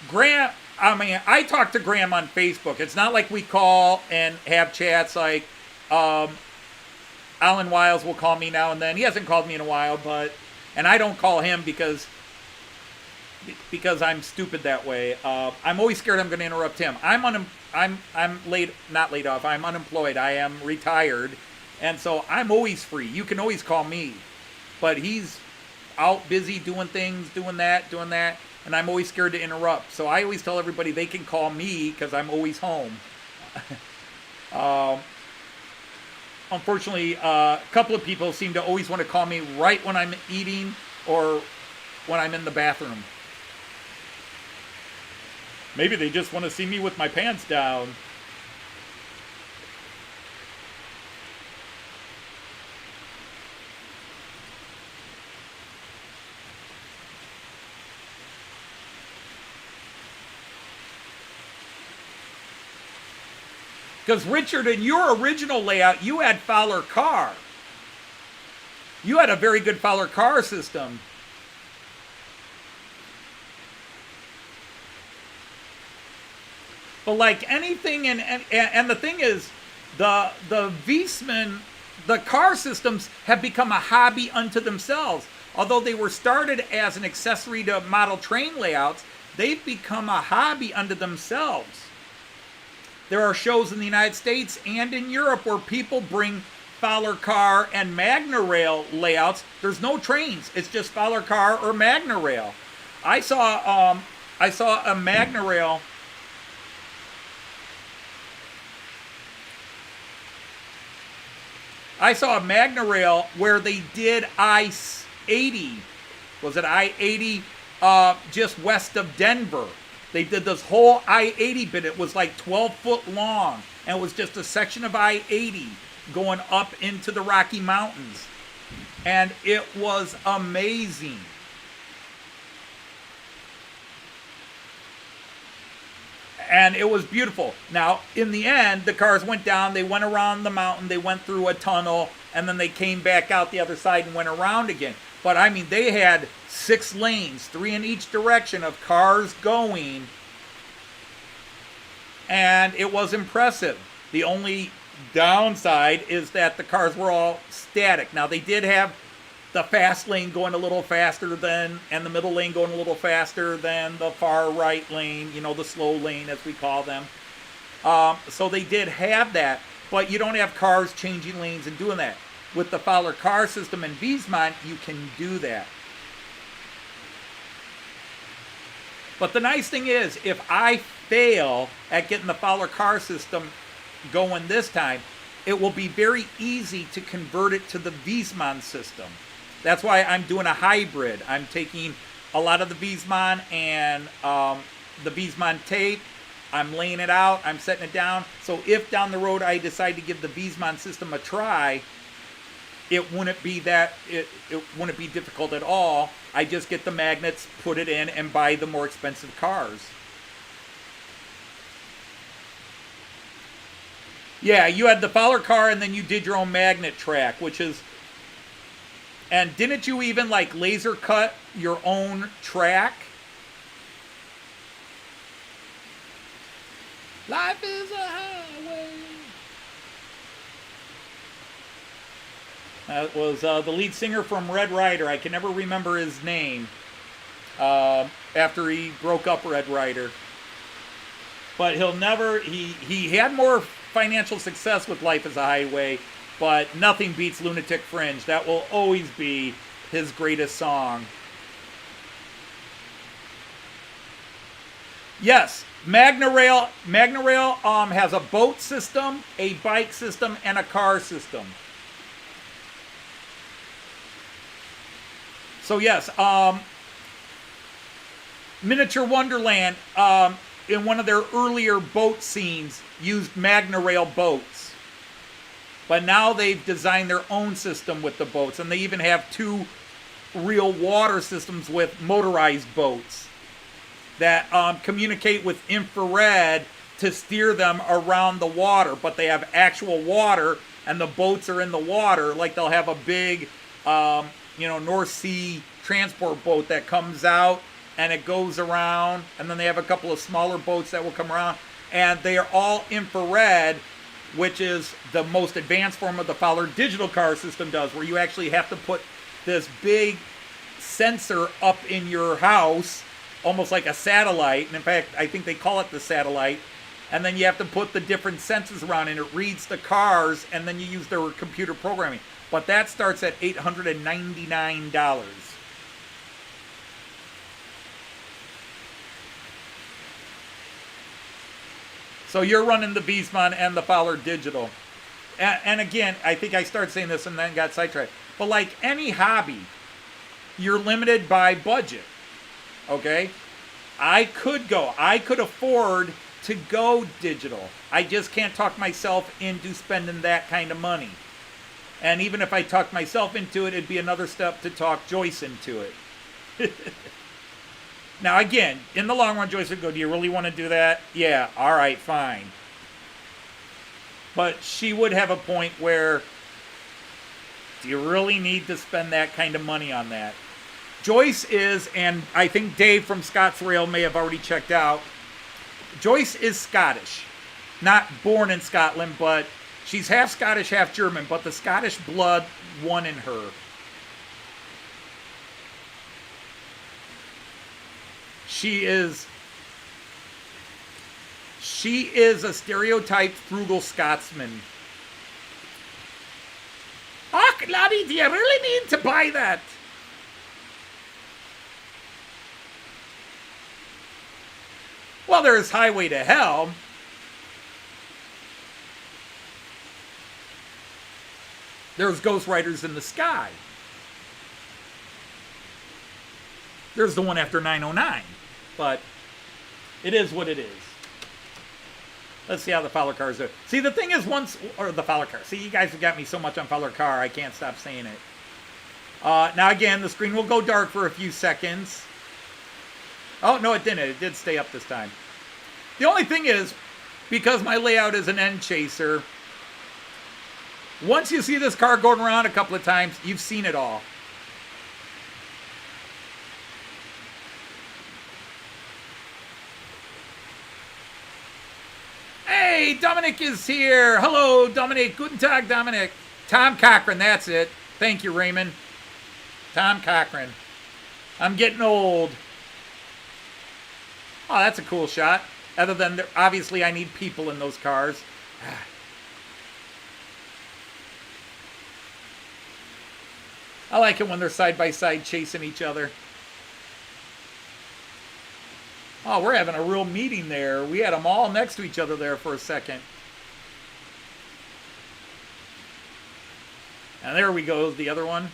Graham, I mean, I talk to Graham on Facebook. It's not like we call and have chats like Alan Wiles will call me now and then. He hasn't called me in a while, and I don't call him because I'm stupid that way. I'm always scared I'm going to interrupt him. I'm not laid off. I'm unemployed. I am retired, and so I'm always free. You can always call me, but he's out busy doing things, doing that, and I'm always scared to interrupt. So I always tell everybody they can call me because I'm always home. Unfortunately, a couple of people seem to always want to call me right when I'm eating or when I'm in the bathroom. Maybe they just want to see me with my pants down. Because, Richard, in your original layout, you had Fowler car. You had a very good Fowler car system. But like anything, and the thing is, the Wiesmann, the car systems have become a hobby unto themselves. Although they were started as an accessory to model train layouts, they've become a hobby unto themselves. There are shows in the United States and in Europe where people bring Fowler car and Magna rail layouts, there's no trains. It's just Fowler car or Magna rail. I saw a Magna rail. I saw a Magna rail where they did I-80. Was it I-80 just west of Denver? They did this whole I-80 bit. It was like 12 foot long. And it was just a section of I-80 going up into the Rocky Mountains. And it was amazing. And it was beautiful. Now, in the end, the cars went down. They went around the mountain. They went through a tunnel. And then they came back out the other side and went around again. But, I mean, they had 6 lanes, 3 in each direction of cars going. And it was impressive. The only downside is that the cars were all static. Now, they did have the fast lane going a little faster than, and the middle lane going a little faster than the far right lane, you know, the slow lane as we call them. So they did have that, but you don't have cars changing lanes and doing that. With the Fowler car system and Wiesmann, you can do that. But the nice thing is, if I fail at getting the Fowler car system going this time, it will be very easy to convert it to the Wiesmann system. That's why I'm doing a hybrid. I'm taking a lot of the Wiesmann and the Wiesmann tape. I'm laying it out. I'm setting it down. So if down the road I decide to give the Wiesmann system a try, it wouldn't be it wouldn't be difficult at all. I just get the magnets, put it in, and buy the more expensive cars. Yeah, you had the Fowler car, and then you did your own magnet track, which is... And didn't you even, like, laser cut your own track? Life is a highway. That was the lead singer from Red Ryder. I can never remember his name after he broke up Red Ryder. But he'll never... He had more financial success with Life is a Highway, but nothing beats Lunatic Fringe. That will always be his greatest song. Yes, Magna Rail has a boat system, a bike system, and a car system. So yes, Miniature Wonderland, in one of their earlier boat scenes, used Magna Rail boats. But now they've designed their own system with the boats, and they even have 2 real water systems with motorized boats that communicate with infrared to steer them around the water. But they have actual water, and the boats are in the water. Like they'll have a big, North Sea transport boat that comes out, and it goes around, and then they have a couple of smaller boats that will come around, and they are all infrared, which is the most advanced form of the Fowler digital car system does, where you actually have to put this big sensor up in your house, almost like a satellite, and in fact, I think they call it the satellite, and then you have to put the different sensors around, and it reads the cars, and then you use their computer programming. But that starts at $899. So you're running the Wiesmann and the Fowler Digital. And again, I think I started saying this and then got sidetracked. But like any hobby, you're limited by budget. Okay? I could afford to go digital. I just can't talk myself into spending that kind of money. And even if I talked myself into it, it'd be another step to talk Joyce into it. Now, again, in the long run, Joyce would go, do you really want to do that? Yeah, all right, fine. But she would have a point where, do you really need to spend that kind of money on that? Joyce is, and I think Dave from Scots Rail may have already checked out, Joyce is Scottish. Not born in Scotland, but she's half Scottish, half German, but the Scottish blood won in her. She is a stereotyped frugal Scotsman. Lottie, do you really need to buy that? Well, there's Highway to Hell. There's Ghost Riders in the Sky. There's the one after 909. But it is what it is. Let's see how the Fowler cars are. See, the thing is the Fowler car. See, you guys have got me so much on Fowler car, I can't stop saying it. Now, again, the screen will go dark for a few seconds. Oh, no, it didn't. It did stay up this time. The only thing is, because my layout is an end chaser, once you see this car going around a couple of times, you've seen it all. Hey, Dominic is here. Hello, Dominic. Guten Tag, Dominic. Tom Cochran, that's it. Thank you, Raymond. Tom Cochran. I'm getting old. Oh, that's a cool shot. Other than, obviously, I need people in those cars. I like it when they're side by side chasing each other. Oh, we're having a real meeting there. We had them all next to each other there for a second. And there we go, the other one.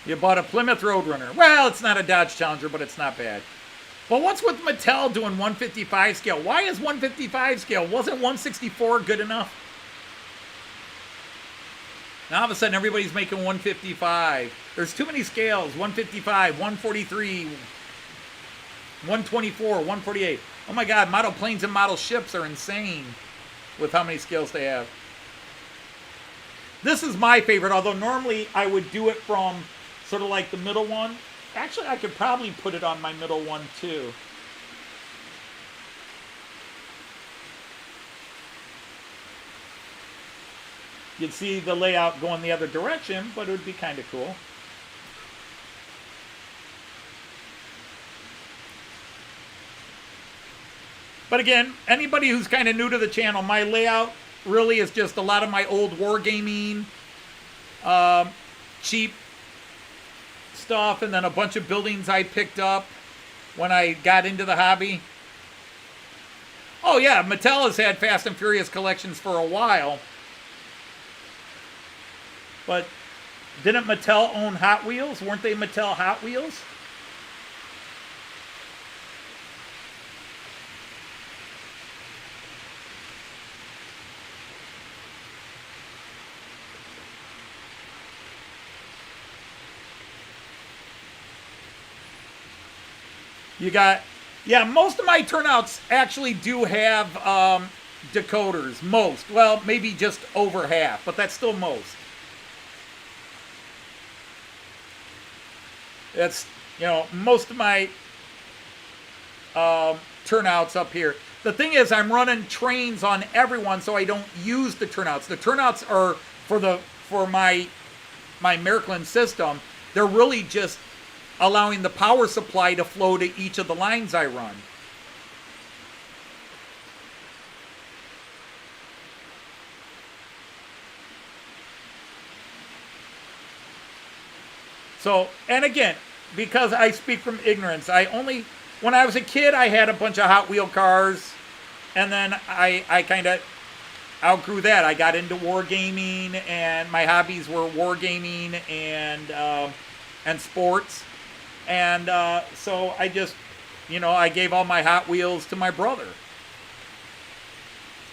You bought a Plymouth Roadrunner. Well, it's not a Dodge Challenger, but it's not bad. But what's with Mattel doing 155 scale? Why is 155 scale? Wasn't 164 good enough? Now all of a sudden everybody's making 155. There's too many scales. 155, 143, 124, 148. Oh my God, model planes and model ships are insane with how many scales they have. This is my favorite, although normally I would do it from sort of like the middle one. Actually, I could probably put it on my middle one too. You'd see the layout going the other direction, but it would be kind of cool. But again, anybody who's kind of new to the channel, my layout really is just a lot of my old wargaming, cheap stuff, and then a bunch of buildings I picked up when I got into the hobby. Oh yeah, Mattel has had Fast and Furious collections for a while. But didn't Mattel own Hot Wheels? Weren't they Mattel Hot Wheels? You got, yeah, most of my turnouts actually do have decoders. Most. Well, maybe just over half, but that's still most. That's, you know, most of my turnouts up here. The thing is, I'm running trains on everyone, so I don't use the turnouts. The turnouts are for my Märklin system. They're really just allowing the power supply to flow to each of the lines I run. So, and again, because I speak from ignorance, when I was a kid, I had a bunch of Hot Wheel cars, and then I kind of outgrew that. I got into wargaming, and my hobbies were wargaming and sports. And so I just, you know, I gave all my Hot Wheels to my brother.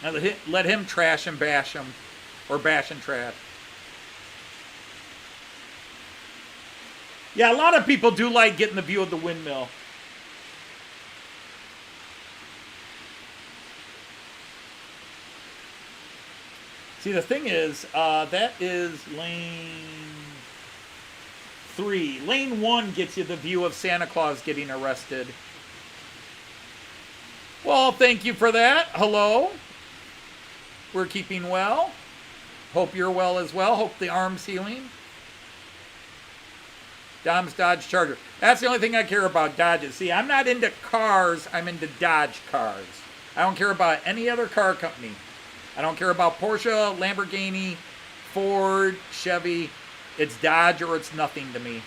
And let him trash and bash them, or bash and trash. Yeah, a lot of people do like getting the view of the windmill. See, the thing is, that is lane 3. Lane 1 gets you the view of Santa Claus getting arrested. Well, thank you for that. Hello. We're keeping well. Hope you're well as well. Hope the arm's healing. Dom's Dodge Charger. That's the only thing I care about, Dodges. See, I'm not into cars. I'm into Dodge cars. I don't care about any other car company. I don't care about Porsche, Lamborghini, Ford, Chevy. It's Dodge or it's nothing to me.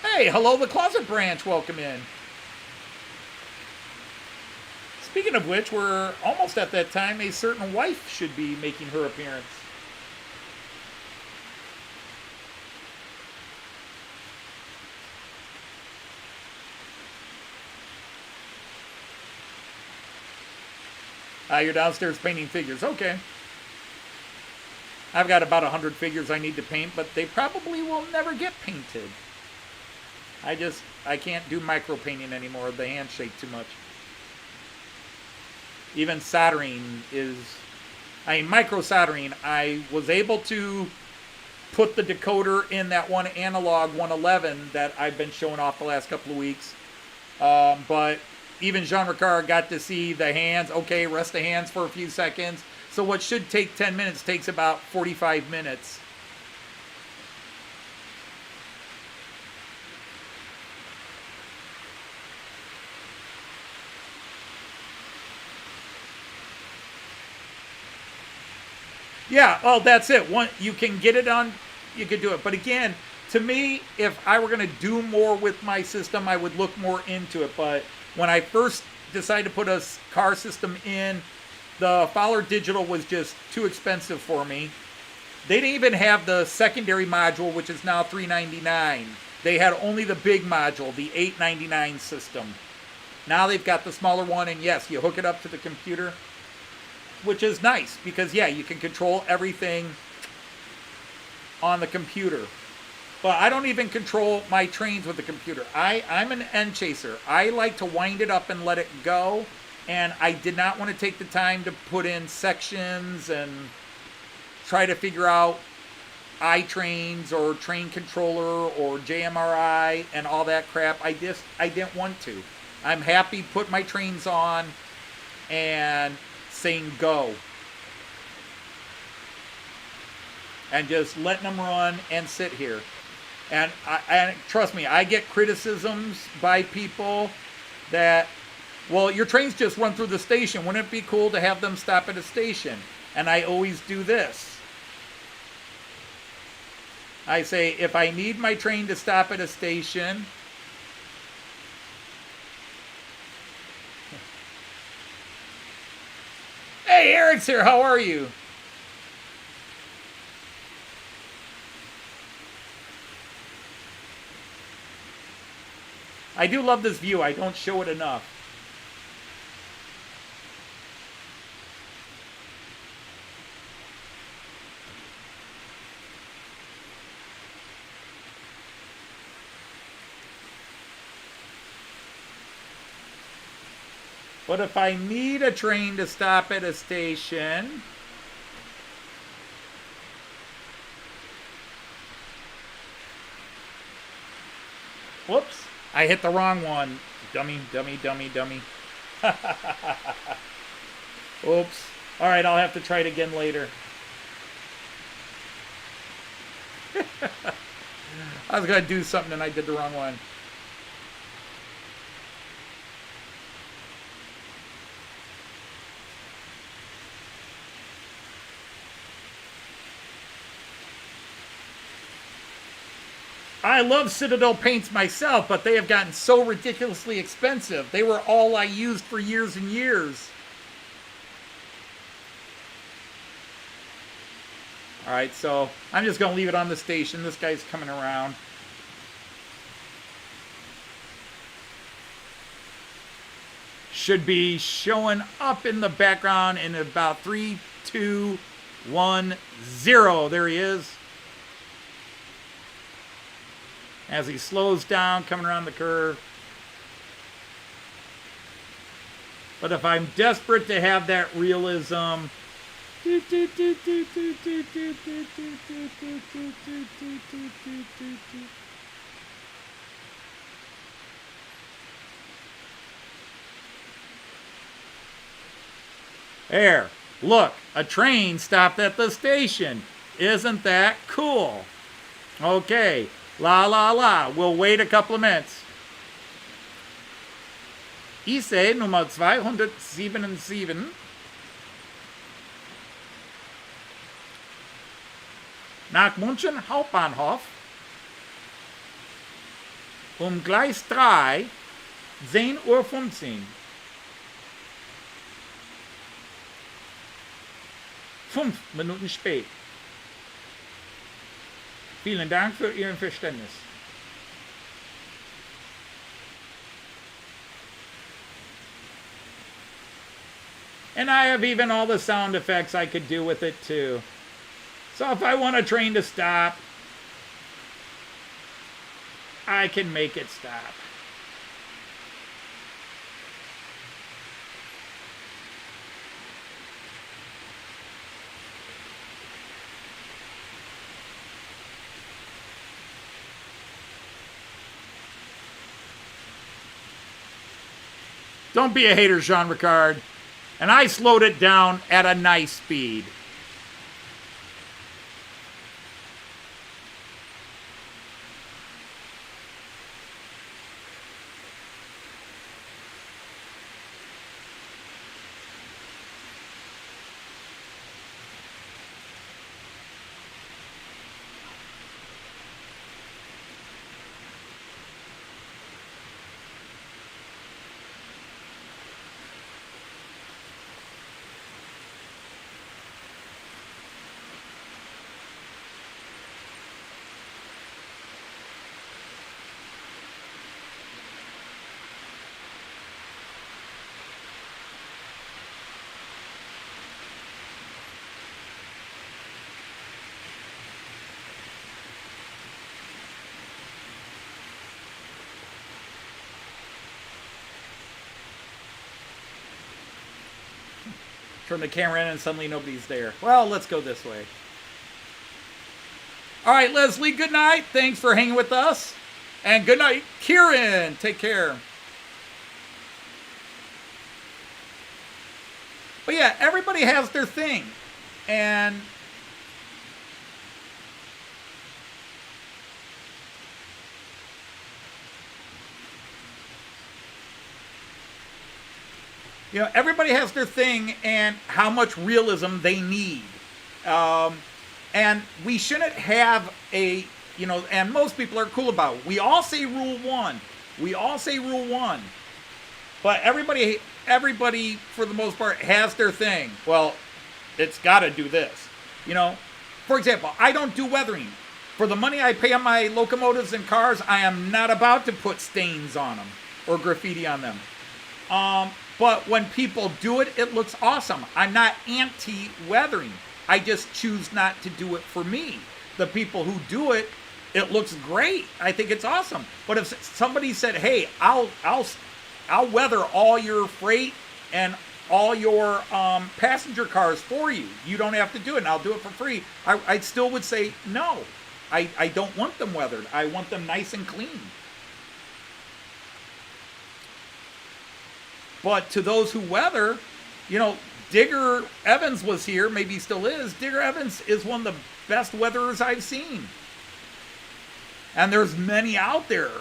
Hey, hello, the Closet Branch. Welcome in. Speaking of which, we're almost at that time. A certain wife should be making her appearance. You're downstairs painting figures. Okay. I've got about 100 figures I need to paint, but they probably will never get painted. I can't do micro painting anymore. The hands shake too much. Even soldering is, micro soldering, I was able to put the decoder in that one analog 111 that I've been showing off the last couple of weeks. But even Jean Ricard got to see the hands. Okay, rest the hands for a few seconds. So what should take 10 minutes takes about 45 minutes. Yeah, oh, that's it. You can get it on, you can do it. But again, to me, if I were going to do more with my system, I would look more into it. But when I first decided to put a car system in, the Fowler Digital was just too expensive for me. They didn't even have the secondary module, which is now $399. They had only the big module, the $899 system. Now they've got the smaller one, and yes, you hook it up to the computer, which is nice because, yeah, you can control everything on the computer. But I don't even control my trains with the computer. I'm an end chaser. I like to wind it up and let it go, and I did not want to take the time to put in sections and try to figure out iTrains or train controller or JMRI and all that crap. I didn't want to. I'm happy put my trains on and saying go. And just letting them run and sit here. And trust me, I get criticisms by people that, well, your trains just run through the station. Wouldn't it be cool to have them stop at a station? And I always do this. I say, if I need my train to stop at a station, hey, Eric's here. How are you? I do love this view. I don't show it enough. But if I need a train to stop at a station, whoops, I hit the wrong one. Dummy, dummy, dummy, dummy. Oops. All right, I'll have to try it again later. I was going to do something and I did the wrong one. I love Citadel paints myself, but they have gotten so ridiculously expensive. They were all I used for years and years. All right, so I'm just going to leave it on the station. This guy's coming around. Should be showing up in the background in about 3, 2, 1, 0. There he is. As he slows down, coming around the curve. But if I'm desperate to have that realism, there, look, a train stopped at the station. Isn't that cool? Okay. La la la. We'll wait a couple of minutes. IC Nummer 277 nach München Hauptbahnhof Gleis 3, 10:15 Uhr. 5 Minuten spät. Vielen Dank für Ihr Verständnis. And I have even all the sound effects I could do with it too. So if I want a train to stop, I can make it stop. Don't be a hater, Jean Ricard. And I slowed it down at a nice speed. Turn the camera in and suddenly nobody's there. Well, let's go this way. All right, Leslie, good night. Thanks for hanging with us. And good night, Kieran. Take care. But yeah, everybody has their thing. And you know, everybody has their thing and how much realism they need. And we shouldn't have a, you know, and most people are cool about it. We all say rule one. We all say rule one. But everybody for the most part has their thing. Well, it's got to do this. You know, for example, I don't do weathering. For the money I pay on my locomotives and cars, I am not about to put stains on them or graffiti on them. But when people do it, it looks awesome. I'm not anti-weathering. I just choose not to do it for me. The people who do it, it looks great. I think it's awesome. But if somebody said, "Hey, I'll weather all your freight and all your passenger cars for you. You don't have to do it, and I'll do it for free," I still would say no. I don't want them weathered. I want them nice and clean. But to those who weather, you know, Digger Evans was here, maybe he still is. Digger Evans is one of the best weatherers I've seen. And there's many out there.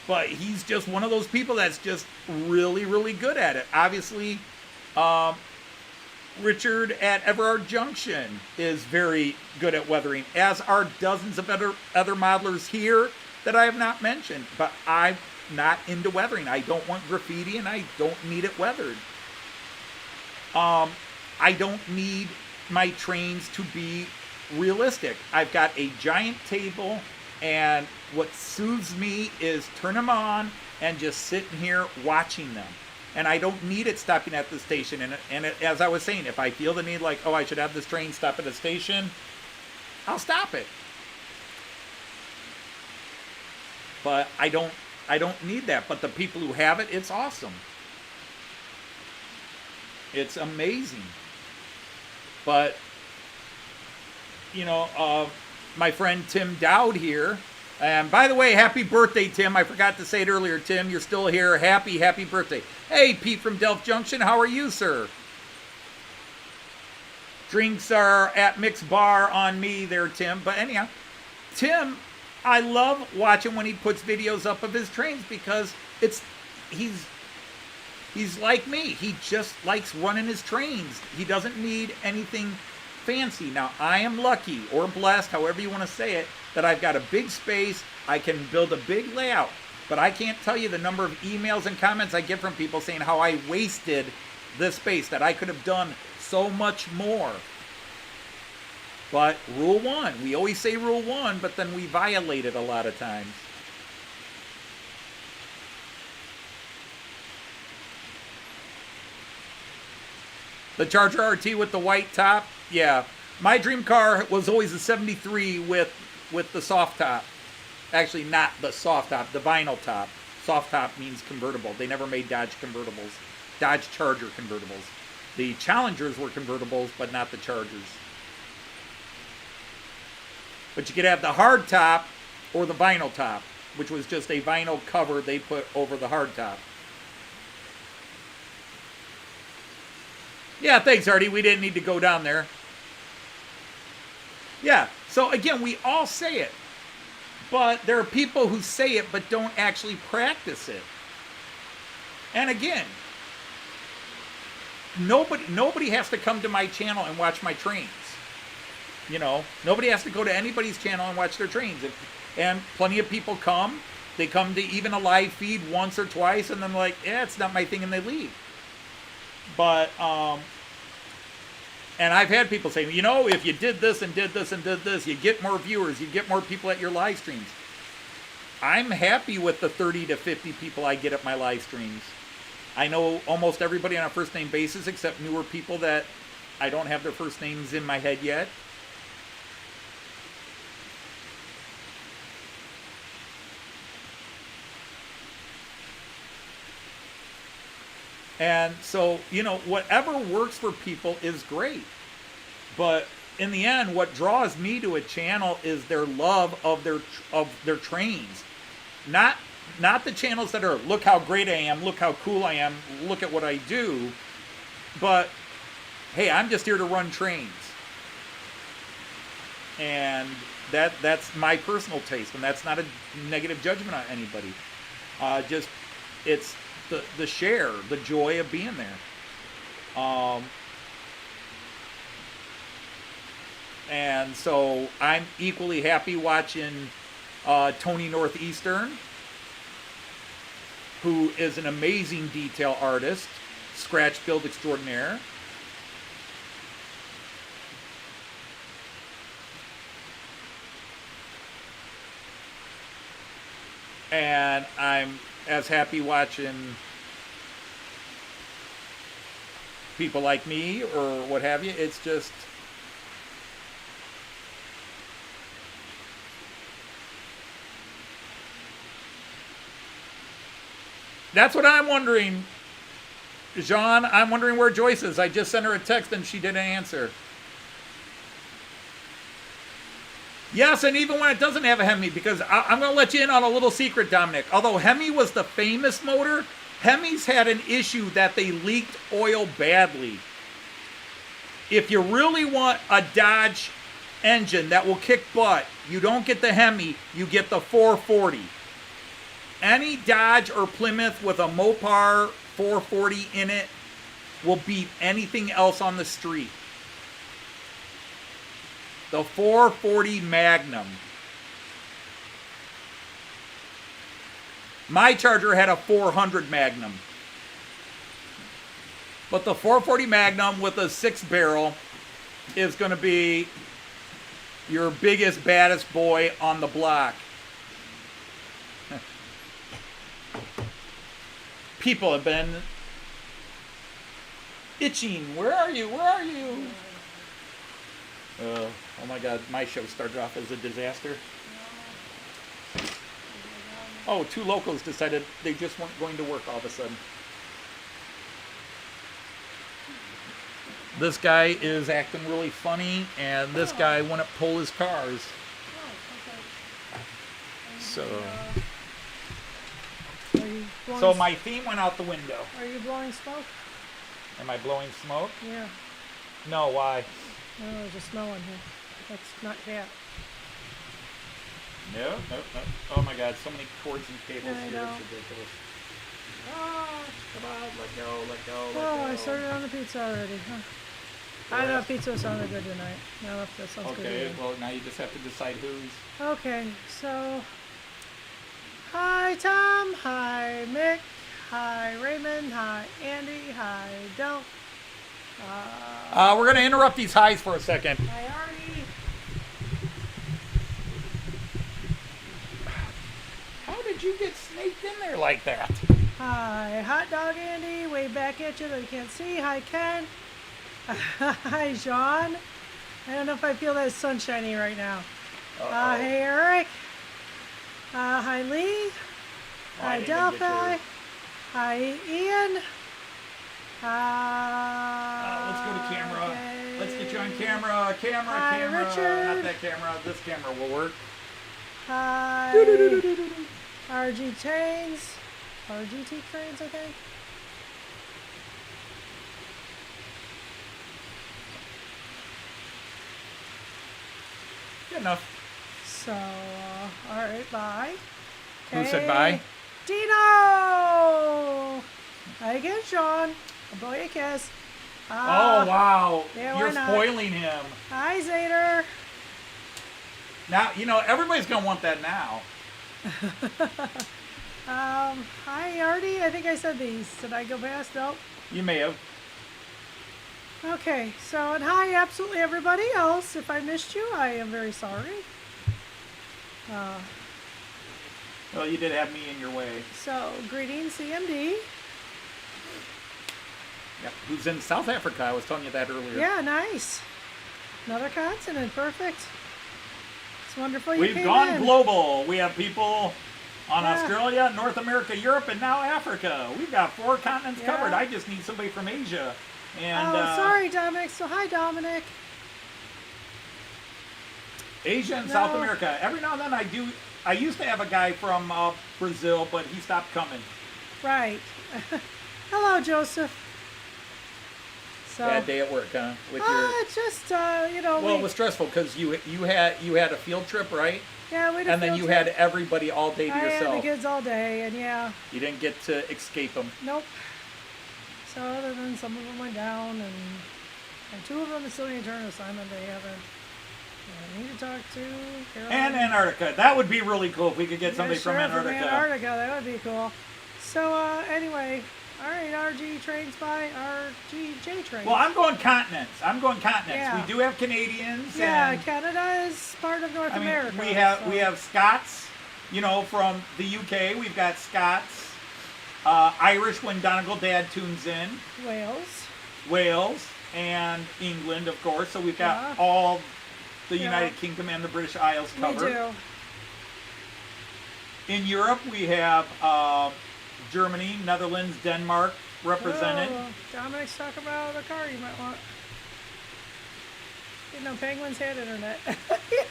But he's just one of those people that's just really, really good at it. Obviously, Richard at Everard Junction is very good at weathering, as are dozens of other modelers here that I have not mentioned. But I'm not into weathering. I don't want graffiti, and I don't need it weathered. I don't need my trains to be realistic. I've got a giant table, and what soothes me is turn them on and just sitting here watching them. And I don't need it stopping at the station. And as I was saying, if I feel the need, like, oh, I should have this train stop at a station, I'll stop it. But I don't need that. But the people who have it, it's awesome. It's amazing. But, you know, my friend Tim Dowd here. And by the way, happy birthday, Tim. I forgot to say it earlier, Tim. You're still here. Happy birthday. Hey, Pete from Delft Junction. How are you, sir? Drinks are at Mixed Bar on me there, Tim. But anyhow, Tim, I love watching when he puts videos up of his trains because He's like me. He just likes running his trains. He doesn't need anything fancy. Now, I am lucky or blessed, however you want to say it, that I've got a big space. I can build a big layout. But I can't tell you the number of emails and comments I get from people saying how I wasted this space, that I could have done so much more. But rule one, we always say rule one, but then we violate it a lot of times. The Charger RT with the white top, yeah. My dream car was always a 73 with the soft top. Actually, not the soft top, the vinyl top. Soft top means convertible. They never made Dodge convertibles. Dodge Charger convertibles. The Challengers were convertibles, but not the Chargers. But you could have the hard top or the vinyl top, which was just a vinyl cover they put over the hard top. Yeah, thanks, Artie. We didn't need to go down there. Yeah, so again, we all say it. But there are people who say it but don't actually practice it. And again, nobody has to come to my channel and watch my trains. You know, nobody has to go to anybody's channel and watch their trains. And plenty of people come. They come to even a live feed once or twice, and then they're like, yeah, it's not my thing, and they leave. But, and I've had people say, you know, if you did this and did this and did this, you get more viewers, you get more people at your live streams. I'm happy with the 30 to 50 people I get at my live streams. I know almost everybody on a first name basis except newer people that I don't have their first names in my head yet. And so, you know, whatever works for people is great. But in the end, what draws me to a channel is their love of their trains. Not the channels that are, look how great I am, look how cool I am, look at what I do. But, hey, I'm just here to run trains. And that's my personal taste. And that's not a negative judgment on anybody. Just, it's the share, the joy of being there. And so I'm equally happy watching Tony Northeastern, who is an amazing detail artist, scratch build extraordinaire. And I'm as happy watching people like me or what have you. It's just, that's what I'm wondering. Jean, I'm wondering where Joyce is. I just sent her a text and she didn't answer. Yes, and even when it doesn't have a Hemi, because I'm going to let you in on a little secret, Dominic. Although Hemi was the famous motor, Hemis had an issue that they leaked oil badly. If you really want a Dodge engine that will kick butt, you don't get the Hemi, you get the 440. Any Dodge or Plymouth with a Mopar 440 in it will beat anything else on the street. The 440 Magnum. My Charger had a 400 Magnum. But the 440 Magnum with a 6-barrel is going to be your biggest, baddest boy on the block. People have been itching. Where are you? Where are you? Oh my God, my show started off as a disaster. Oh, 2 locals decided they just weren't going to work all of a sudden. This guy is acting really funny, and this guy wouldn't pull his cars. So my theme went out the window. Are you blowing smoke? Am I blowing smoke? Yeah. No, why? Oh, there's a smell in here. That's not cat. No. Oh my God, so many cords and cables I here. know. It's ridiculous. Oh. Come on, let go, let go, let go. Oh, I started on the pizza already, huh? I know pizza sounded good tonight. No, if that sounds good. Okay, well, now you just have to decide who's. Okay, so. Hi, Tom. Hi, Mick. Hi, Raymond. Hi, Andy. Hi, Del. We're going to interrupt these highs for a second. Hi, Artie. How did you get snaked in there like that? Hi, Hot Dog Andy. Way back at you that you can't see. Hi, Ken. Hi, Sean. I don't know if I feel that sunshiny right now. Hey, Eric. Hi, Lee. Hi, Delphi. Hi, Ian. Let's go to camera. Okay. Let's get you on camera. Camera, Hi, camera. Richard. Not that camera. This camera will work. Hi, RG Trains. RGT Trains, I think. Good enough. So, all right, bye. Who said bye? Dino! Hi again, Sean. I'll blow you a kiss. Oh, wow. yeah, You're why not? spoiling him. Hi, Zader. Now, you know, everybody's going to want that now. Hi, Artie. I think I said these. Did I go past? Nope. You may have. Okay, so, and hi, absolutely everybody else. If I missed you, I am very sorry. Well, you did have me in your way. So, greetings, CMD. Yep. Who's in South Africa? I was telling you that earlier. Yeah, nice. Another continent, perfect. It's wonderful you We've came gone in. global. We have people on Yeah. Australia, North America, Europe, and now Africa. We've got 4 continents Yeah. covered. I just need somebody from Asia. And Sorry, Dominic. So, hi, Dominic. Asia and No. South America. Every now and then I used to have a guy from Brazil, but he stopped coming. Right. Hello, Joseph. So, Bad day at work, huh? With your it's just, you know, well, it was stressful because you had a field trip, right? yeah, we had a And then field you trip. had everybody all day to I had the yourself. kids all day, and yeah, You didn't get to escape them. nope. So, other than some of them went down, and 2 of them still need to turn an assignment they haven't. I need to talk to Caroline. And Antarctica. That would be really cool if we could get somebody Yeah, sure, from Antarctica. That would be cool. So, anyway, all right, RG trains by RGJ trains. Well, I'm going continents. Yeah. We do have Canadians. yeah, and, Canada is part of North I mean, America. we have so- Scots, you know, from the UK. We've got Scots. Irish when Donegal Dad tunes in. Wales and England, of course. So we've got Yeah. all the Yeah. United Kingdom and the British Isles We covered. do. In Europe, we have Germany, Netherlands, Denmark represented. Oh, Dominic's talking about a car you might want. You know, penguins had internet.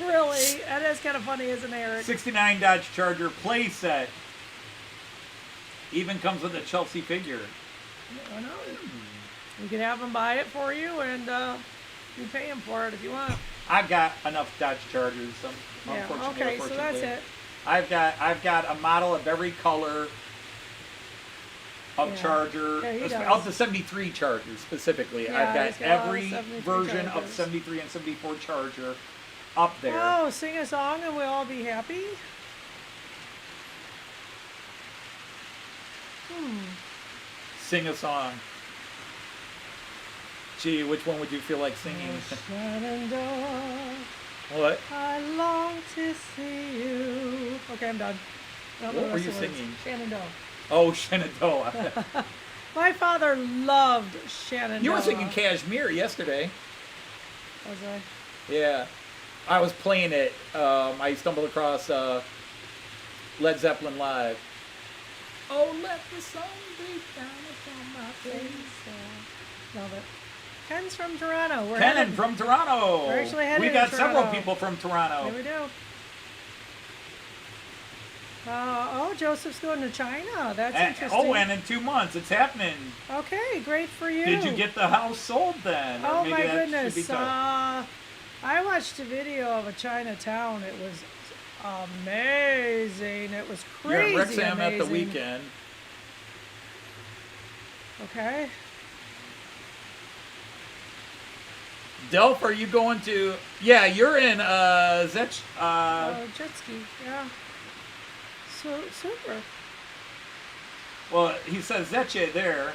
Really, that is kind of funny, isn't it, Eric? 69 Dodge Charger play set. Even comes with a Chelsea figure. I know. You can have them buy it for you, and you pay them for it if you want. I've got enough Dodge Chargers. Yeah. Unfortunately, Okay, so that's it. I've got a model of every color of Yeah. Charger, Yeah, he does. of the 73 Charger specifically. Yeah, I've he's got got a lot of every 73 version of Chargers. 73 and 74 Charger up there. Oh, sing a song and we'll all be happy. Sing a song. Gee, which one would you feel like singing? Shenandoah, What? I long to see you. Okay, I'm done. I don't know What the were rest you of the words. singing? Shenandoah. Oh, Shenandoah. My father loved Shenandoah. You were singing Kashmir yesterday. Was I? Yeah. I was playing it. I stumbled across Led Zeppelin Live. Oh, let the sun beat down upon my face. Love it. Ken's from Toronto. We're Kenan headed- from Toronto. We're actually headed We to got several Toronto. people from Toronto. There we do. Joseph's going to China. That's interesting. And in 2 months, it's happening. Okay, great for you. Did you get the house sold then? Or Oh maybe my that should goodness. be tough. I watched a video of a Chinatown. It was amazing. It was You're in crazy Wrexham at the amazing. weekend. Okay. Delph, are you going to? Yeah, you're in Zech. Jet ski. Yeah. So super. Well, he says Zeche there,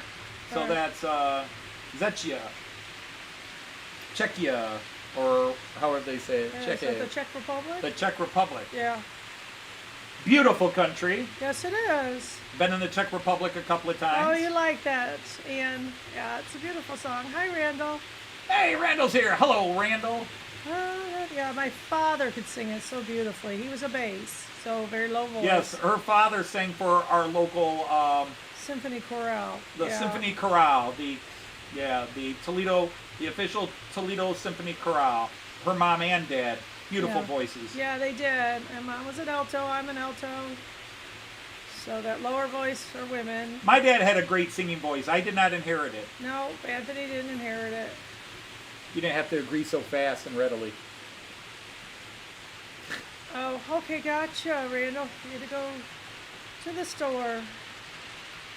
so that's Zechia, Czechia, or however they say it. Is that Czechia. the Czech Republic? The Czech Republic. Yeah. Beautiful country. Yes, it is. Been in the Czech Republic a couple of times. Oh, you like that, Ian? Yeah, it's a beautiful song. Hi, Randall. Hey, Randall's here. Hello, Randall. Yeah, my father could sing it so beautifully. He was a bass, so very low voice. Yes, her father sang for our local Symphony Chorale. Symphony Chorale, the Toledo, the official Toledo Symphony Chorale. Her mom and dad, beautiful voices. Yeah, they did. And Mom was an alto. I'm an alto. So that lower voice for women. My dad had a great singing voice. I did not inherit it. No, Anthony didn't inherit it. You didn't have to agree so fast and readily. Oh, okay, gotcha, Randall. You had to go to the store.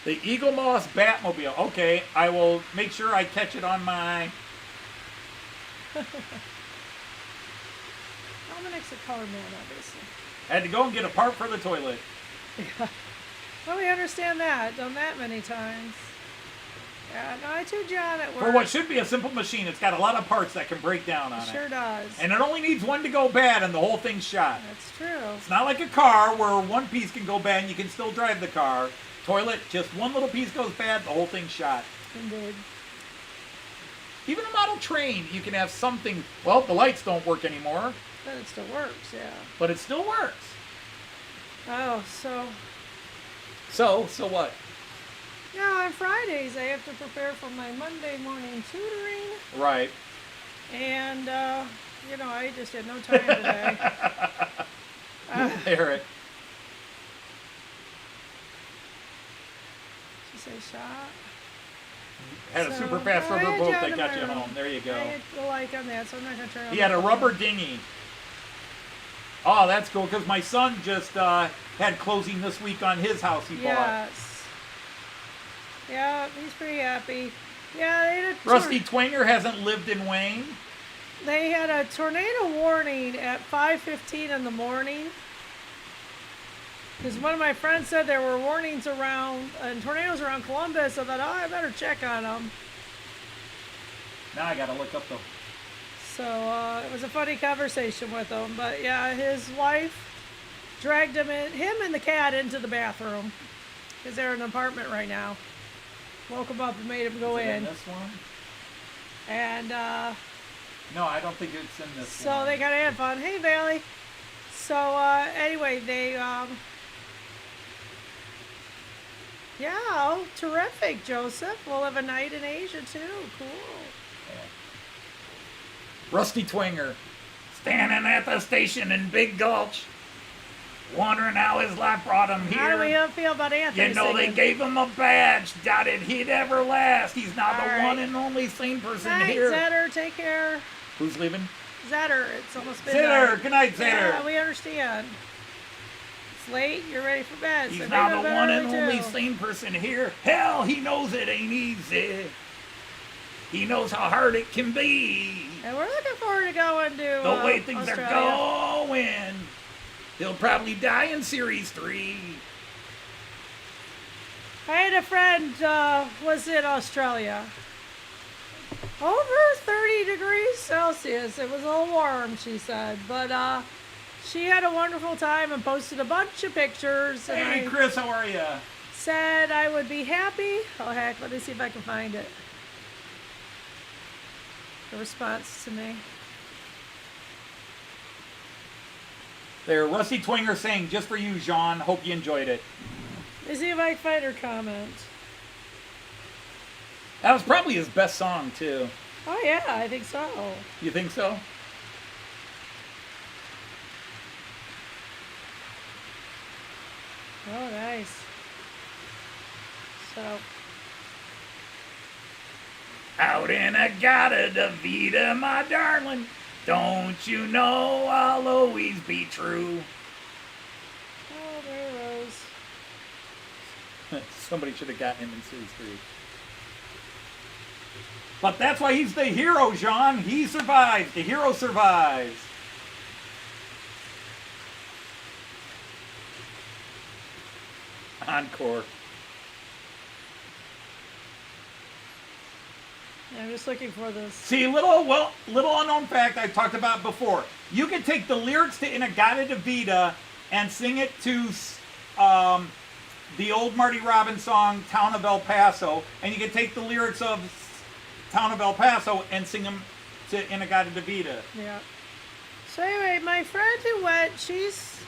The Eagle Moss Batmobile. Okay, I will make sure I catch it on my... Dominic's a color man, obviously. I had to go and get a part for the toilet. Yeah. Well, we understand that. Done that many times. Yeah, no, I too, John, at work. For what should be a simple machine, it's got a lot of parts that can break down on it. Sure does. And it only needs one to go bad and the whole thing's shot. That's true. It's not like a car where one piece can go bad and you can still drive the car. Toilet, just one little piece goes bad, the whole thing's shot. Indeed. Even a model train, you can have something. Well, the lights don't work anymore. But it still works, yeah. But it still works. Oh, so... So what? Yeah, on Fridays I have to prepare for my Monday morning tutoring. Right. And, I just had no time today. Hear it. Did you say shot? Had a super fast I rubber had boat John that in got my you room. home. There you go. I hit the like on that, so I'm not going to turn on He had a the rubber phone. dinghy. Oh, that's cool, because my son just had closing this week on his house he bought. Yes. Yeah, he's pretty happy. Yeah, they had a Rusty Twanger hasn't lived in Wayne. They had a tornado warning at 5:15 in the morning. Because one of my friends said there were warnings around, and tornadoes around Columbus. I thought, I better check on them. Now I got to look up the... So it was a funny conversation with him. But yeah, his wife dragged him and the cat into the bathroom. Because they're in an apartment right now. Woke him up and made him go Is it in. this one? And No, I don't think it's in this so one. they kind of had fun. Hey, Valley. So anyway, they yeah, oh, terrific, Joseph. We'll have a night in Asia too. Cool. Rusty Twanger, standing at the station in Big Gulch, wondering how his life brought him here. How do we feel about Anthony? You know, they singing? gave him a badge, doubted he'd ever last. He's not All the right. one and only sane person Night, here. Zetter. Take care. Who's leaving? Zetter. It's almost midnight. Zetter. Good night, Zetter. Yeah, we understand. It's late. You're ready for bed. He's so not go the to bed one and early, only too. sane person here. Hell, he knows it ain't easy. He knows how hard it can be. And we're looking forward to going to The way things Australia. are going. He'll probably die in Series 3. I had a friend was in Australia. Over 30 degrees Celsius. It was a little warm, she said. But she had a wonderful time and posted a bunch of pictures. And Hey, I Chris, how are you? said I would be happy. Oh, heck, let me see if I can find it. The response to me. There, Rusty Twanger saying, just for you, Jean. Hope you enjoyed it. Let me see if I can find her comment. That was probably his best song, too. Oh, yeah, I think so. You think so? Oh, nice. So, Out in a gata Davida, my darling. Don't you know I'll always be true? oh, there it goes. Somebody should have gotten him in Series 3. But that's why he's the hero, Jean. He survives. The hero survives. Encore. I'm just looking for this. See, little unknown fact I've talked about before. You can take the lyrics to Inagata de Vida and sing it to the old Marty Robbins song, Town of El Paso, and you can take the lyrics of Town of El Paso and sing them to Inagata de Vida. Yeah. So anyway, my friend who went, she's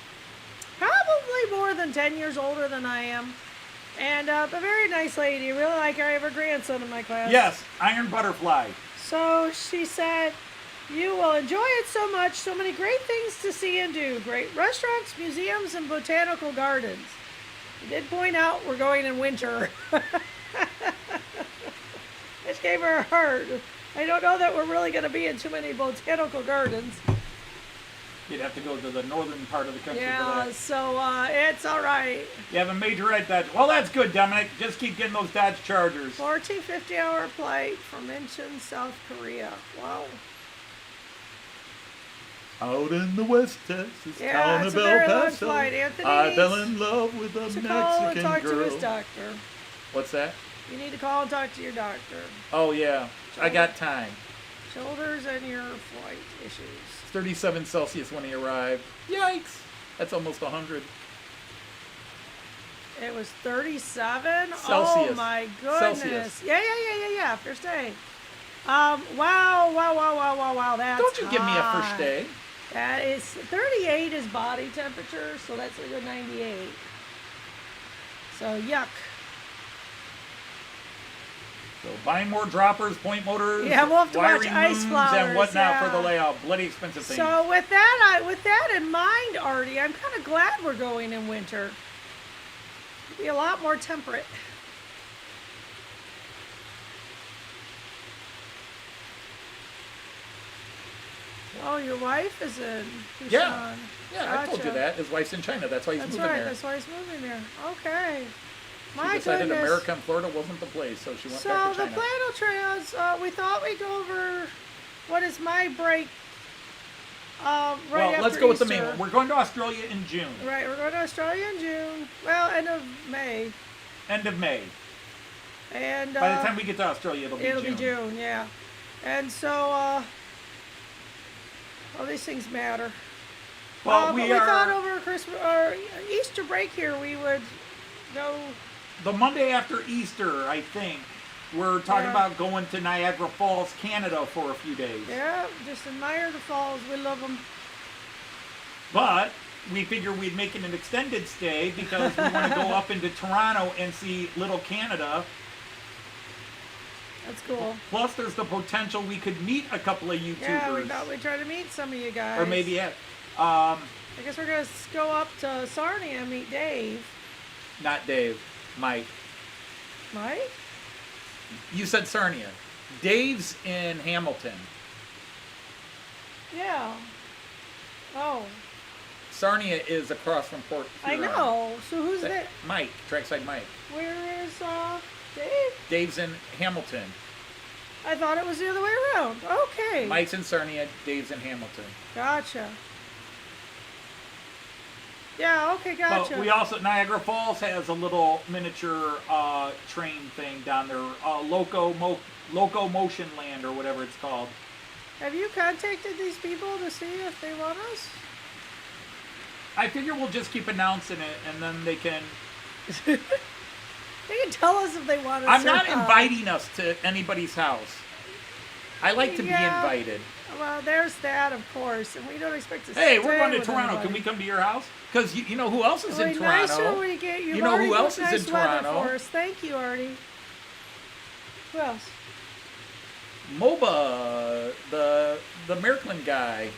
probably more than 10 years older than I am. And a very nice lady. Really like her. I have her grandson in my class. Yes, Iron Butterfly. So she said, you will enjoy it so much. So many great things to see and do. Great restaurants, museums, and botanical gardens. She did point out we're going in winter. Which gave her a heart. I don't know that we're really going to be in too many botanical gardens. You'd have to go to the northern part of the country for Yeah, that. so it's all right. You have a major red Dodge. Well, that's good, Dominic. Just keep getting those Dodge Chargers. 1450-hour flight from Incheon, South Korea. Wow. Out in the West Texas Yeah, town it's of a very El long Paso, flight. Anthony I needs fell in love with a to call and Mexican talk to girl. his doctor. What's that? You need to call and talk to your doctor. Oh, yeah. I got time. Shoulders and your flight issues. It's 37 Celsius when he arrived. Yikes. That's almost 100. It was 37? Oh Celsius. my goodness. Celsius. Yeah. First day. Wow. That's Don't you give me a hot. first day. That is 38 is body temperature, so that's a good 98. So yuck. So buying more droppers, point motors, Yeah, we'll have to watch wiring ice looms, flowers, and whatnot yeah. for the layout. Bloody expensive thing. So with that in mind, Artie, I'm kind of glad we're going in winter. It'll be a lot more temperate. Oh, your wife is in Busan. Yeah, I told you Gotcha. that. His wife's in China. That's why he's That's moving right. there. That's why he's moving there. Okay. She My decided goodness. America and Florida wasn't the place, so she went So back to the China. Plano Trails, we thought we'd go over what is my break right Well, after let's go with the main Easter. one. We're going to Australia in June. Right, we're going to Australia in June. Well, end of May. End of May. And By the time we get to Australia, it'll be June. yeah. And so, all these things matter. Well, but we thought over Christmas or Easter break here we would go. The Monday after Easter, I think, we're talking Yeah. about going to Niagara Falls, Canada for a few days. Yeah, just admire the falls. We love them. But we figure we'd make it an extended stay because we want to go up into Toronto and see Little Canada. That's cool. Plus, there's the potential we could meet a couple of YouTubers. Yeah, we thought we'd try to meet some of you guys. Or maybe I guess we're gonna go up to Sarnia and meet Dave. not Dave, Mike. Mike? You said Sarnia. Dave's in Hamilton. Yeah. Oh, Sarnia is across from Port I Huron. know. So who's That- that? Mike, Trackside Mike. Where is Dave? Dave's in Hamilton. I thought it was the other way around. Okay. Mike's in Sarnia, Dave's in Hamilton. Gotcha. Yeah, okay, gotcha. But we also, Niagara Falls has a little miniature train thing down there, Loco Motion Land or whatever it's called. Have you contacted these people to see if they want us? I figure we'll just keep announcing it and then they can... They can tell us if they want us. I'm or not inviting us to anybody's house. I like to be Yeah. invited. Well, there's that, of course, and we don't expect to. Hey, we're stay going to with Toronto. anybody. Can we come to your house? Because you know who else is It'll in be Toronto? nicer when we get you. You know who Artie, else booked is in nice weather Toronto? For us. Thank you, Artie. Who else? MOBA, the Märklin guy.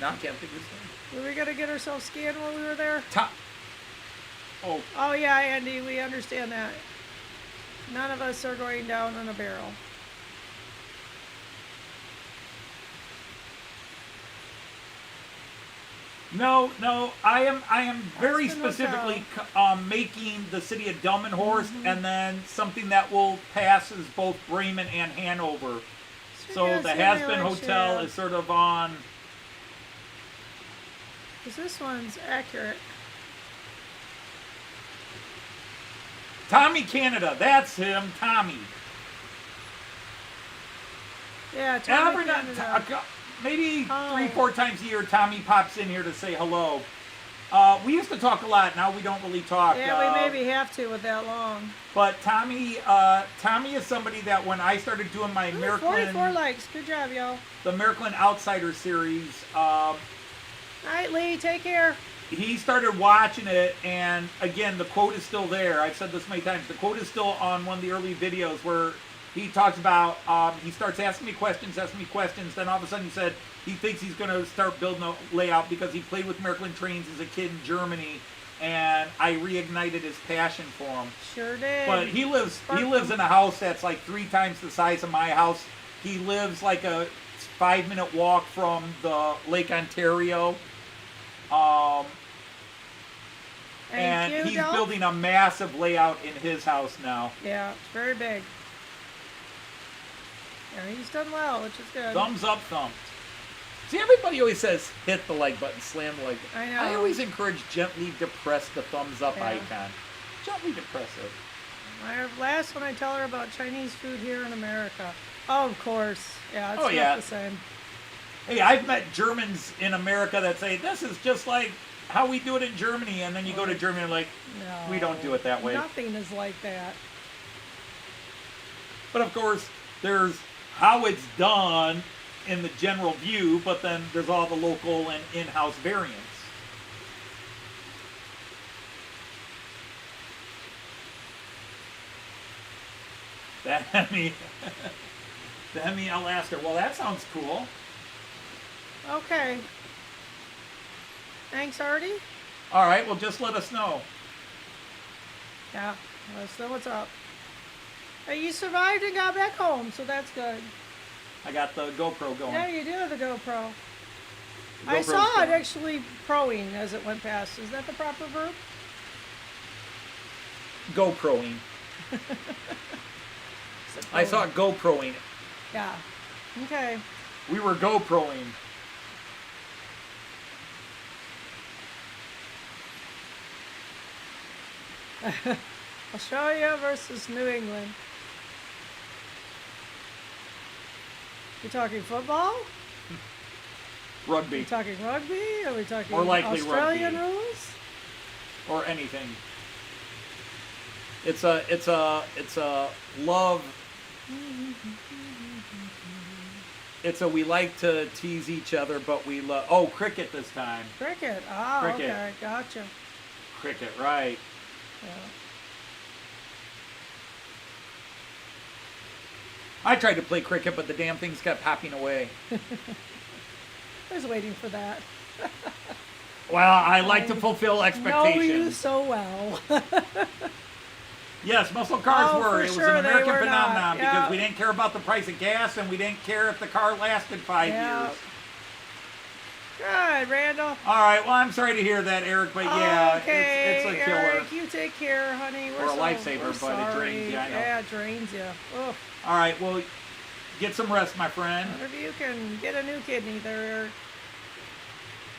No, I can't think of his name. Were we gonna get ourselves scanned while we were there? Oh, Oh yeah, Andy, we understand that. None of us are going down on a barrel. No, I am very Austin Hotel. specifically making the city of Delmenhorst, and then something that will pass as both Bremen and Hanover. So yeah, the see, Has I Been like Hotel you. is sort of on. Because this one's accurate. Tommy Canada, that's him, Tommy. Yeah, Tommy Every Canada. maybe Oh. 3-4 times a year, Tommy pops in here to say hello. We used to talk a lot. Now we don't really talk. Yeah, we maybe have to with that long. But Tommy is somebody that when I started doing my Ooh, 44 Märklin, likes. Good job, y'all. the Märklin Outsider series, All right, Lee, take care. he started watching it, and again, the quote is still there. I've said this many times. The quote is still on one of the early videos where he talks about, he starts asking me questions, then all of a sudden he said he thinks he's going to start building a layout because he played with Märklin trains as a kid in Germany, and I reignited his passion for him. Sure did. But he lives in a house that's like 3 times the size of my house. He lives like a 5-minute walk from the Lake Ontario. And Thank you, he's Dolph. building a massive layout in his house now. Yeah, it's very big. Yeah, he's done well, which is good. Thumbs up, thumbs. See, everybody always says hit the like button, slam the like button. I know. I always encourage gently depress the thumbs up Yeah. icon. Gently depress it. My last one I tell her about Chinese food here in America. Oh, of course. Yeah, it's Oh, not yeah. the same. Hey, I've met Germans in America that say, this is just like how we do it in Germany. And then you go to Germany and like, No. we don't do it that way. Nothing is like that. But of course, there's how it's done in the general view, but then there's all the local and in-house variants. The Hemi Alaska. Well, that sounds cool. Okay. Thanks, Artie. All right, well, just let us know. Yeah, let us know what's up. Hey, you survived and got back home, so that's good. I got the GoPro going. Yeah, you do have the GoPro. The I GoPro's saw it going. actually proing as it went past. Is that the proper verb? GoProing. I saw it GoProing. Yeah. Okay. We were GoProing. Australia versus New England. We talking football? Rugby. We talking rugby? Are we talking More likely Australian rugby. rules? Or anything. It's a love. It's a we like to tease each other, but we love. Oh, cricket this time. Cricket. Ah, Cricket. okay. Gotcha. Cricket, right? Yeah. I tried to play cricket, but the damn things kept popping away. I was waiting for that. Well, I like to fulfill Know you expectations. so well. Yes, muscle cars Oh, were. for It was sure an they American were not. phenomenon Yeah. because we didn't care about the price of gas and we didn't care if the car lasted 5 Yeah. years. Good, Randall. All right, well, I'm sorry to hear that, Eric, but yeah, Okay, it's a killer. Eric, you take care, honey. We're Or a so, lifesaver, we're but it sorry. drains you, I know. Yeah, it drains you. Ugh. All right, well, get some rest, my friend. Wonder if you can get a new kidney there, Eric.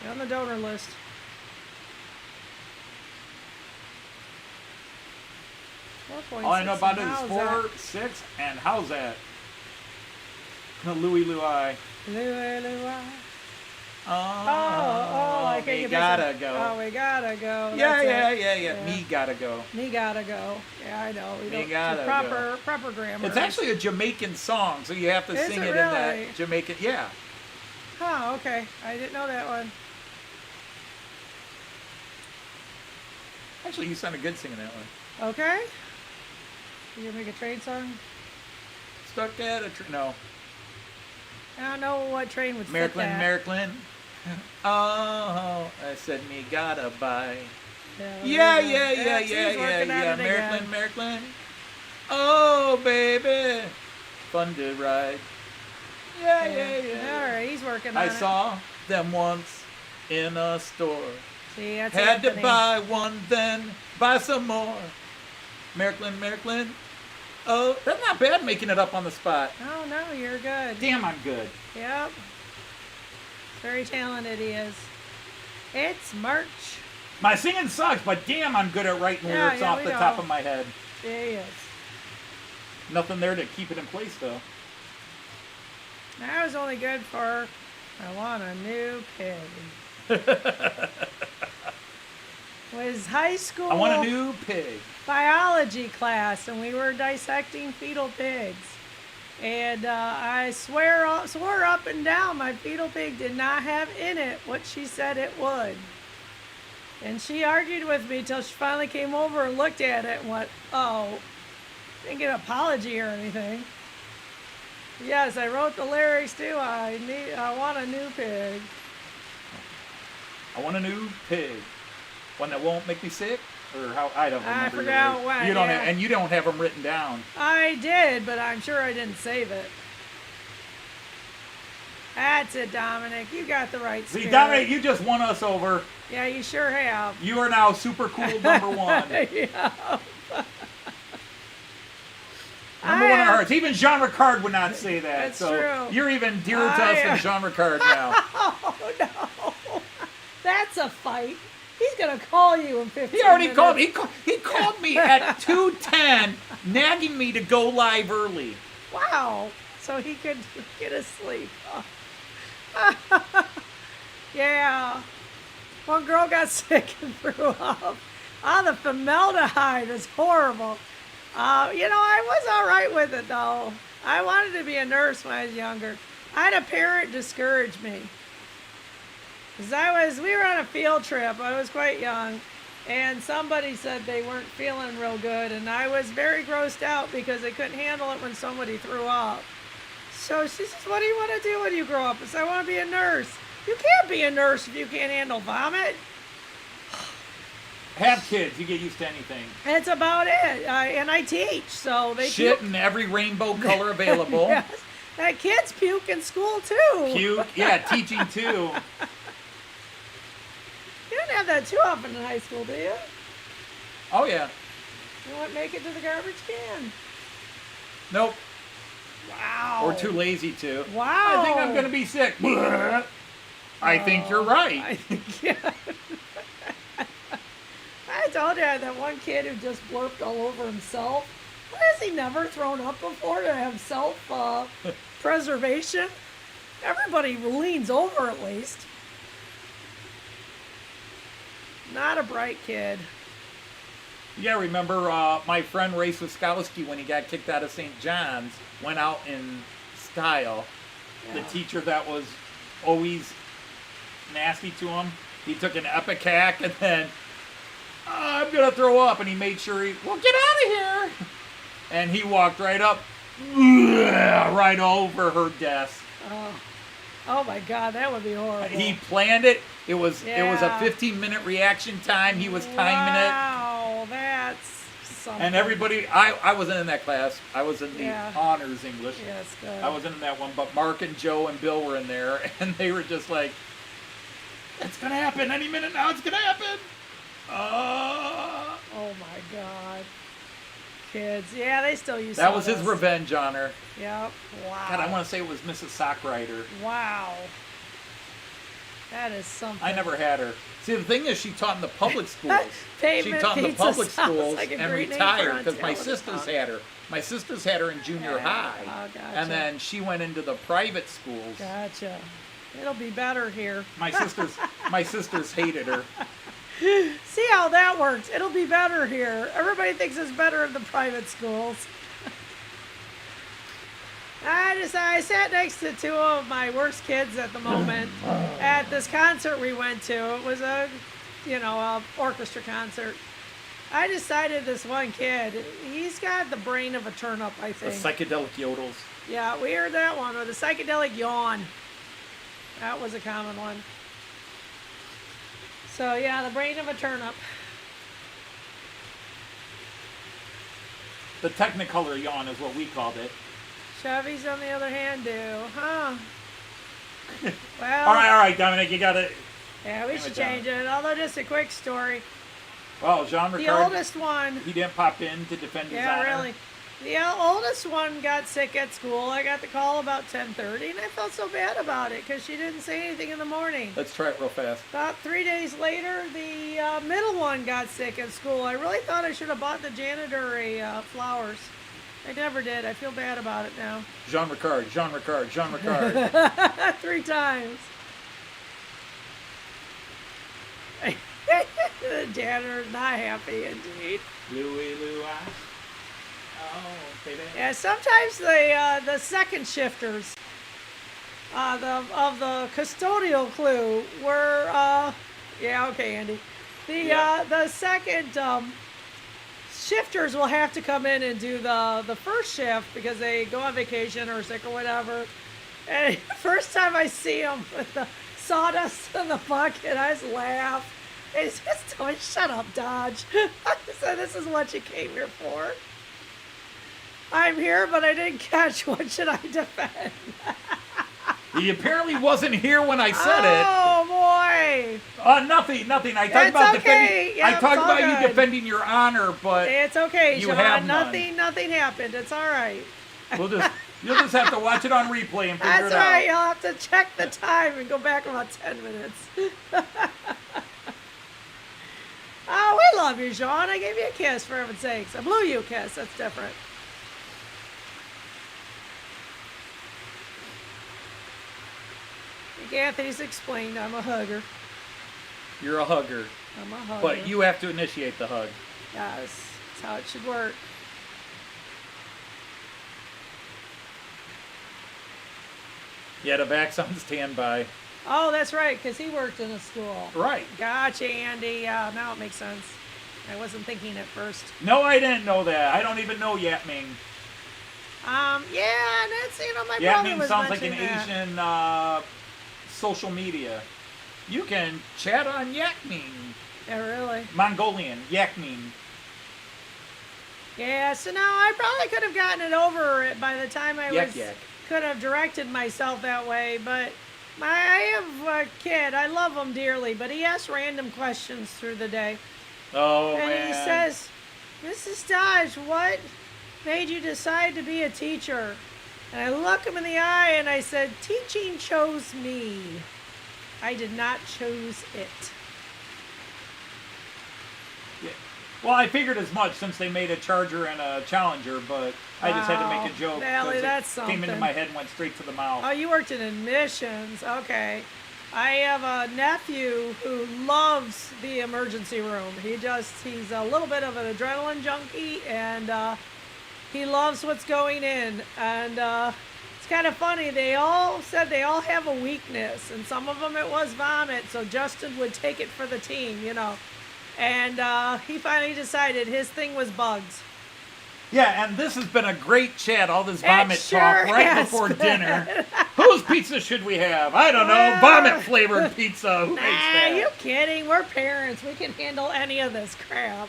You're on the donor list. All I know about it is How's 4, 6, and how's that? Louie Louie. Oh, I can't we get this gotta one. go. Oh, we gotta go. Yeah, That's yeah, it. yeah. Me gotta go. Me gotta go. Yeah, I know. We Me don't gotta proper grammar. It's actually a Jamaican song, so you have to Is sing it it in really? that Jamaican. Yeah. Oh, okay. I didn't know that one. Actually, you sounded good singing that one. Okay. You gonna make a train song? Stuck at a no. I don't know what train would fit Märklin, that. Märklin. Oh, I said me gotta buy. Yeah, Yeah, there you go. yeah, she's yeah, working on it Märklin, again. Märklin. Oh, baby. Fun to ride. Yeah. All right, he's working on I it. saw them once in a store. See, that's Had to Anthony. buy one, then buy some more. Märklin. Oh, that's not bad making it up on the spot. Oh, no, you're good. Damn, I'm good. Yep. Very talented he is. It's March. My singing sucks, but damn, I'm good at writing Yeah, lyrics yeah, off we the know. top of my head. Yeah, he is. Nothing there to keep it in place, though. That was only good for I want a new pig. Was high school I want a new pig. biology class, and we were dissecting fetal pigs. And I swore up and down my fetal pig did not have in it what she said it would. And she argued with me till she finally came over and looked at it and went, oh, didn't get an apology or anything. Yes, I wrote the lyrics too. I want a new pig. I want a new pig. One that won't make me sick? Or how? I don't remember. I forgot what, You don't yeah. and you don't have them written down. I did, but I'm sure I didn't save it. That's it, Dominic. You got the right spirit. See, Dominic, you just won us over. Yeah, you sure have. You are now super cool number one. Yeah. Number one in our hearts. Even Jean Ricard would not say that. That's so true. You're even dearer to us than Jean Ricard now. Oh, no. That's a fight. He's going to call you in 15 He already minutes. called me. He called me at 2:10, nagging me to go live early. Wow. So he could get asleep. Yeah. One girl got sick and threw up. The formaldehyde is horrible. I was all right with it, though. I wanted to be a nurse when I was younger. I had a parent discourage me. Because we were on a field trip. I was quite young. And somebody said they weren't feeling real good. And I was very grossed out because I couldn't handle it when somebody threw up. So she says, what do you want to do when you grow up? I said, I want to be a nurse. You can't be a nurse if you can't handle vomit. Have kids, you get used to anything. That's about it. And I teach, so they Shit puke. in every rainbow color available. Yes. Kids puke in school too. Puke, yeah, teaching too. You didn't have that too often in high school, do you? Oh yeah. You wouldn't make it to the garbage can. Nope. Wow. Or too lazy to. Wow. I think I'm gonna be sick. I think you're right. I think, yeah. I told you I had that one kid who just blurped all over himself. Why has he never thrown up before to have self-preservation? Everybody leans over at least. Not a bright kid. Yeah, remember my friend Ray Wiskowski when he got kicked out of St. John's, went out in style. Yeah. The teacher that was always nasty to him, he took an Epicac and then, I'm going to throw up. And he made sure get out of here. And he walked right up, right over her desk. Oh my God, that would be horrible. He planned it. It was a Yeah. 15-minute reaction time. He was timing it. Wow, that's something. And everybody, I wasn't in that class. I was in the Yeah. honors English. Yes, good. I wasn't in that one, but Mark and Joe and Bill were in there, and they were just like, it's going to happen any minute now. It's going to happen. Oh my God. Kids. Yeah, they still use That was his sodas. revenge on her. Yep. Wow. God, I want to say it was Mrs. Sockrider. Wow. That is something. I never had her. See, the thing is, she taught in the public schools. She Pavement taught in the pizza public sounds schools like a and great name for retired on because my television. sisters had her. My sisters had her in junior Yeah. high. Oh, gotcha. And then she went into the private schools. Gotcha. It'll be better here. My sisters hated her. See how that works. It'll be better here. Everybody thinks it's better in the private schools. I sat next to two of my worst kids at the moment at this concert we went to. It was a orchestra concert. I decided this one kid, he's got the brain of a turnip, I The think. psychedelic yodels. Yeah, we heard that one, or the psychedelic yawn. That was a common one. So yeah, the brain of a turnip. The Technicolor yawn is what we called it. Chevys, on the other hand, do, huh? Well, All right, Dominic, you got it. Yeah, we Damn should it, John. change it. Although, just a quick story. Well, Jean The Ricard, oldest one. he didn't pop in to defend his Yeah, honor. really. The oldest one got sick at school. I got the call about 10:30, and I felt so bad about it because she didn't say anything in the morning. Let's try it real fast. About 3 days later, the middle one got sick at school. I really thought I should have bought the janitor flowers. I never did. I feel bad about it now. Jean Ricard, Jean Ricard, Jean Ricard. 3 times. The janitor's not happy indeed. Louie, Louie. Oh, baby. Yeah, sometimes the second shifters of the custodial crew were yeah, okay, Andy. The second shifters will have to come in and do the first shift because they go on vacation or sick or whatever. And first time I see them with the sawdust in the bucket, I just laugh. They just tell me, "Shut up, Dodge." I said, "This is what you came here for." I'm here, but I didn't catch. What should I defend? He apparently wasn't here when I said it. Oh boy! Nothing. I talked It's about okay. defending. Yeah, I it's talked all about you good. defending your honor, but It's okay, you Sean. have none. Nothing happened. It's all right. you'll just have to watch it on replay and figure That's it all right. out. You'll have to check the time and go back about 10 minutes. Oh, we love you, Sean. I gave you a kiss, for heaven's sakes. I blew you a kiss. That's different. Like Anthony's explained, I'm a hugger. You're a hugger, I'm a hugger. but you have to initiate the hug. Yes, that's how it should work. Yeah, the vax on standby. Oh, that's right, because he worked in a school. Right. Gotcha, Andy. Now it makes sense. I wasn't thinking at first. No, I didn't know that. I don't even know Yatming. Yeah, and that's, my brother Yatming was sounds like an mentioning that. Asian social media. You can chat on Yatming. Yeah, really? Mongolian, Yatming. Yeah, so no, I probably could have gotten it over it by the time I Yak was, yak. could have directed myself that way, but I have a kid. I love him dearly, but he asks random questions through the day. Oh, And man. he says, "Mrs. Dodge, what made you decide to be a teacher?" And I look him in the eye and I said, "Teaching chose me. I did not choose it." Yeah. Well, I figured as much since they made a Charger and a Challenger, but I just had to make a joke. Nelly, 'cause that's it came into something. my head and went straight to the mouth. Oh, you worked in admissions. Okay. I have a nephew who loves the emergency room. He's a little bit of an adrenaline junkie, and he loves what's going in. And it's kind of funny. They all said they all have a weakness, and some of them it was vomit, so Justin would take it for the team, And he finally decided his thing was bugs. Yeah, and this has been a great chat, all this It vomit sure talk right has before been. dinner. Whose pizza should we have? I don't know. Well, Vomit-flavored pizza. Who makes Nah, that? you kidding? We're parents. We can handle any of this crap.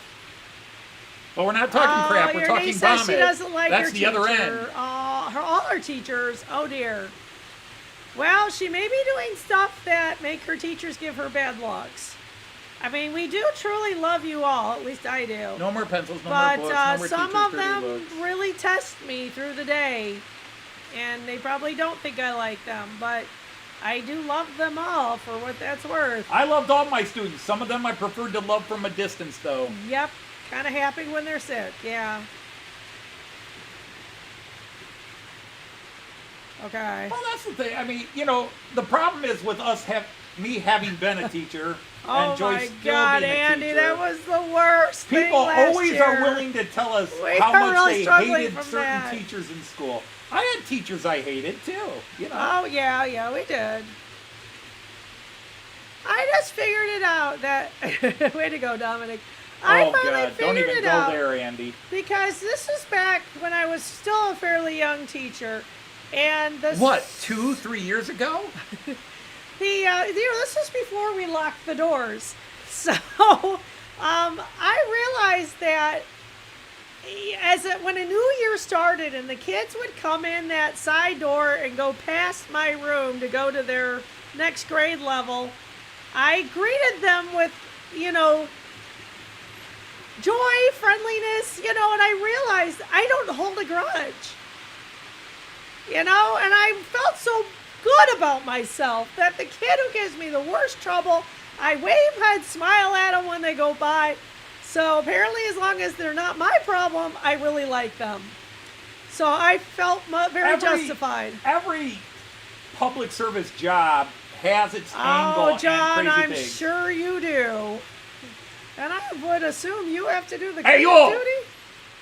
But we're not talking crap. We're your talking niece says vomit. she doesn't like That's her the other teacher. end. All her teachers. Oh dear. Well, she may be doing stuff that make her teachers give her bad looks. I mean, we do truly love you all. At least I do. No more pencils, no But more books, no more some teachers' of dirty them looks. really test me through the day, and they probably don't think I like them. But I do love them all for what that's worth. I loved all my students. Some of them I preferred to love from a distance, though. Yep. Kind of happy when they're sick. Yeah. Okay. Well, that's the thing. I mean, the problem is with us me having been a teacher Oh and Joyce my still God, being a Andy, teacher. that was the worst thing People last always year. are willing to tell us We how are much really they struggling hated from certain that. teachers in school. I had teachers I hated too. Oh yeah, we did. I just figured it out. That way to go, Dominic. I Oh finally God! Don't figured even it go out there, Andy. because this was back when I was still a fairly young teacher, and this What? 2-3 years ago? this is before we locked the doors. So, I realized that when a new year started and the kids would come in that side door and go past my room to go to their next grade level, I greeted them with, joy, friendliness, and I realized I don't hold a grudge. And I felt so good about myself that the kid who gives me the worst trouble, I wave and smile at them when they go by. So apparently as long as they're not my problem, I really like them. So I felt very justified. Every public service job has its angle Oh, John, and crazy I'm things. sure you do. And I would assume you have to do the Hey, cleaning you! duty?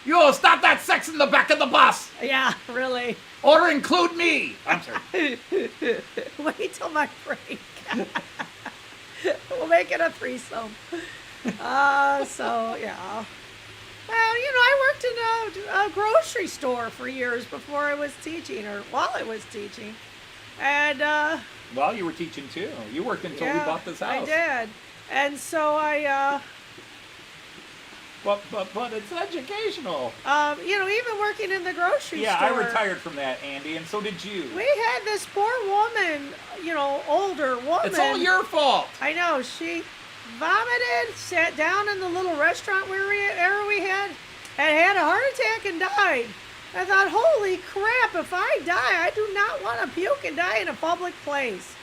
You, stop that sex in the back of the bus! Yeah, really. Or include me! I'm sorry. Wait till my break. We'll make it a threesome. So, yeah. Well, I worked in a grocery store for years before I was teaching, or while I was teaching. And, Well, you were teaching too. You worked until we bought this house. I did. And so I, But it's educational. even working in the grocery Yeah, store. I retired from that, Andy, and so did you. We had this poor woman, older woman. It's all your fault. I know. She vomited, sat down in the little restaurant where we had, and had a heart attack and died. I thought, holy crap, if I die, I do not want to puke and die in a public place.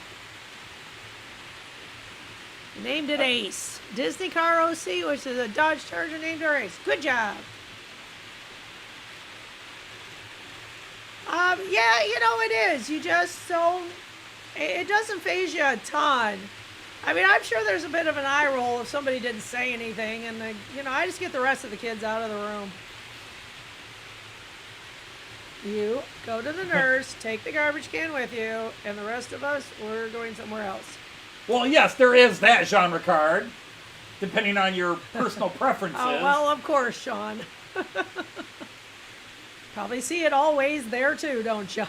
Named it Ace. Disney Car OC, which is a Dodge Charger named her Ace. Good job. Yeah, it is. You just don't, it doesn't faze you a ton. I mean, I'm sure there's a bit of an eye roll if somebody didn't say anything, and I just get the rest of the kids out of the room. You go to the nurse, take the garbage can with you, and the rest of us, we're going somewhere else. Well, yes, there is that genre card, depending on your personal preferences. Oh, well, of course, Sean. Probably see it always there too, don't you?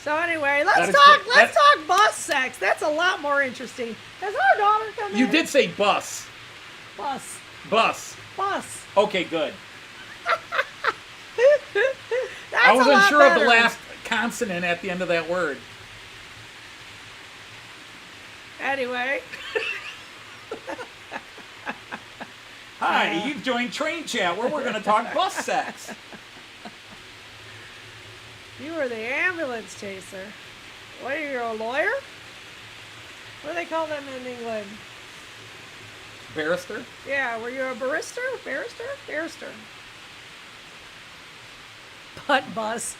So anyway, let's talk bus sex. That's a lot more interesting. Has our daughter come in? You did say bus. Bus. Bus. Bus. Okay, good. That's I wasn't sure of the better. last consonant at the end of that word. Anyway. Hi, you've joined Train Chat, where we're going to talk bus sex. You were the ambulance chaser. What are you, a lawyer? What do they call them in England? Barrister? Yeah, were you a barrister? Barrister? Barrister. Butt bus.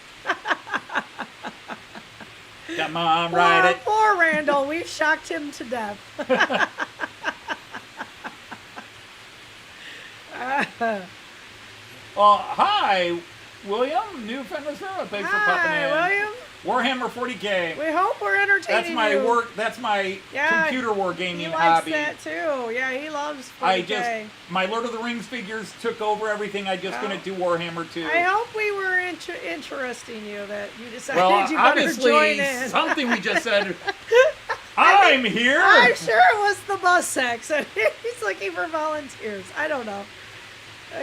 Come on, ride it. Poor Randall, we've shocked him to death. Hi, William, New Fenris River. Thanks for popping in. Hi, William. Warhammer 40K. We hope we're entertaining That's my you. work. That's my computer war He gaming likes hobby. that too. Yeah, he loves 40K. My Lord of the Rings figures took over everything. I'm just going to do Warhammer too. I hope we were interesting you, that you decided Well, you better obviously, join in. something we just said. I'm here. I'm sure it was the bus sex, and he's looking for volunteers. I don't know.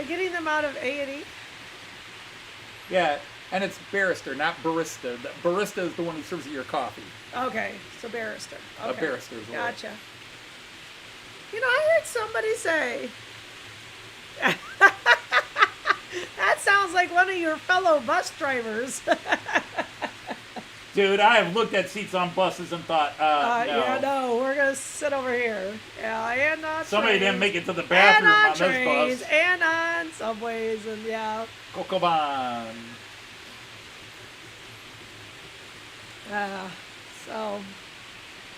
Getting them out of A&E. Yeah, and it's barrister, not barista. The barista is the one who serves you your coffee. Okay, so barrister. Okay. A barrister's the word. Gotcha. I heard somebody say. That sounds like one of your fellow bus drivers. Dude, I have looked at seats on buses and thought, no. Yeah, no, we're going to sit over here. Yeah, and on Somebody trains, didn't make it to the and bathroom on on trains, this bus. and on subways, and yeah. Kokoban. So,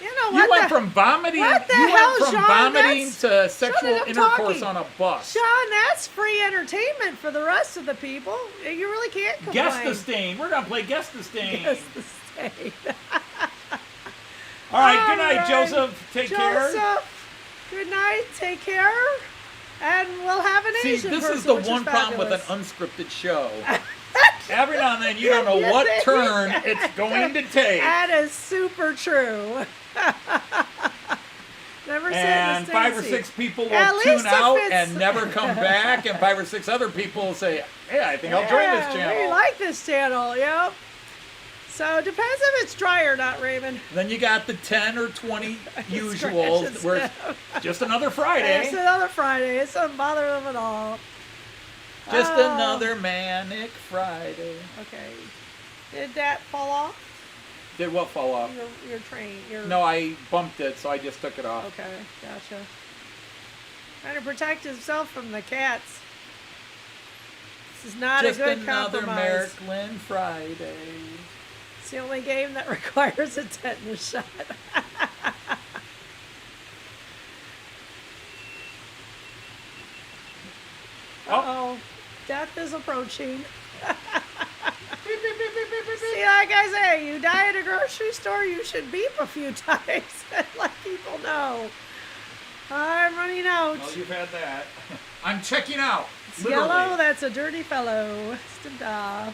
You went from vomiting. what the You hell, went from Sean? vomiting That's- to sexual I'm intercourse talking. on a bus. Sean, that's free entertainment for the rest of the people. You really can't complain. Guess the stain. We're gonna play guess the stain. Guess the stain. All right. Good All night, right. Joseph. Take care. Joseph, good night. Take care. And we'll have an See, Asian this person, is the which one problem with an fabulous. unscripted show. Every now and then, you don't know what turn it's going to take. That is super true. Never sit in And the 5 or seat. 6 people will At tune least if out it's- and never come back, and 5 or 6 other people will say, "Hey, I think I'll join this We channel." like this channel, yep. So it depends if it's dry or not, Raymond. Then you got the 10 or 20 usuals, Scratch where it's just another Friday. It's another Friday. It doesn't bother them at all. Just Oh. another manic Friday. Okay. Did that fall off? Did what fall off? Your train. No, I bumped it, so I just took it off. Okay, gotcha. Trying to protect himself from the cats. This is not Just a good another compromise. Märklin Friday. It's the only game that requires a tetanus shot. Uh-oh. Death is approaching. See, like I say, you die at a grocery store, you should beep a few times and let people know. I'm running out. Well, you've had that. I'm checking out. It's Literally. yellow, that's a dirty fellow. Stada.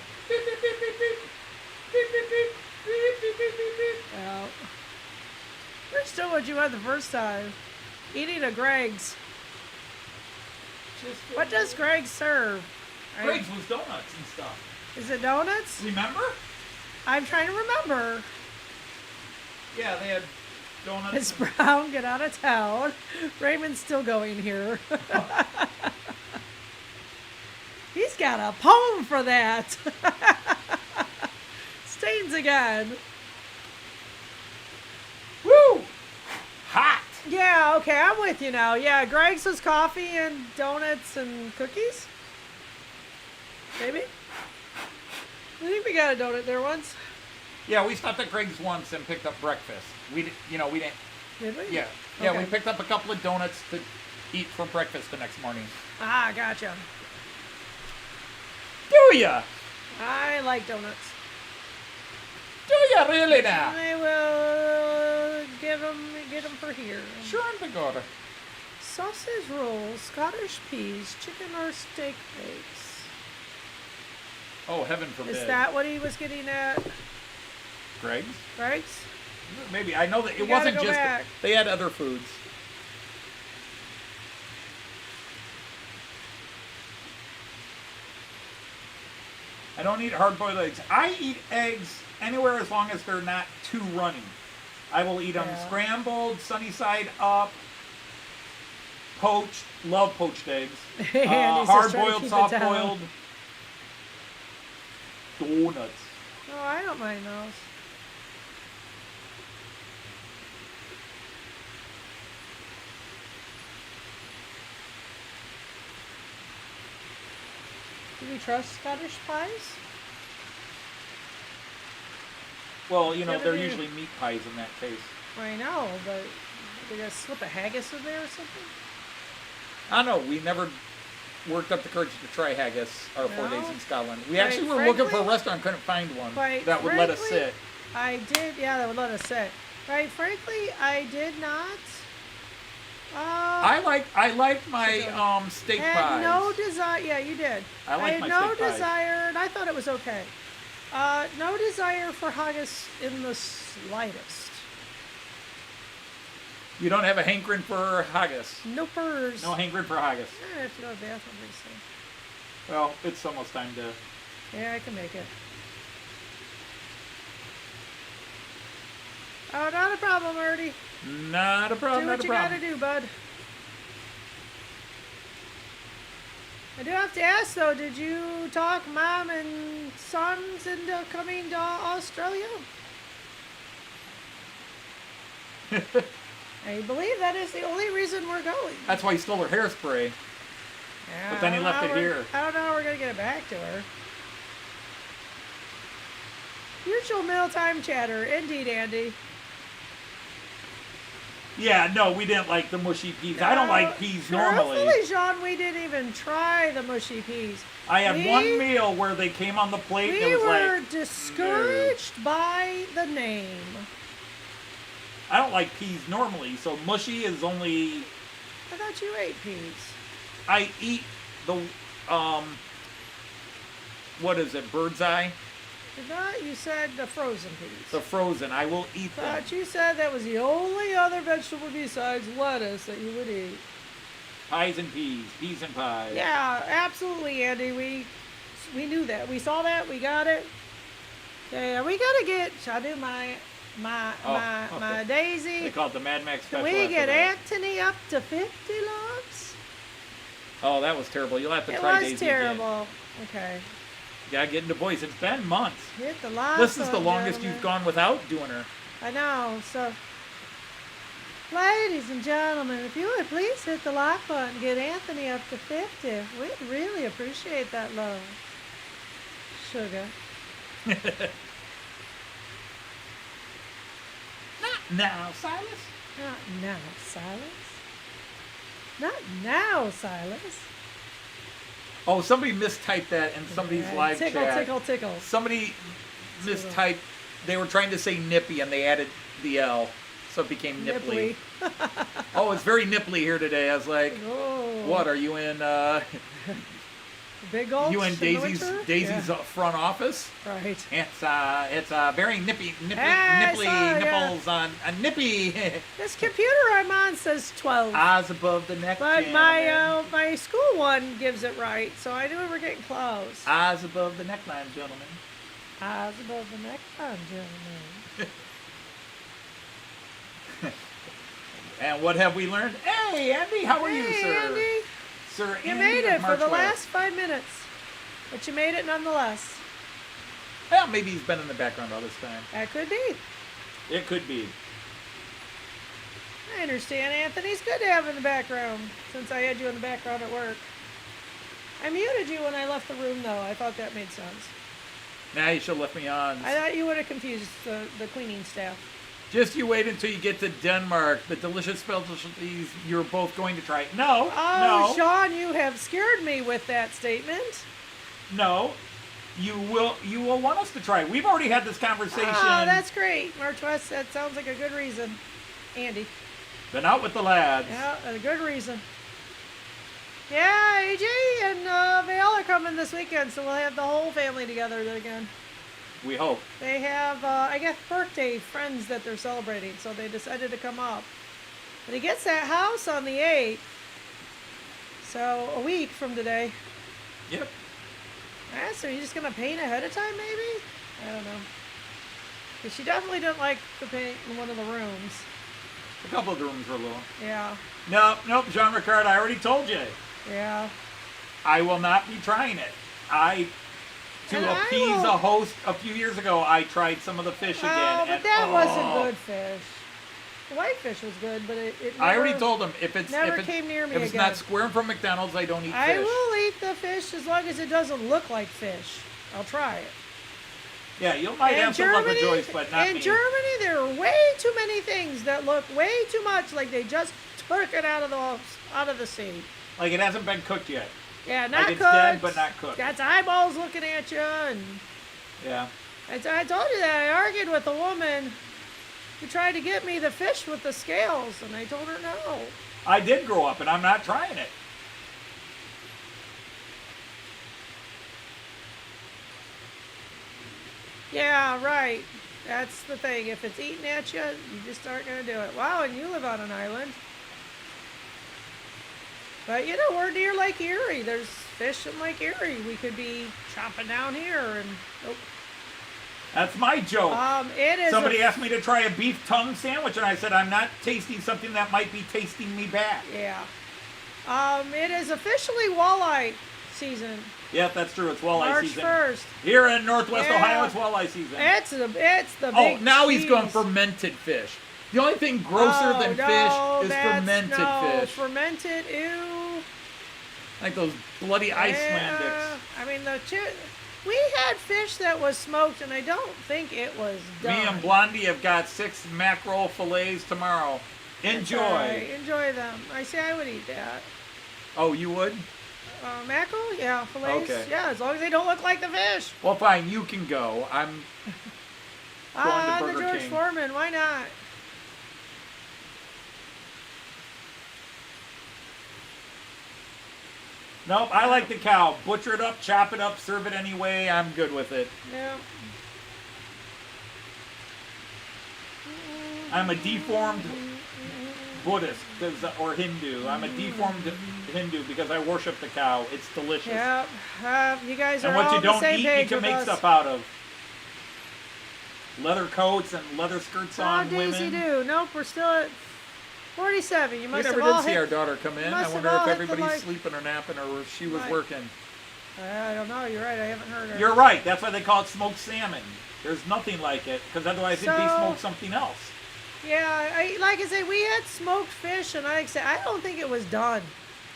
Well, we're still what you had the first time. Eating a Greg's. What does Greg's serve? Greg's was donuts and stuff. Is it donuts? Remember? I'm trying to remember. Yeah, they had donuts. Miss Brown, get out of town. Raymond's still going here. He's got a poem for that. Stains again. Woo! Hot! Yeah, okay, I'm with you now. Yeah, Greg's was coffee and donuts and cookies. Maybe? I think we got a donut there once. Yeah, we stopped at Greg's once and picked up breakfast. We didn't. Did we? Yeah, yeah. Okay. We picked up a couple of donuts to eat for breakfast the next morning. Ah, gotcha. Do ya? I like donuts. Do ya really now? I will get them for here. Sure, in Decoder. Sausage rolls, Scottish peas, chicken or steak bakes. Oh, heaven forbid. Is that what he was getting at, Greg's? Greg's? Maybe. I know that it You gotta wasn't go just. back. They had other foods. I don't eat hard-boiled eggs. I eat eggs anywhere as long as they're not too runny. I will eat them Yeah. scrambled, sunny side up, poached. Love poached eggs. And he's just trying to Hard-boiled, keep it down. soft-boiled. Donuts. Oh, I don't mind those. Do we trust Scottish pies? Well, you know, Gotta they're be- usually meat pies in that case. I know, but they got to slip a haggis in there or something? I don't know. We never worked up the courage to try haggis our 4 days No? in Scotland. We Quite actually were looking for a frankly- restaurant, couldn't find one Quite that would let us frankly, sit. I did, yeah, that would let us sit. Right, frankly, I did not. I liked my steak had pies. no desire. Yeah, you did. I like had my no steak pies. desire, and I thought it was okay. No desire for haggis in the slightest. You don't have a hankering for haggis. Nopers. No hankering for haggis. I have to go to the bathroom, they say. Well, it's almost time to. Yeah, I can make it. Oh, not a problem, Ernie. Not a problem. Do Not what a you problem. gotta do, bud. I do have to ask though, did you talk mom and sons into coming to Australia? I believe that is the only reason we're going. That's why he stole her hairspray. Yeah, But then he I don't left know it how here. I don't know how we're gonna get it back to her. Usual mealtime chatter, indeed, Andy. Yeah, no, we didn't like the mushy peas. I don't like peas normally. Truthfully, Sean, we didn't even try the mushy peas. I had We- one meal where they came on the plate and We it was were like, discouraged by the name. I don't like peas normally, so mushy is only. I thought you ate peas. I eat the what is it? Bird's eye, I thought you said the frozen peas. the frozen. I will eat them. Thought you said that was the only other vegetable besides lettuce that you would eat. Pies and peas and pies. Yeah, absolutely, Andy. We knew that. We saw that. We got it. Okay, we gotta get. Shall I do my okay. Daisy? They call it the Mad Max Can special. we after get that. Anthony up to 50 logs? Oh, that was terrible. You'll have to It try was Daisy again. terrible. Okay. You gotta get into voice. It's been months. Hit the lock. This is the button, longest gentlemen. you've gone without doing her. I know. So, ladies and gentlemen, if you would please hit the like button and get Anthony up to 50. We'd really appreciate that love. Sugar. Not now, Silas. Not now, Silas. Not now, Silas. Oh, somebody mistyped that in somebody's Yeah, live tickle, chat. tickle, tickle. Somebody mistyped. They were trying to say nippy and they added the L, so it became nipply. Oh, it's very nipply here today. I was like, Oh. what are you in? Big old You in Daisy's Yeah. front office? Right. It's very nippy, Hey, nipply sorry, yeah. nipples on a nippy. This computer I'm on says 12. Eyes above the neck. But gentlemen. my school one gives it right, so I knew we were getting close. Eyes above the neckline, gentlemen. Eyes above the neckline, gentlemen. And what have we learned? Hey, Andy, how are you, Hey, sir? Andy, Sir, you Andy made of it for the Marchwell. last 5 minutes, but you made it nonetheless. Well, maybe he's been in the background all this time. That could be. It could be. I understand, Anthony's good to have in the background, since I had you in the background at work. I muted you when I left the room, though. I thought that made sense. Now you should have left me on. I thought you would have confused the cleaning staff. Just you wait until you get to Denmark. The delicious specialties you're both going to try. No, Oh, Sean, you have scared me with that statement. no. You will want us to try. We've already had this conversation. Oh, that's great. March West, that sounds like a good reason. Andy. Been out with the lads. Yeah, a good reason. Yeah, AJ and Vale are coming this weekend, so we'll have the whole family together again. We hope. They have, I guess, birthday friends that they're celebrating, so they decided to come up. But he gets that house on the 8th, so a week from today. Yep. So you're just going to paint ahead of time, maybe? I don't know. But she definitely didn't like to paint in one of the rooms. A couple of the rooms were low. Yeah, Nope, Jean Ricard, I already told you. yeah. I will not be trying it. To And I appease will- a host a few years ago, I tried some of the fish again. Oh, but and, that wasn't good fish. The whitefish was good, but it never, I already told him if it's never came near me if it's again. not square from McDonald's, I don't eat I fish. will eat the fish as long as it doesn't look like fish. I'll try it. Yeah, you might have some luck with Joyce, but not in me. Germany, there are way too many things that look way too much like they just took it out of the sea. Like it hasn't been cooked yet. Yeah, not Like it's cooked. dead, but not cooked. Got eyeballs looking at you, and Yeah. I told you that I argued with a woman who tried to get me the fish with the scales, and I told her no. I did grow up, and I'm not trying it. Yeah, right. That's the thing. If it's eating at you, you just aren't going to do it. Wow, and you live on an island. But, you know, we're near Lake Erie. There's fish in Lake Erie. We could be chopping down here and... Oh. That's my joke. It is Somebody asked me to try a beef tongue sandwich, and I said I'm not tasting something that might be tasting me back. Yeah. It is officially walleye season. Yep, that's true. It's walleye March season. 1st. Here in Northwest Yeah. Ohio, it's walleye season. It's the Oh, big now he's going cheese. fermented fish. The only thing grosser than no, fish is that's- fermented no, fish. Fermented, ew. Like those bloody Icelandics. I mean, we had fish that was smoked, and I don't think it was done. Me and Blondie have got 6 mackerel fillets tomorrow. That's Enjoy. all right. Enjoy them. I say I would eat that. Oh, you would? Mackerel? Yeah, fillets. Okay. Yeah, as long as they don't look like the fish. Well, fine. You can go. I'm going to The Burger George King. Foreman. Why not? Nope, I like the cow. Butcher it up, chop it up, serve it anyway. I'm good with it. Yeah. I'm a deformed Buddhist or Hindu. I'm a deformed Hindu because I worship the cow. It's delicious. Yeah. You guys are And what all you on the don't same eat, you page can with make us. stuff out of. leather coats and leather skirts Oh, on Daisy women. do. Nope, we're still at 47. You We must never have all did see hit. our daughter come in. I must have wonder all if hit the everybody's like- sleeping or napping or if she was Right. working. I don't know. You're right. I haven't heard her. You're right. That's why they call it smoked salmon. There's nothing like it, because otherwise it'd be So- smoked something else. Yeah, like I said, we had smoked fish, and like I said, I don't think it was done.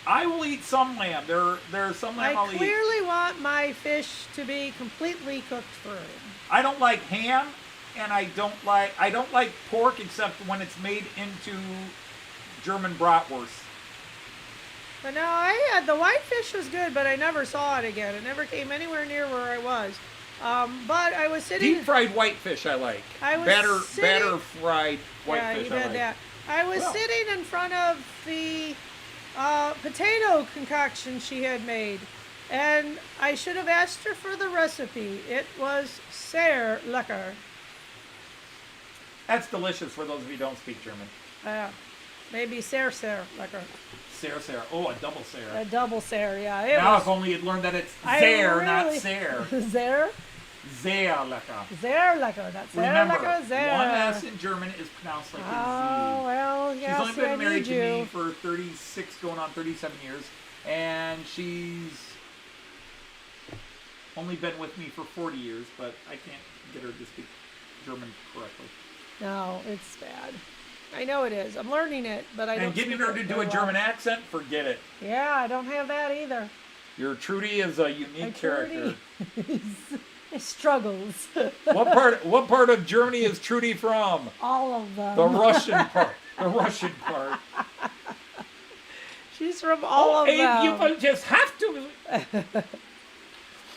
I will eat some lamb. There's some lamb I I'll eat. clearly want my fish to be completely cooked through. I don't like ham, and I don't like pork except when it's made into German bratwurst. But no, the whitefish was good, but I never saw it again. It never came anywhere near where I was. But I was sitting. Deep fried whitefish I like. I was batter sitting- fried whitefish you've I had like. that. I was Well. sitting in front of the potato concoction she had made, and I should have asked her for the recipe. It was sehr lecker. That's delicious for those of you who don't speak German. Maybe sehr lecker. Ser. Oh, a double ser. A double sehr, yeah. It Now was if only you'd learned that it's I sehr, not really- ser. sehr? Sehr lecker. Sehr lecker. That's sehr Remember, lecker, sehr. one S in German is pronounced like Oh, a Z. well, She's yes, only I been married need to me you. for 36, going on 37 years, and she's only been with me for 40 years, but I can't get her to speak German correctly. No, it's bad. I know it is. I'm learning it, but I don't And getting speak her it to do very a well. German accent, forget it. Yeah, I don't have that either. Your Trudy is a unique character. It struggles. What part of Germany is Trudy from? All of them. The Russian part. The Russian part. She's from all of Abe, them. you will just have to.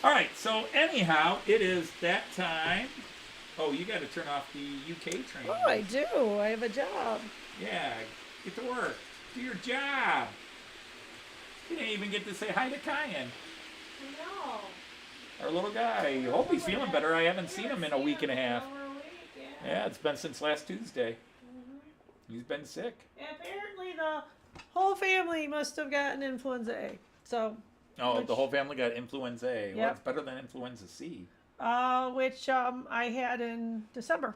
All right. So anyhow, it is that time. Oh, you got to turn off the UK train. Oh, I do. I have a job. Yeah, get to work. Do your job. You didn't even get to say hi to Kyan, No. our little guy. Hope he's feeling better. I haven't seen him in a week and a half. Yeah, it's been since last Tuesday. He's been sick. Apparently, the whole family must have gotten influenza A. So, Oh, the whole family got influenza A. Well, Yep. it's better than influenza C. which I had in December.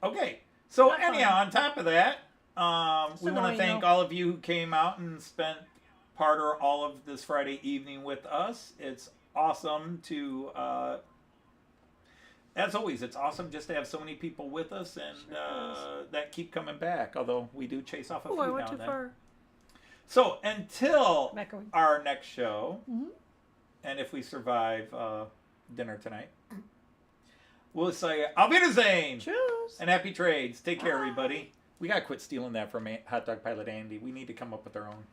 Okay. So That's anyhow, fine. on top of that, we want annoying, to thank though. all of you who came out and spent part or all of this Friday evening with us. It's awesome to, as always, it's awesome just to have so many people with us and that keep coming back. Although we do chase off a Oh, few I now went too and then. far. So until Echoing. our next show, Mhm. and if we survive dinner tonight, we'll say Auf Wiedersehen Choose. and happy trades. Take care, Bye. everybody. We gotta quit stealing that from Hot Dog Pilot Andy. We need to come up with our own.